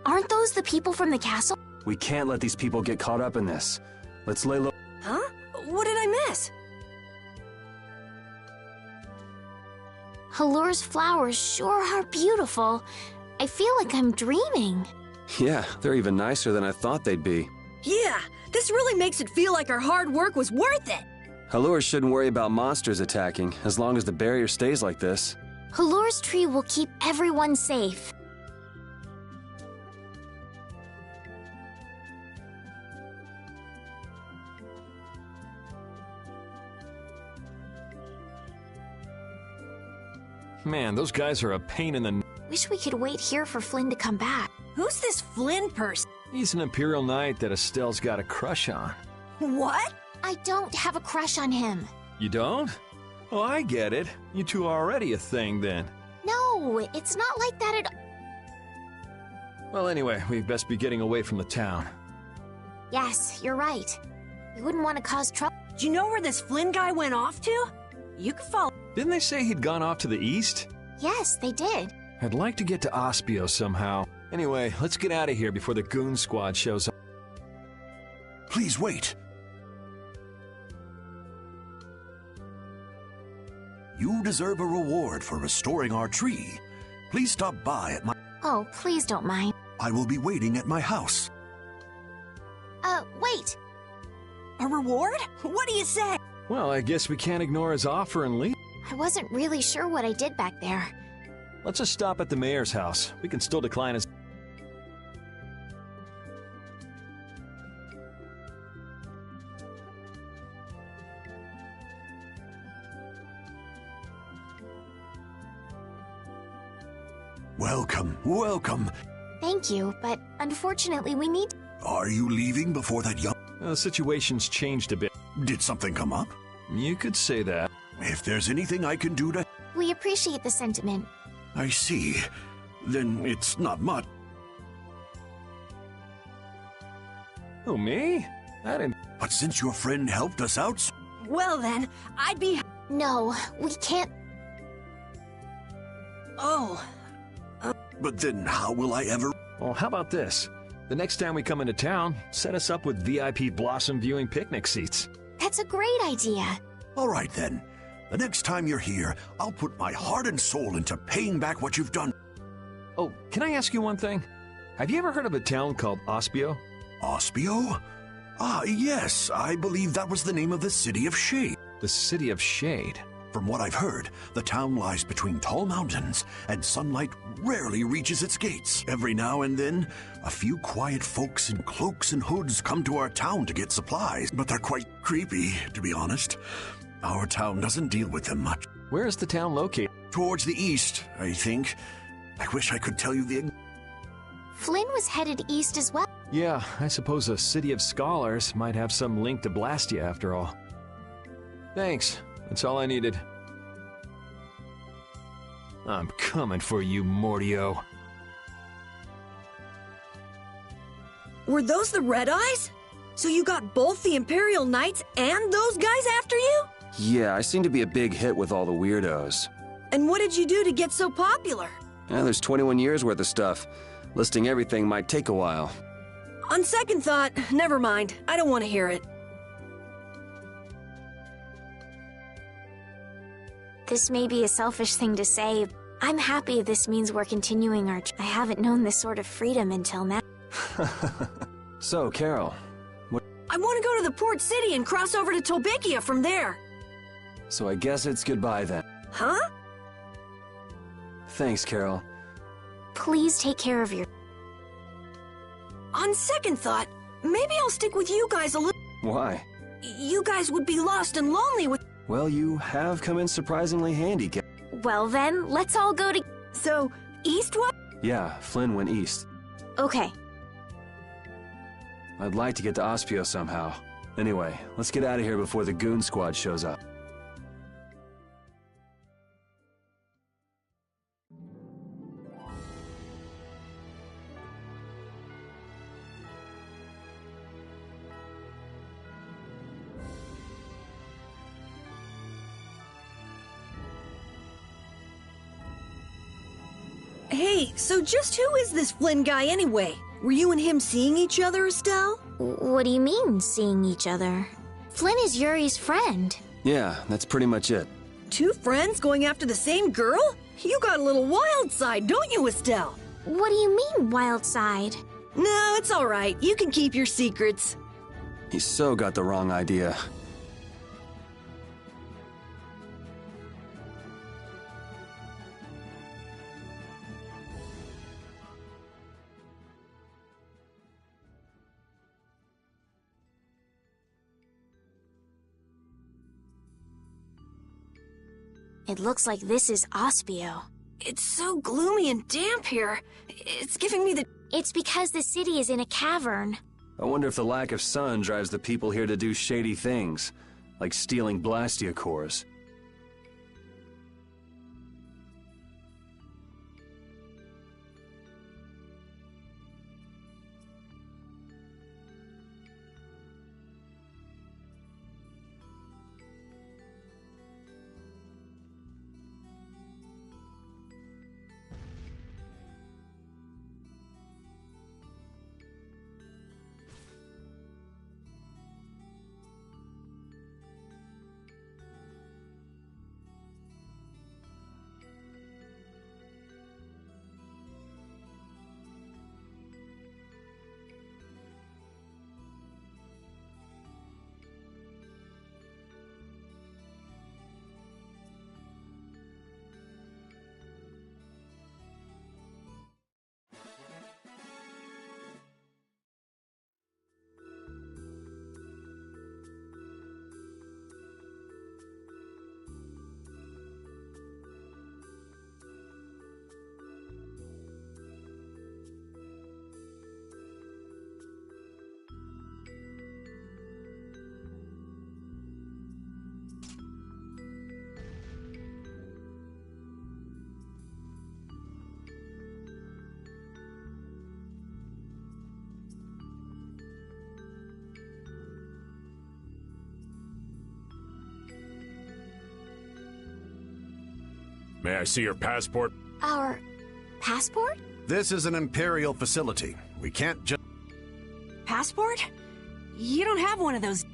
Aren't those the people from the castle? We can't let these people get caught up in this. Let's lay low. Huh? What did I miss? Halure's flowers sure are beautiful. I feel like I'm dreaming. Yeah, they're even nicer than I thought they'd be. Yeah, this really makes it feel like our hard work was worth it. Halure shouldn't worry about monsters attacking, as long as the barrier stays like this. Halure's tree will keep everyone safe. Man, those guys are a pain in the... Wish we could wait here for Flynn to come back. Who's this Flynn person? He's an Imperial Knight that Estelle's got a crush on. What? I don't have a crush on him. You don't? Oh, I get it. You two are already a thing, then. No, it's not like that at... Well, anyway, we'd best be getting away from the town. Yes, you're right. We wouldn't want to cause trouble. Do you know where this Flynn guy went off to? You could follow... Didn't they say he'd gone off to the east? Yes, they did. I'd like to get to Ospio somehow. Anyway, let's get out of here before the goon squad shows up. Please wait. You deserve a reward for restoring our tree. Please stop by at my... Oh, please don't mind. I will be waiting at my house. Wait. A reward? What do you say? Well, I guess we can't ignore his offer and leave. I wasn't really sure what I did back there. Let's just stop at the mayor's house. We can still decline his... Welcome, welcome. Thank you, but unfortunately we need... Are you leaving before that young... The situation's changed a bit. Did something come up? You could say that. If there's anything I can do to... We appreciate the sentiment. I see. Then it's not much. Who, me? I didn't... But since your friend helped us out... Well then, I'd be... No, we can't... Oh. But then how will I ever... Well, how about this? The next time we come into town, set us up with VIP blossom viewing picnic seats. That's a great idea. All right then. The next time you're here, I'll put my heart and soul into paying back what you've done. Oh, can I ask you one thing? Have you ever heard of a town called Ospio? Ospio? Ah, yes. I believe that was the name of the City of Shade. The City of Shade? From what I've heard, the town lies between tall mountains, and sunlight rarely reaches its gates. Every now and then, a few quiet folks in cloaks and hoods come to our town to get supplies, but they're quite creepy, to be honest. Our town doesn't deal with them much. Where is the town located? Towards the east, I think. I wish I could tell you the... Flynn was headed east as well. Yeah, I suppose a city of scholars might have some link to Blastia after all. Thanks. That's all I needed. I'm coming for you, Mortio. Were those the Red Eyes? So you got both the Imperial Knights and those guys after you? Yeah, I seem to be a big hit with all the weirdos. And what did you do to get so popular? There's 21 years worth of stuff. Listing everything might take a while. On second thought, never mind. I don't want to hear it. This may be a selfish thing to say. I'm happy this means we're continuing our... I haven't known this sort of freedom until now. So, Carol, what... I want to go to the port city and cross over to Tolbikia from there. So I guess it's goodbye then. Huh? Thanks, Carol. Please take care of your... On second thought, maybe I'll stick with you guys a little... Why? You guys would be lost and lonely with... Well, you have come in surprisingly handy, Carol. Well then, let's all go to... So, east what? Yeah, Flynn went east. Okay. I'd like to get to Ospio somehow. Anyway, let's get out of here before the goon squad shows up. Hey, so just who is this Flynn guy anyway? Were you and him seeing each other, Estelle? What do you mean, seeing each other? Flynn is Yuri's friend. Yeah, that's pretty much it. Two friends going after the same girl? You got a little wild side, don't you, Estelle? What do you mean, wild side? No, it's all right. You can keep your secrets. He's so got the wrong idea. It looks like this is Ospio. It's so gloomy and damp here. It's giving me the... It's because the city is in a cavern. I wonder if the lack of sun drives the people here to do shady things, like stealing Blastia cores. May I see your passport? Our passport? This is an Imperial facility. We can't just... Passport? You don't have one of those.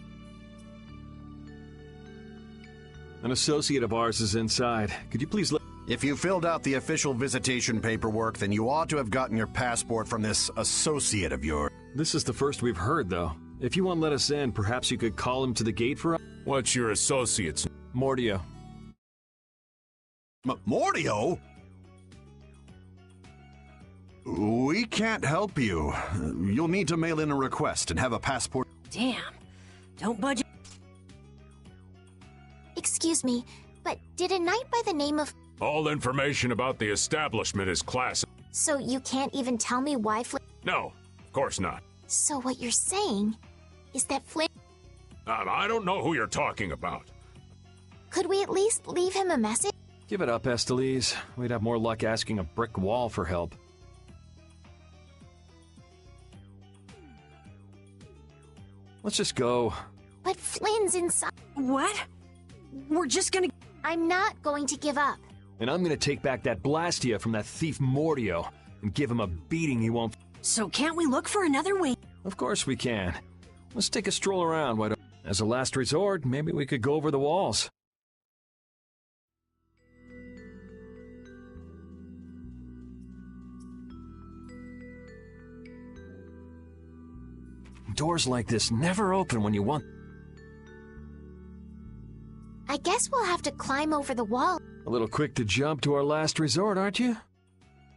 An associate of ours is inside. Could you please let... If you filled out the official visitation paperwork, then you ought to have gotten your passport from this associate of yours. This is the first we've heard, though. If you won't let us in, perhaps you could call him to the gate for us? What's your associate's? Mortio. Mortio? We can't help you. You'll need to mail in a request and have a passport. Damn. Don't budge. Excuse me, But did a knight by the name of... All information about the establishment is classified. So you can't even tell me why Flynn... No, of course not. So what you're saying is that Flynn... I don't know who you're talking about. Could we at least leave him a message? Give it up, Estelise. We'd have more luck asking a brick wall for help. Let's just go. But Flynn's inside. What? We're just gonna... I'm not going to give up. And I'm gonna take back that Blastia from that thief Mordio and give him a beating he won't... So can't we look for another way? Of course we can. Let's take a stroll around, why don't... As a last resort, maybe we could go over the walls. Doors like this never open when you want... I guess we'll have to climb over the wall. A little quick to jump to our last resort, aren't you?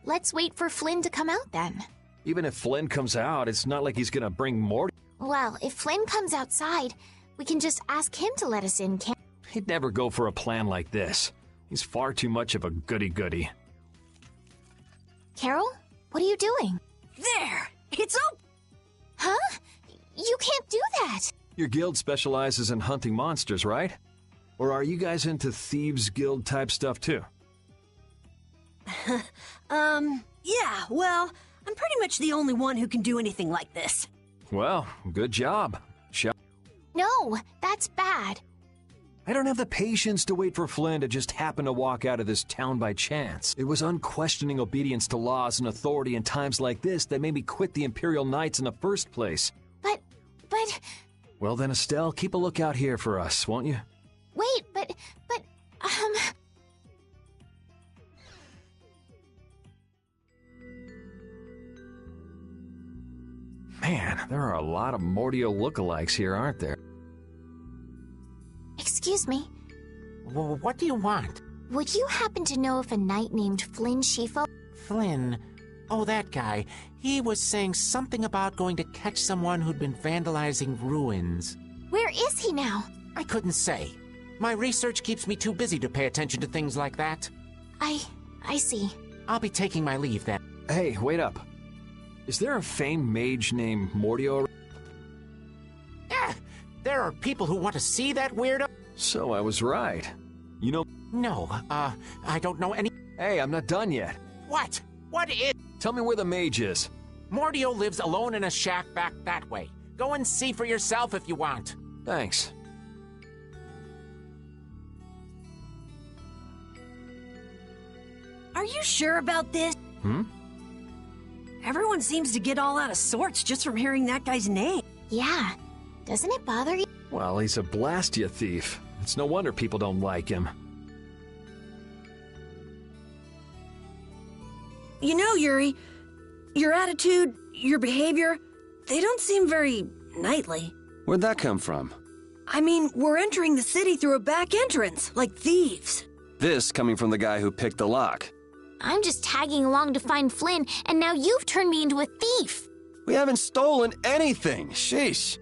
Let's wait for Flynn to come out then. Even if Flynn comes out, it's not like he's gonna bring more... Well, if Flynn comes outside, we can just ask him to let us in, can't... He'd never go for a plan like this. He's far too much of a goody-goody. Carol, what are you doing? There! It's open! Huh? You can't do that! Your guild specializes in hunting monsters, right? Or are you guys into Thieves Guild type stuff too? Yeah, well, I'm pretty much the only one who can do anything like this. Well, good job. No, that's bad. I don't have the patience to wait for Flynn to just happen to walk out of this town by chance. It was unquestioning obedience to laws and authority in times like this that made me quit the Imperial Knights in the first place. But... Well then, Estelle, keep a lookout here for us, won't you? Wait, but... Man, there are a lot of Mordio lookalikes here, aren't there? Excuse me. Well, what do you want? Would you happen to know if a knight named Flynn Shifo... Flynn? Oh, that guy. He was saying something about going to catch someone who'd been vandalizing ruins. Where is he now? I couldn't say. My research keeps me too busy to pay attention to things like that. I see. I'll be taking my leave then. Hey, wait up. Is there a famed mage named Mordio? There are people who want to see that weirdo. So I was right. You know... No, I don't know any... Hey, I'm not done yet. What? What is... Tell me where the mage is. Mordio lives alone in a shack back that way. Go and see for yourself if you want. Thanks. Are you sure about this? Everyone seems to get all out of sorts just from hearing that guy's name. Yeah. Doesn't it bother you? Well, he's a Blastia thief. It's no wonder people don't like him. You know, Yuri, your attitude, your behavior, they don't seem very knightly. Where'd that come from? I mean, we're entering the city through a back entrance, like thieves. This coming from the guy who picked the lock. I'm just tagging along to find Flynn, and now you've turned me into a thief. We haven't stolen anything. Sheesh.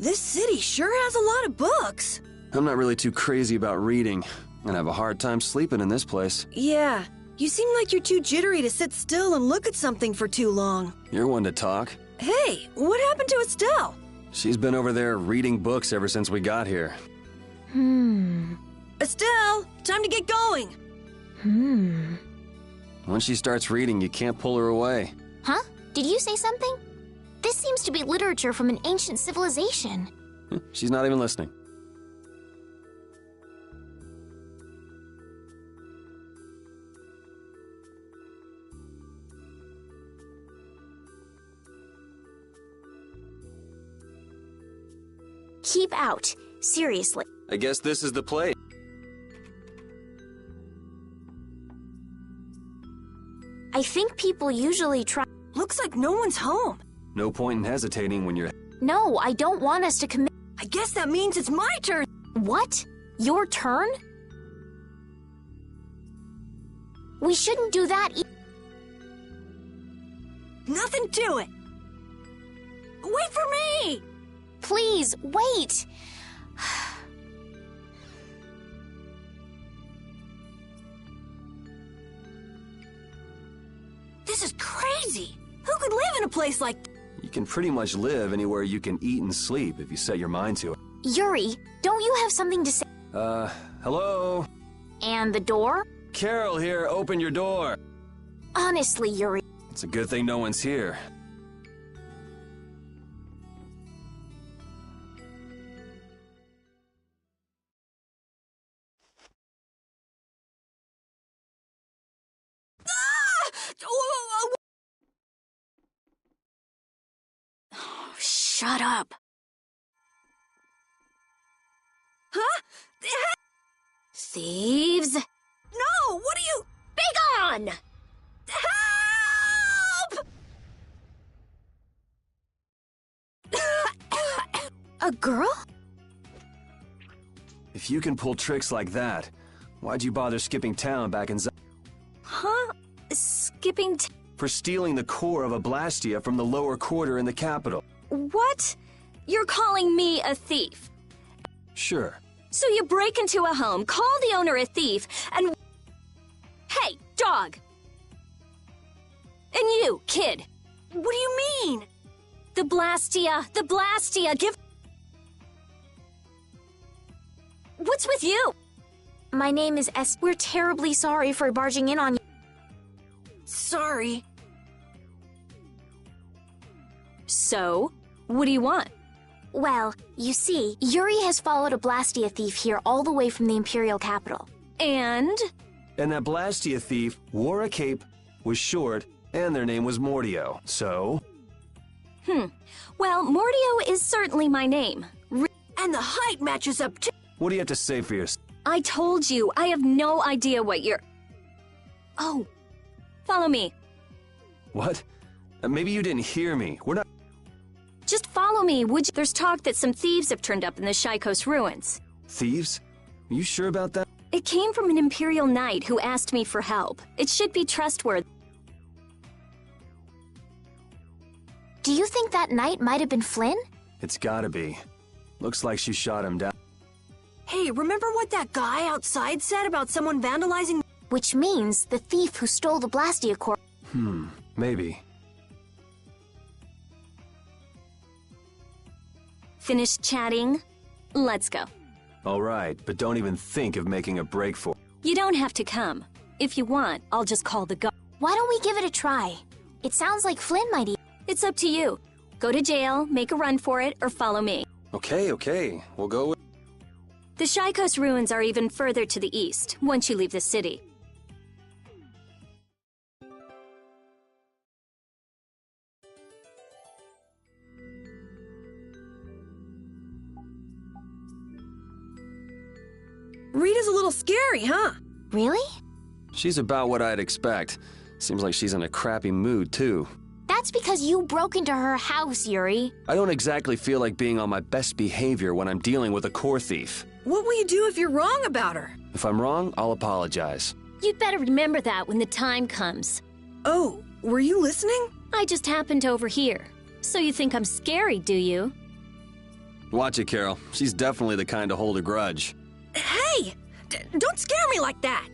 This city sure has a lot of books. I'm not really too crazy about reading, and I have a hard time sleeping in this place. Yeah, you seem like you're too jittery to sit still and look at something for too long. You're one to talk. Hey, what happened to Estelle? She's been over there reading books ever since we got here. Estelle, time to get going. Once she starts reading, you can't pull her away. Huh? Did you say something? This seems to be literature from an ancient civilization. She's not even listening. Keep out. Seriously. I guess this is the place. I think people usually try. Looks like no one's home. No point in hesitating when you're... No, I don't want us to commit. I guess that means it's my turn. What? Your turn? We shouldn't do that. Nothing to it. Wait for me! Please, wait! This is crazy! Who could live in a place like... You can pretty much live anywhere you can eat and sleep if you set your mind to it. Yuri, don't you have something to say? Hello? And the door? Carol here, open your door. Honestly, Yuri. It's a good thing no one's here. Shut up. Huh? Thieves? No, what are you... Begone! Help! A girl? If you can pull tricks like that, why'd you bother skipping town back in Huh? Skipping For stealing the core of a Blastia from the lower quarter in the capital. What? You're calling me a thief? Sure. So you break into a home, call the owner a thief, and... Hey, dog! And you, kid! What do you mean? The Blastia, give... What's with you? My name is S. We're terribly sorry for barging in on you. Sorry. So, what do you want? Well, you see, Yuri has followed a Blastia thief here all the way from the Imperial capital. And? And that Blastia thief wore a cape, was short, and their name was Mordio, so... Well, Mordio is certainly my name. And the height matches up too. What do you have to say for yourself? I told you, I have no idea what you're... Oh, follow me. What? Maybe you didn't hear me. We're not... Just follow me, would you? There's talk that some thieves have turned up in the Shaikos ruins. Thieves? Are you sure about that? It came from an Imperial Knight who asked me for help. It should be trustworthy. Do you think that knight might have been Flynn? It's gotta be. Looks like she shot him down. Hey, remember what that guy outside said about someone vandalizing? Which means the thief who stole the Blastia core. Maybe. Finished chatting? Let's go. All right, but don't even think of making a break for it. You don't have to come. If you want, I'll just call the guard. Why don't we give it a try? It sounds like Flynn might eat. It's up to you. Go to jail, make a run for it, or follow me. Okay. We'll go with... The Shaikos ruins are even further to the east, once you leave the city. Rita's a little scary, huh? Really? She's about what I'd expect. Seems like she's in a crappy mood, too. That's because you broke into her house, Yuri. I don't exactly feel like being on my best behavior when I'm dealing with a core thief. What will you do if you're wrong about her? If I'm wrong, I'll apologize. You'd better remember that when the time comes. Oh, were you listening? I just happened to overhear. So you think I'm scary, do you? Watch it, Carol. She's definitely the kind to hold a grudge. Hey! Don't scare me like that!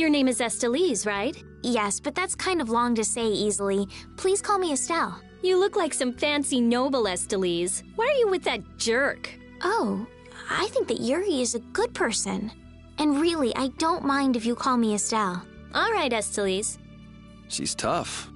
Your name is Estelise, right? Yes, but that's kind of long to say easily. Please call me Estelle. You look like some fancy noble, Estelise. Why are you with that jerk? Oh, I think that Yuri is a good person. And really, I don't mind if you call me Estelle. All right, Estelise. She's tough.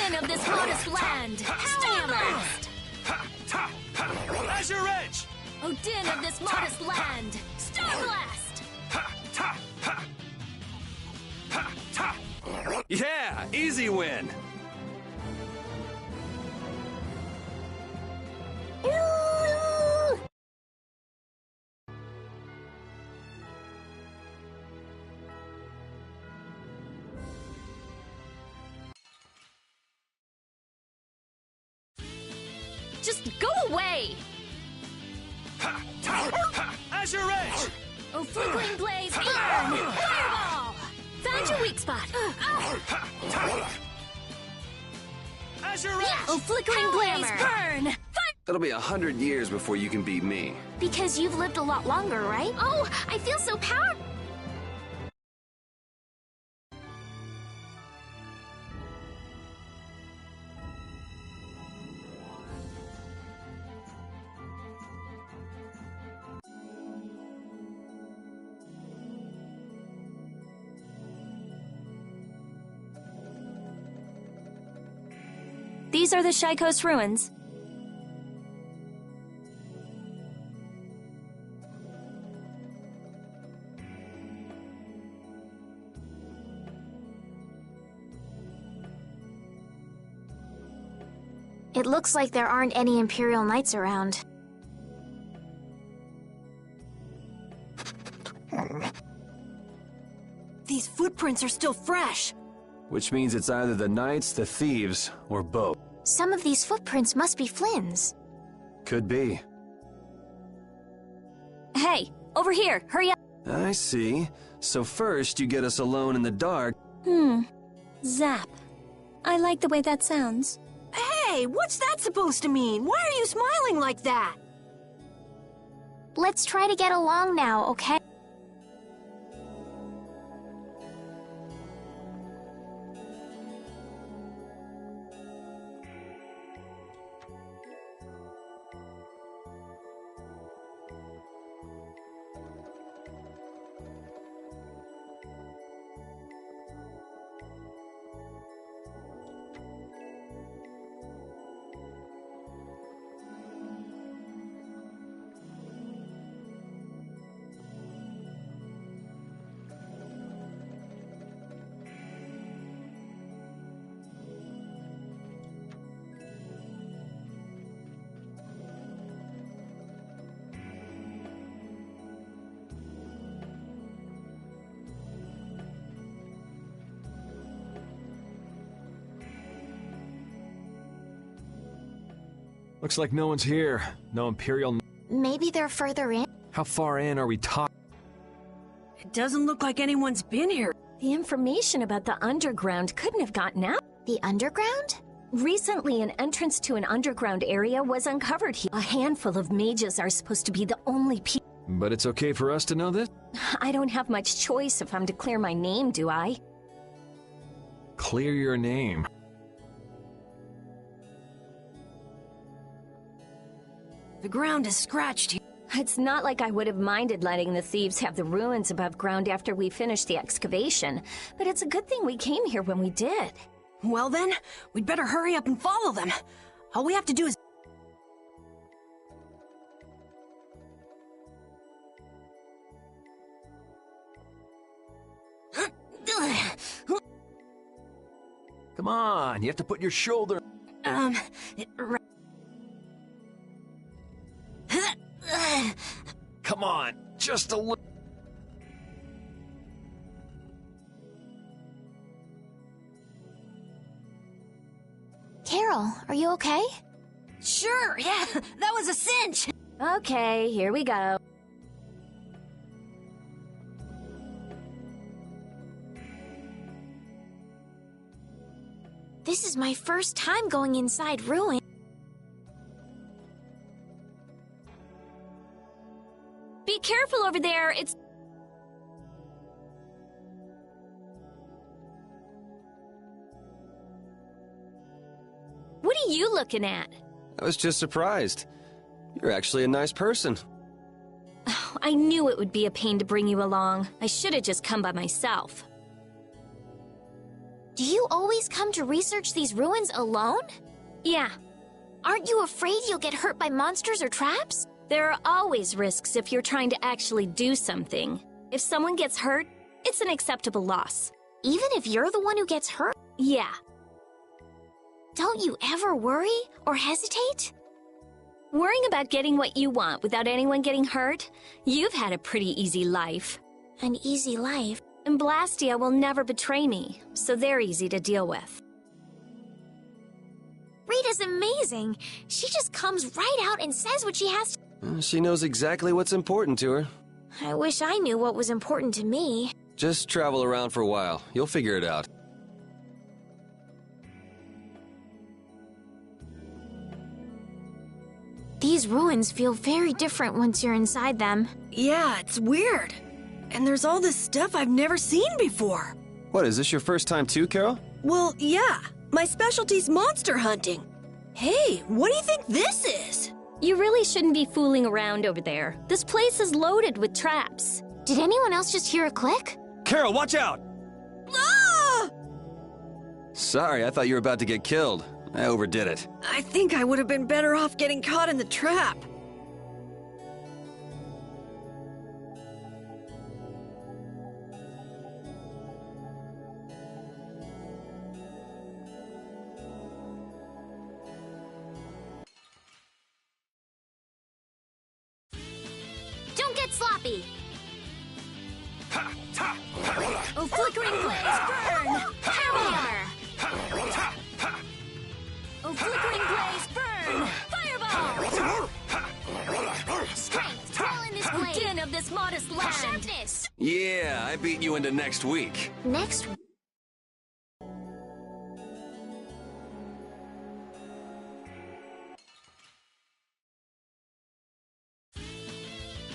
Din of this modest land! Starblast! Azure Edge! O Din of this modest land! Starblast! Yeah, easy win. Just go away! Azure Edge! Oh, flickering blaze, burn! Fireball! Found your weak spot! Azure Edge! Oh, flickering blaze, burn! It'll be 100 years before you can beat me. Because you've lived a lot longer, right? Oh, I feel so powerful! These are the Shy Coast ruins. It looks like there aren't any Imperial Knights around. These footprints are still fresh. Which means it's either the knights, the thieves, or both. Some of these footprints must be Flynn's. Could be. Hey, over here, hurry up! I see. So first you get us alone in the dark. Zap. I like the way that sounds. Hey, what's that supposed to mean? Why are you smiling like that? Let's try to get along now, okay? Looks like no one's here. No Imperial... Maybe they're further in? How far in are we talking? It doesn't look like anyone's been here. The information about the underground couldn't have gotten out. The underground? Recently, an entrance to an underground area was uncovered here. A handful of mages are supposed to be the only people. But it's okay for us to know this? I don't have much choice if I'm to clear my name, do I? Clear your name. The ground is scratched here. It's not like I would have minded letting the thieves have the ruins above ground after we finished the excavation, but it's a good thing we came here when we did. Well then, we'd better hurry up and follow them. All we have to do is... Come on, you have to put your shoulder... right. Come on, just a little... Carol, are you okay? Sure, yeah, that was a cinch. Okay, here we go. This is my first time going inside ruin. Be careful over there, it's... What are you looking at? I was just surprised. You're actually a nice person. Oh, I knew it would be a pain to bring you along. I should have just come by myself. Do you always come to research these ruins alone? Yeah. Aren't you afraid you'll get hurt by monsters or traps? There are always risks if you're trying to actually do something. If someone gets hurt, it's an acceptable loss. Even if you're the one who gets hurt? Yeah. Don't you ever worry or hesitate? Worrying about getting what you want without anyone getting hurt? You've had a pretty easy life. An easy life? And Blastia will never betray me, so they're easy to deal with. Rita's amazing. She just comes right out and says what she has to. She knows exactly what's important to her. I wish I knew what was important to me. Just travel around for a while. You'll figure it out. These ruins feel very different once you're inside them. Yeah, it's weird. And there's all this stuff I've never seen before. What, is this your first time too, Carol? Well, yeah. My specialty's monster hunting. Hey, what do you think this is? You really shouldn't be fooling around over there. This place is loaded with traps. Did anyone else just hear a click? Carol, watch out! Ah! Sorry, I thought you were about to get killed. I overdid it. I think I would have been better off getting caught in the trap. Don't get sloppy. Oh, flickering blaze, burn! Hammer! Oh, flickering blaze, burn! Fireball! Strength, twirl in this blade. Din of this modest land! Sharpness! Yeah, I beat you into next week. Next week.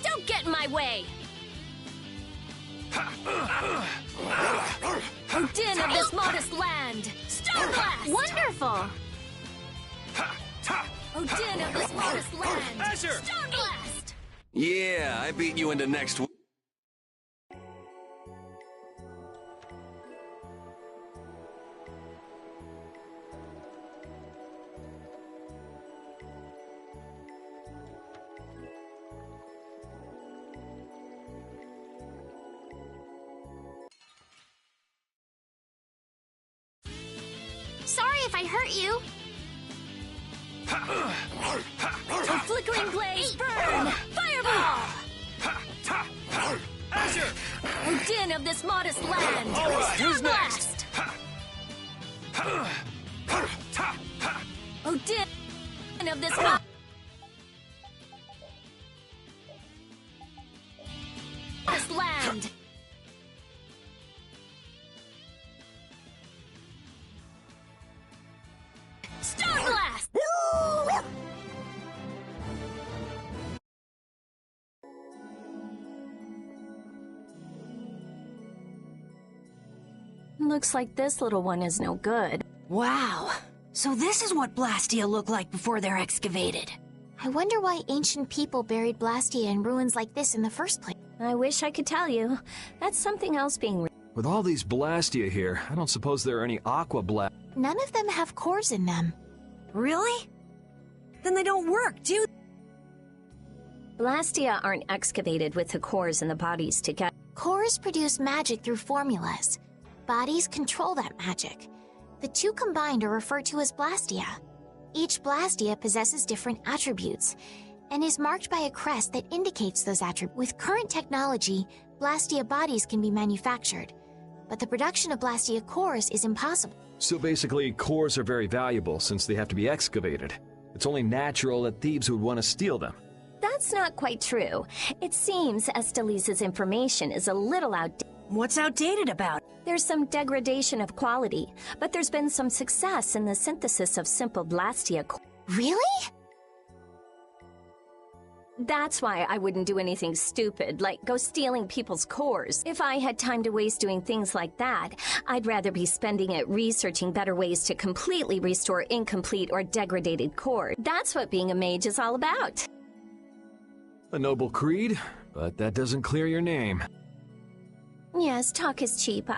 Don't get in my way! Oh, din of this modest land! Stone blast! Wonderful! Oh, din of this modest land! Azure! Stone blast! Yeah, I beat you into next week. Sorry if I hurt you. Oh, flickering blaze, burn! Fireball! Azure! Oh, din of this modest land! All right, Stone who's next? blast! Oh, din of this modest land! Stone blast! Looks like this little one is no good. Wow. So this is what Blastia looked like before they're excavated. I wonder why ancient people buried Blastia in ruins like this in the first place. I wish I could tell you. That's something else being... With all these Blastia here, I don't suppose there are any Aqua Blast. None of them have cores in them. Really? Then they don't work, do they? Blastia aren't excavated with the cores and the bodies together. Cores produce magic through formulas. Bodies control that magic. The two combined are referred to as Blastia. Each Blastia possesses different attributes and is marked by a crest that indicates those attributes. With current technology, Blastia bodies can be manufactured, but the production of Blastia cores is impossible. So basically, cores are very valuable since they have to be excavated. It's only natural that thieves would want to steal them. That's not quite true. It seems Estelise's information is a little outdated. What's outdated about it? There's some degradation of quality, but there's been some success in the synthesis of simple Blastia cores. Really? That's why I wouldn't do anything stupid, like go stealing people's cores. If I had time to waste doing things like that, I'd rather be spending it researching better ways to completely restore incomplete or degraded cores. That's what being a mage is all about. A noble creed, but that doesn't clear your name. Yes, talk is cheap,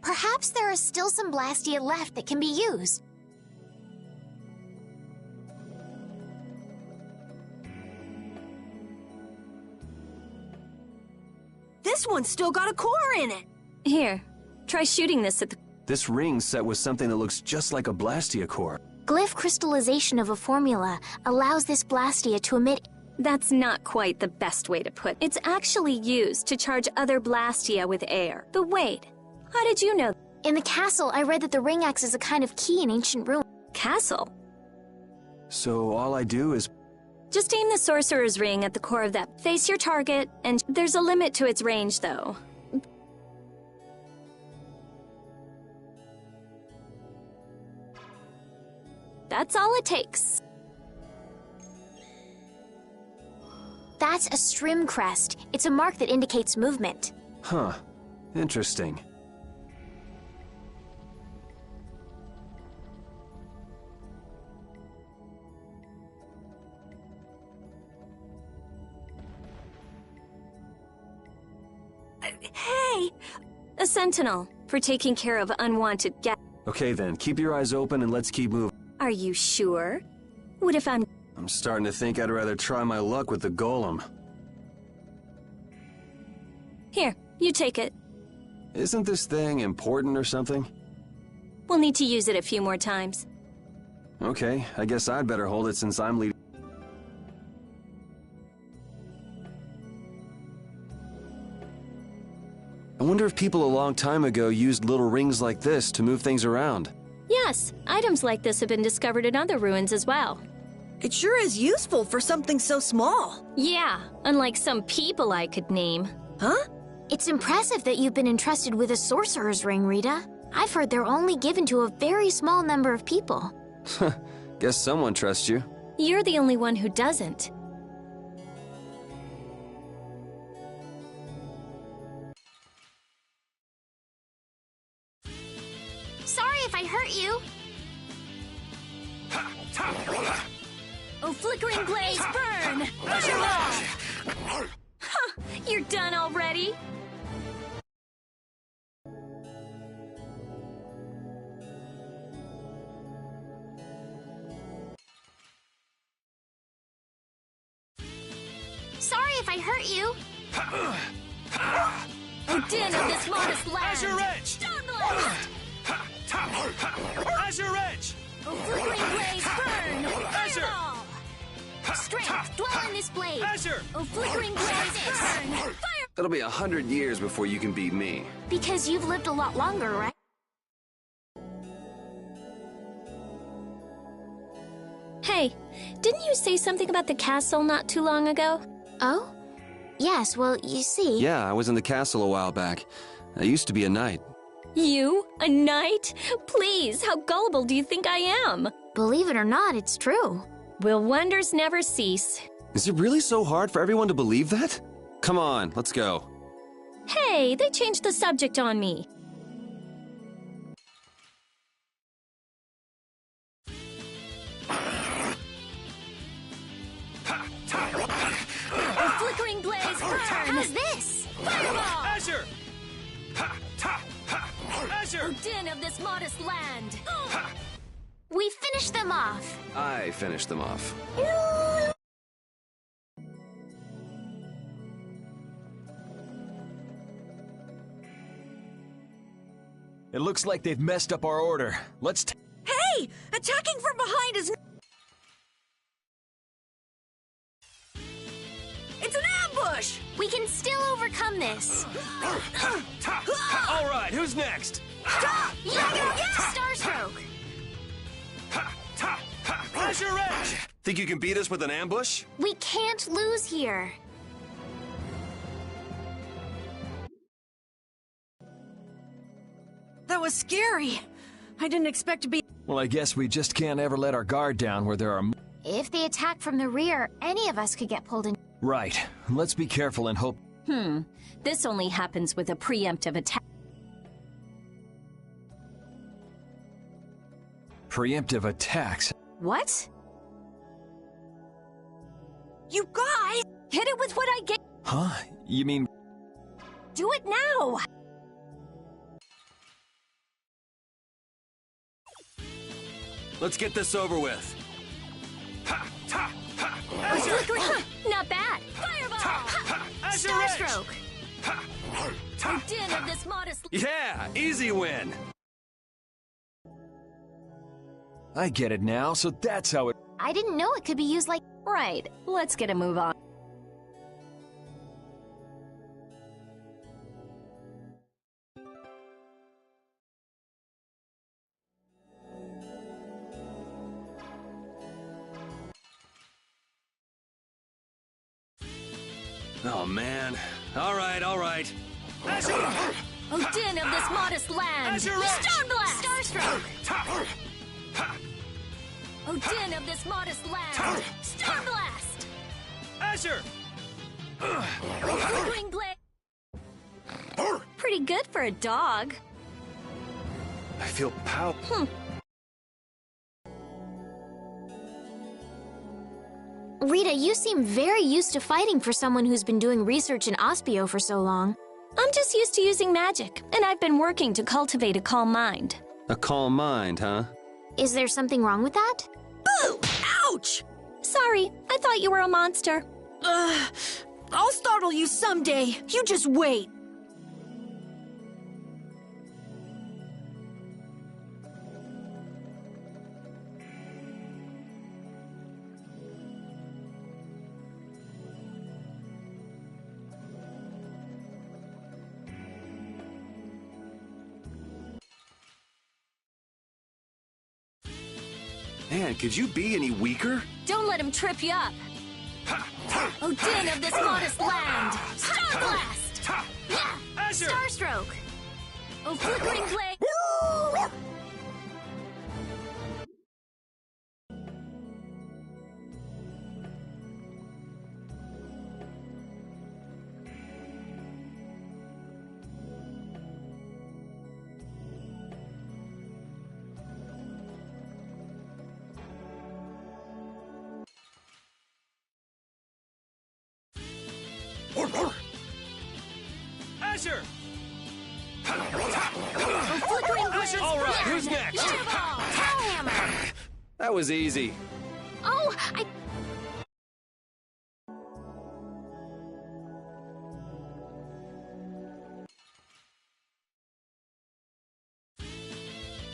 Perhaps there are still some Blastia left that can be used. This one's still got a core in it. Here, try shooting this at the... This ring's set with something that looks just like a Blastia core. Glyph crystallization of a formula allows this Blastia to emit... That's not quite the best way to put it. It's actually used to charge other Blastia with air. But wait, how did you know? In the castle, I read that the ring acts as a kind of key in ancient ruins. Castle? So all I do is... Just aim the sorcerer's ring at the core of that. Face your target, and there's a limit to its range, though. That's all it takes. That's a Strim crest. It's a mark that indicates movement. Huh. Interesting. Hey! A sentinel, for taking care of unwanted guests. Okay then, keep your eyes open and let's keep moving. Are you sure? What if I'm starting to think I'd rather try my luck with the golem. Here, you take it. Isn't this thing important or something? We'll need to use it a few more times. Okay, I guess I'd better hold it since I'm leading. I wonder if people a long time ago used little rings like this to move things around. Yes, items like this have been discovered in other ruins as well. It sure is useful for something so small. Yeah, unlike some people I could name. Huh? It's impressive that you've been entrusted with a sorcerer's ring, Rita. I've heard they're only given to a very small number of people. Guess someone trusts you. You're the only one who doesn't. Sorry if I hurt you. Oh, flickering blaze, burn! Huh, you're done already? Sorry if I hurt you. Oh, din of this modest land! Azure Edge! Stone blast! Azure Edge! Oh, flickering blaze, burn! Azure! Fireball! Strength, dwell in this blade! Azure! Oh, flickering blaze, burn! Fire! It'll be 100 years before you can beat me. Because you've lived a lot longer, right? Hey, didn't you say something about the castle not too long ago? Oh? Yes, well, you see... Yeah, I was in the castle a while back. I used to be a knight. You? A knight? Please, how gullible do you think I am? Believe it or not, it's true. Will wonders never cease? Is it really so hard for everyone to believe that? Come on, let's go. Hey, they changed the subject on me. A flickering blaze, burn! How's this? Fireball! Azure! Azure! Oh, din of this modest land! We finished them off. I finished them off. It looks like they've messed up our order. Let's Hey! Attacking from behind is... It's an ambush! We can still overcome this. All right, who's next? Starstroke. Azure Edge! Think you can beat us with an ambush? We can't lose here. That was scary. I didn't expect to be... Well, I guess we just can't ever let our guard down where there are... If they attack from the rear, any of us could get pulled in. Right. Let's be careful and hope... This only happens with a preemptive attack. Preemptive attacks? What? You guys! Hit it with what I get. Huh? You mean... Do it now! Let's get this over with. Not bad. Fireball! Starstroke! Din of this modest... Yeah, easy win. I get it now, so that's how it... I didn't know it could be used like... Right, let's get a move on. Oh, man. All right, all right. Din of this modest land! Stone Blast! Starstroke! Din of this modest land! Stone Blast! Azure! Flickering blade! Pretty good for a dog. I feel pow... Rita, you seem very used to fighting for someone who's been doing research in Ospio for so long. I'm just used to using magic, and I've been working to cultivate a calm mind. A calm mind, huh? Is there something wrong with that? Boo! Ouch! Sorry, I thought you were a monster. I'll startle you someday. You just wait. Man, could you be any weaker? Don't let him trip you up. Din of this modest land! Stone Blast! Azure! Starstroke! Flickering blade! Azure! Flickering blade! All right, who's next? Fireball! Hellhammer! That was easy. Oh, I...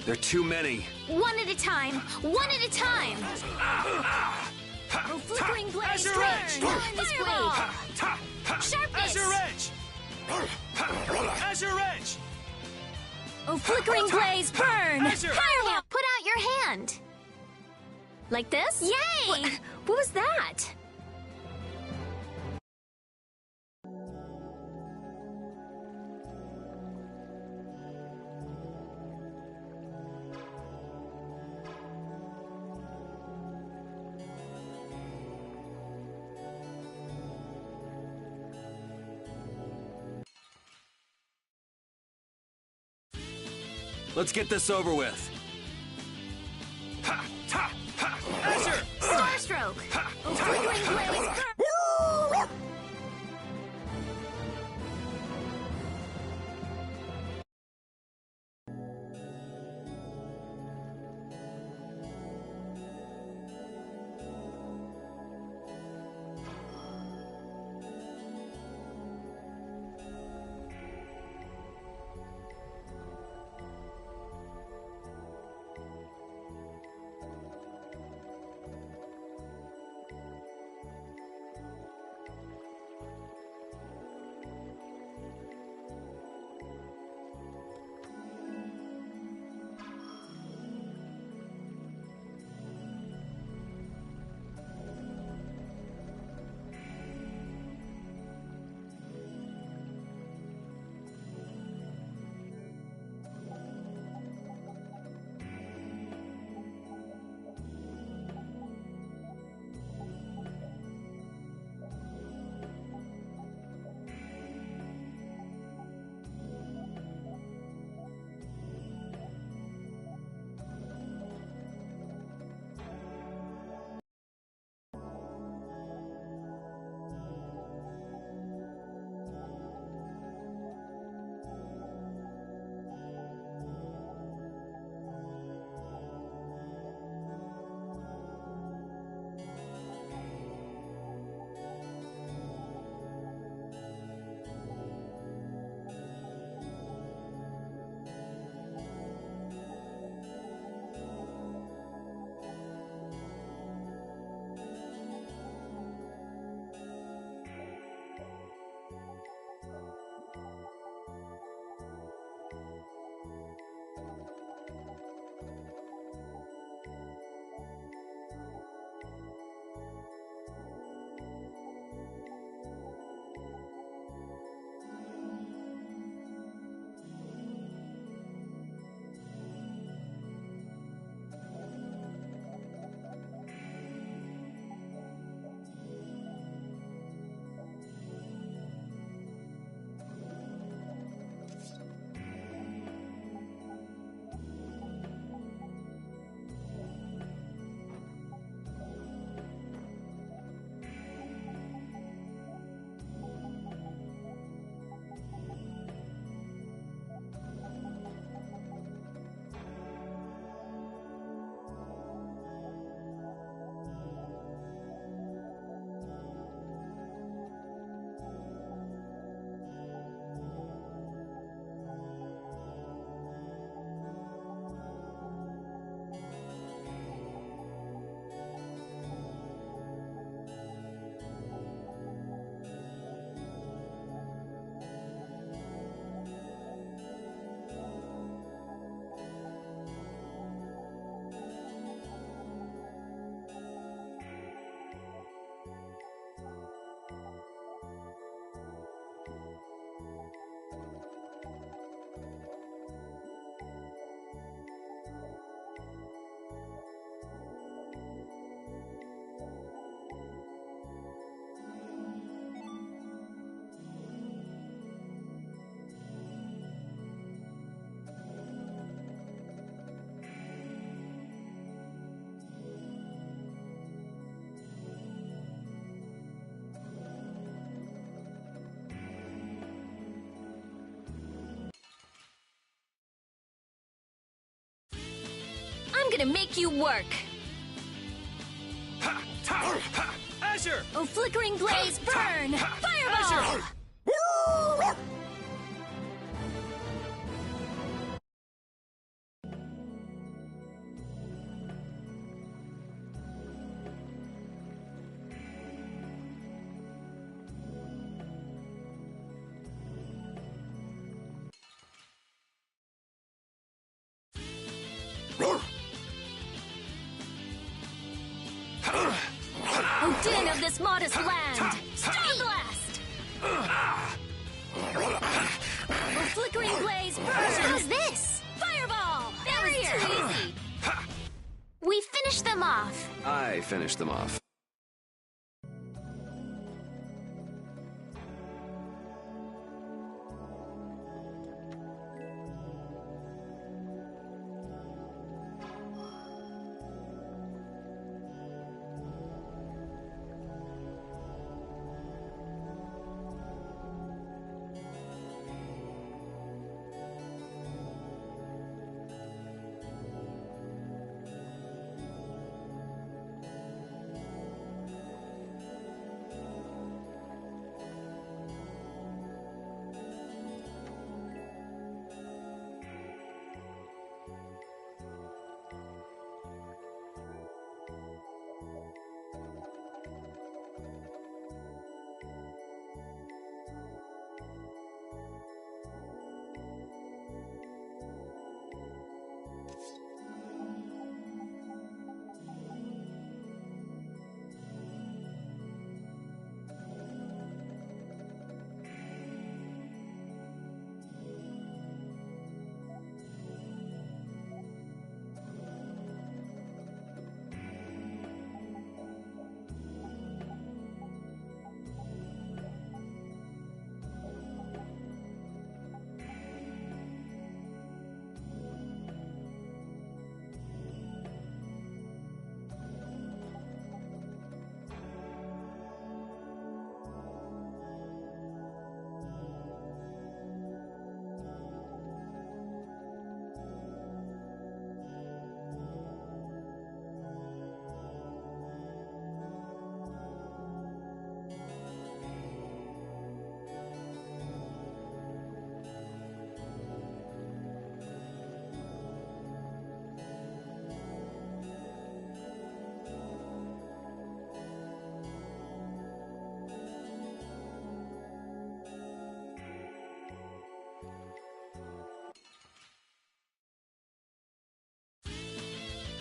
There are too many. One at a time. One at a time. Flickering blade! Azure Edge! Fireball! Sharpness! Azure Edge! Azure Edge! Flickering blaze! Burn! Azure! Fireball! Put out your hand. Like this? Yay! What was that? Let's get this over with. Azure! Starstroke! Flickering blaze! Burn! gonna make you work. Azure! Oh, flickering blaze, burn! Fireball! Azure! Oh, din of this modest land! Star Blast! Oh, flickering blaze, burn! How's this? Fireball! Barrier! Too easy! We finished them off. I finished them off.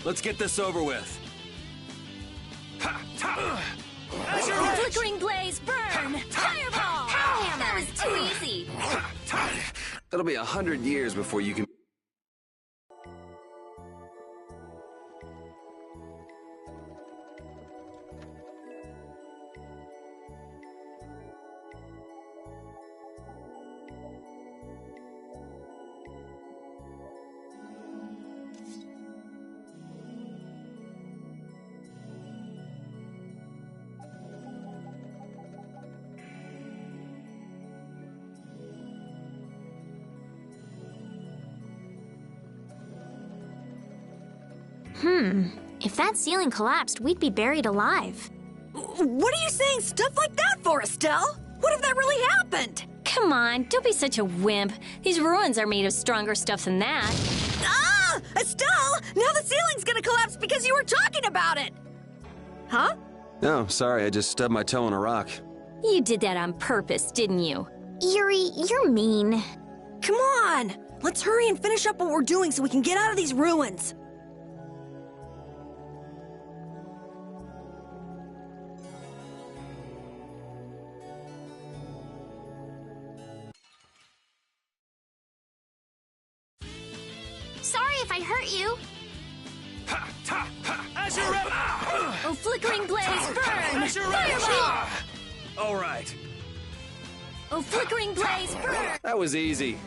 Let's get this over with. Flickering blaze, burn! Fireball! That was too easy! It'll be 100 years before you can... If that ceiling collapsed, we'd be buried alive. What are you saying stuff like that for, Estelle? What if that really happened? Come on, don't be such a wimp. These ruins are made of stronger stuff than that. Ah! Estelle! Now the ceiling's gonna collapse because you were talking about it! Huh? No, sorry, I just stubbed my toe on a rock. You did that on purpose, didn't you? Yuri, you're mean. Come on! Let's hurry and finish up what we're doing so we can get out of these ruins. Sorry if I hurt you. Oh, flickering blaze, burn! Fireball! All right. Oh, flickering blaze, burn! That was easy.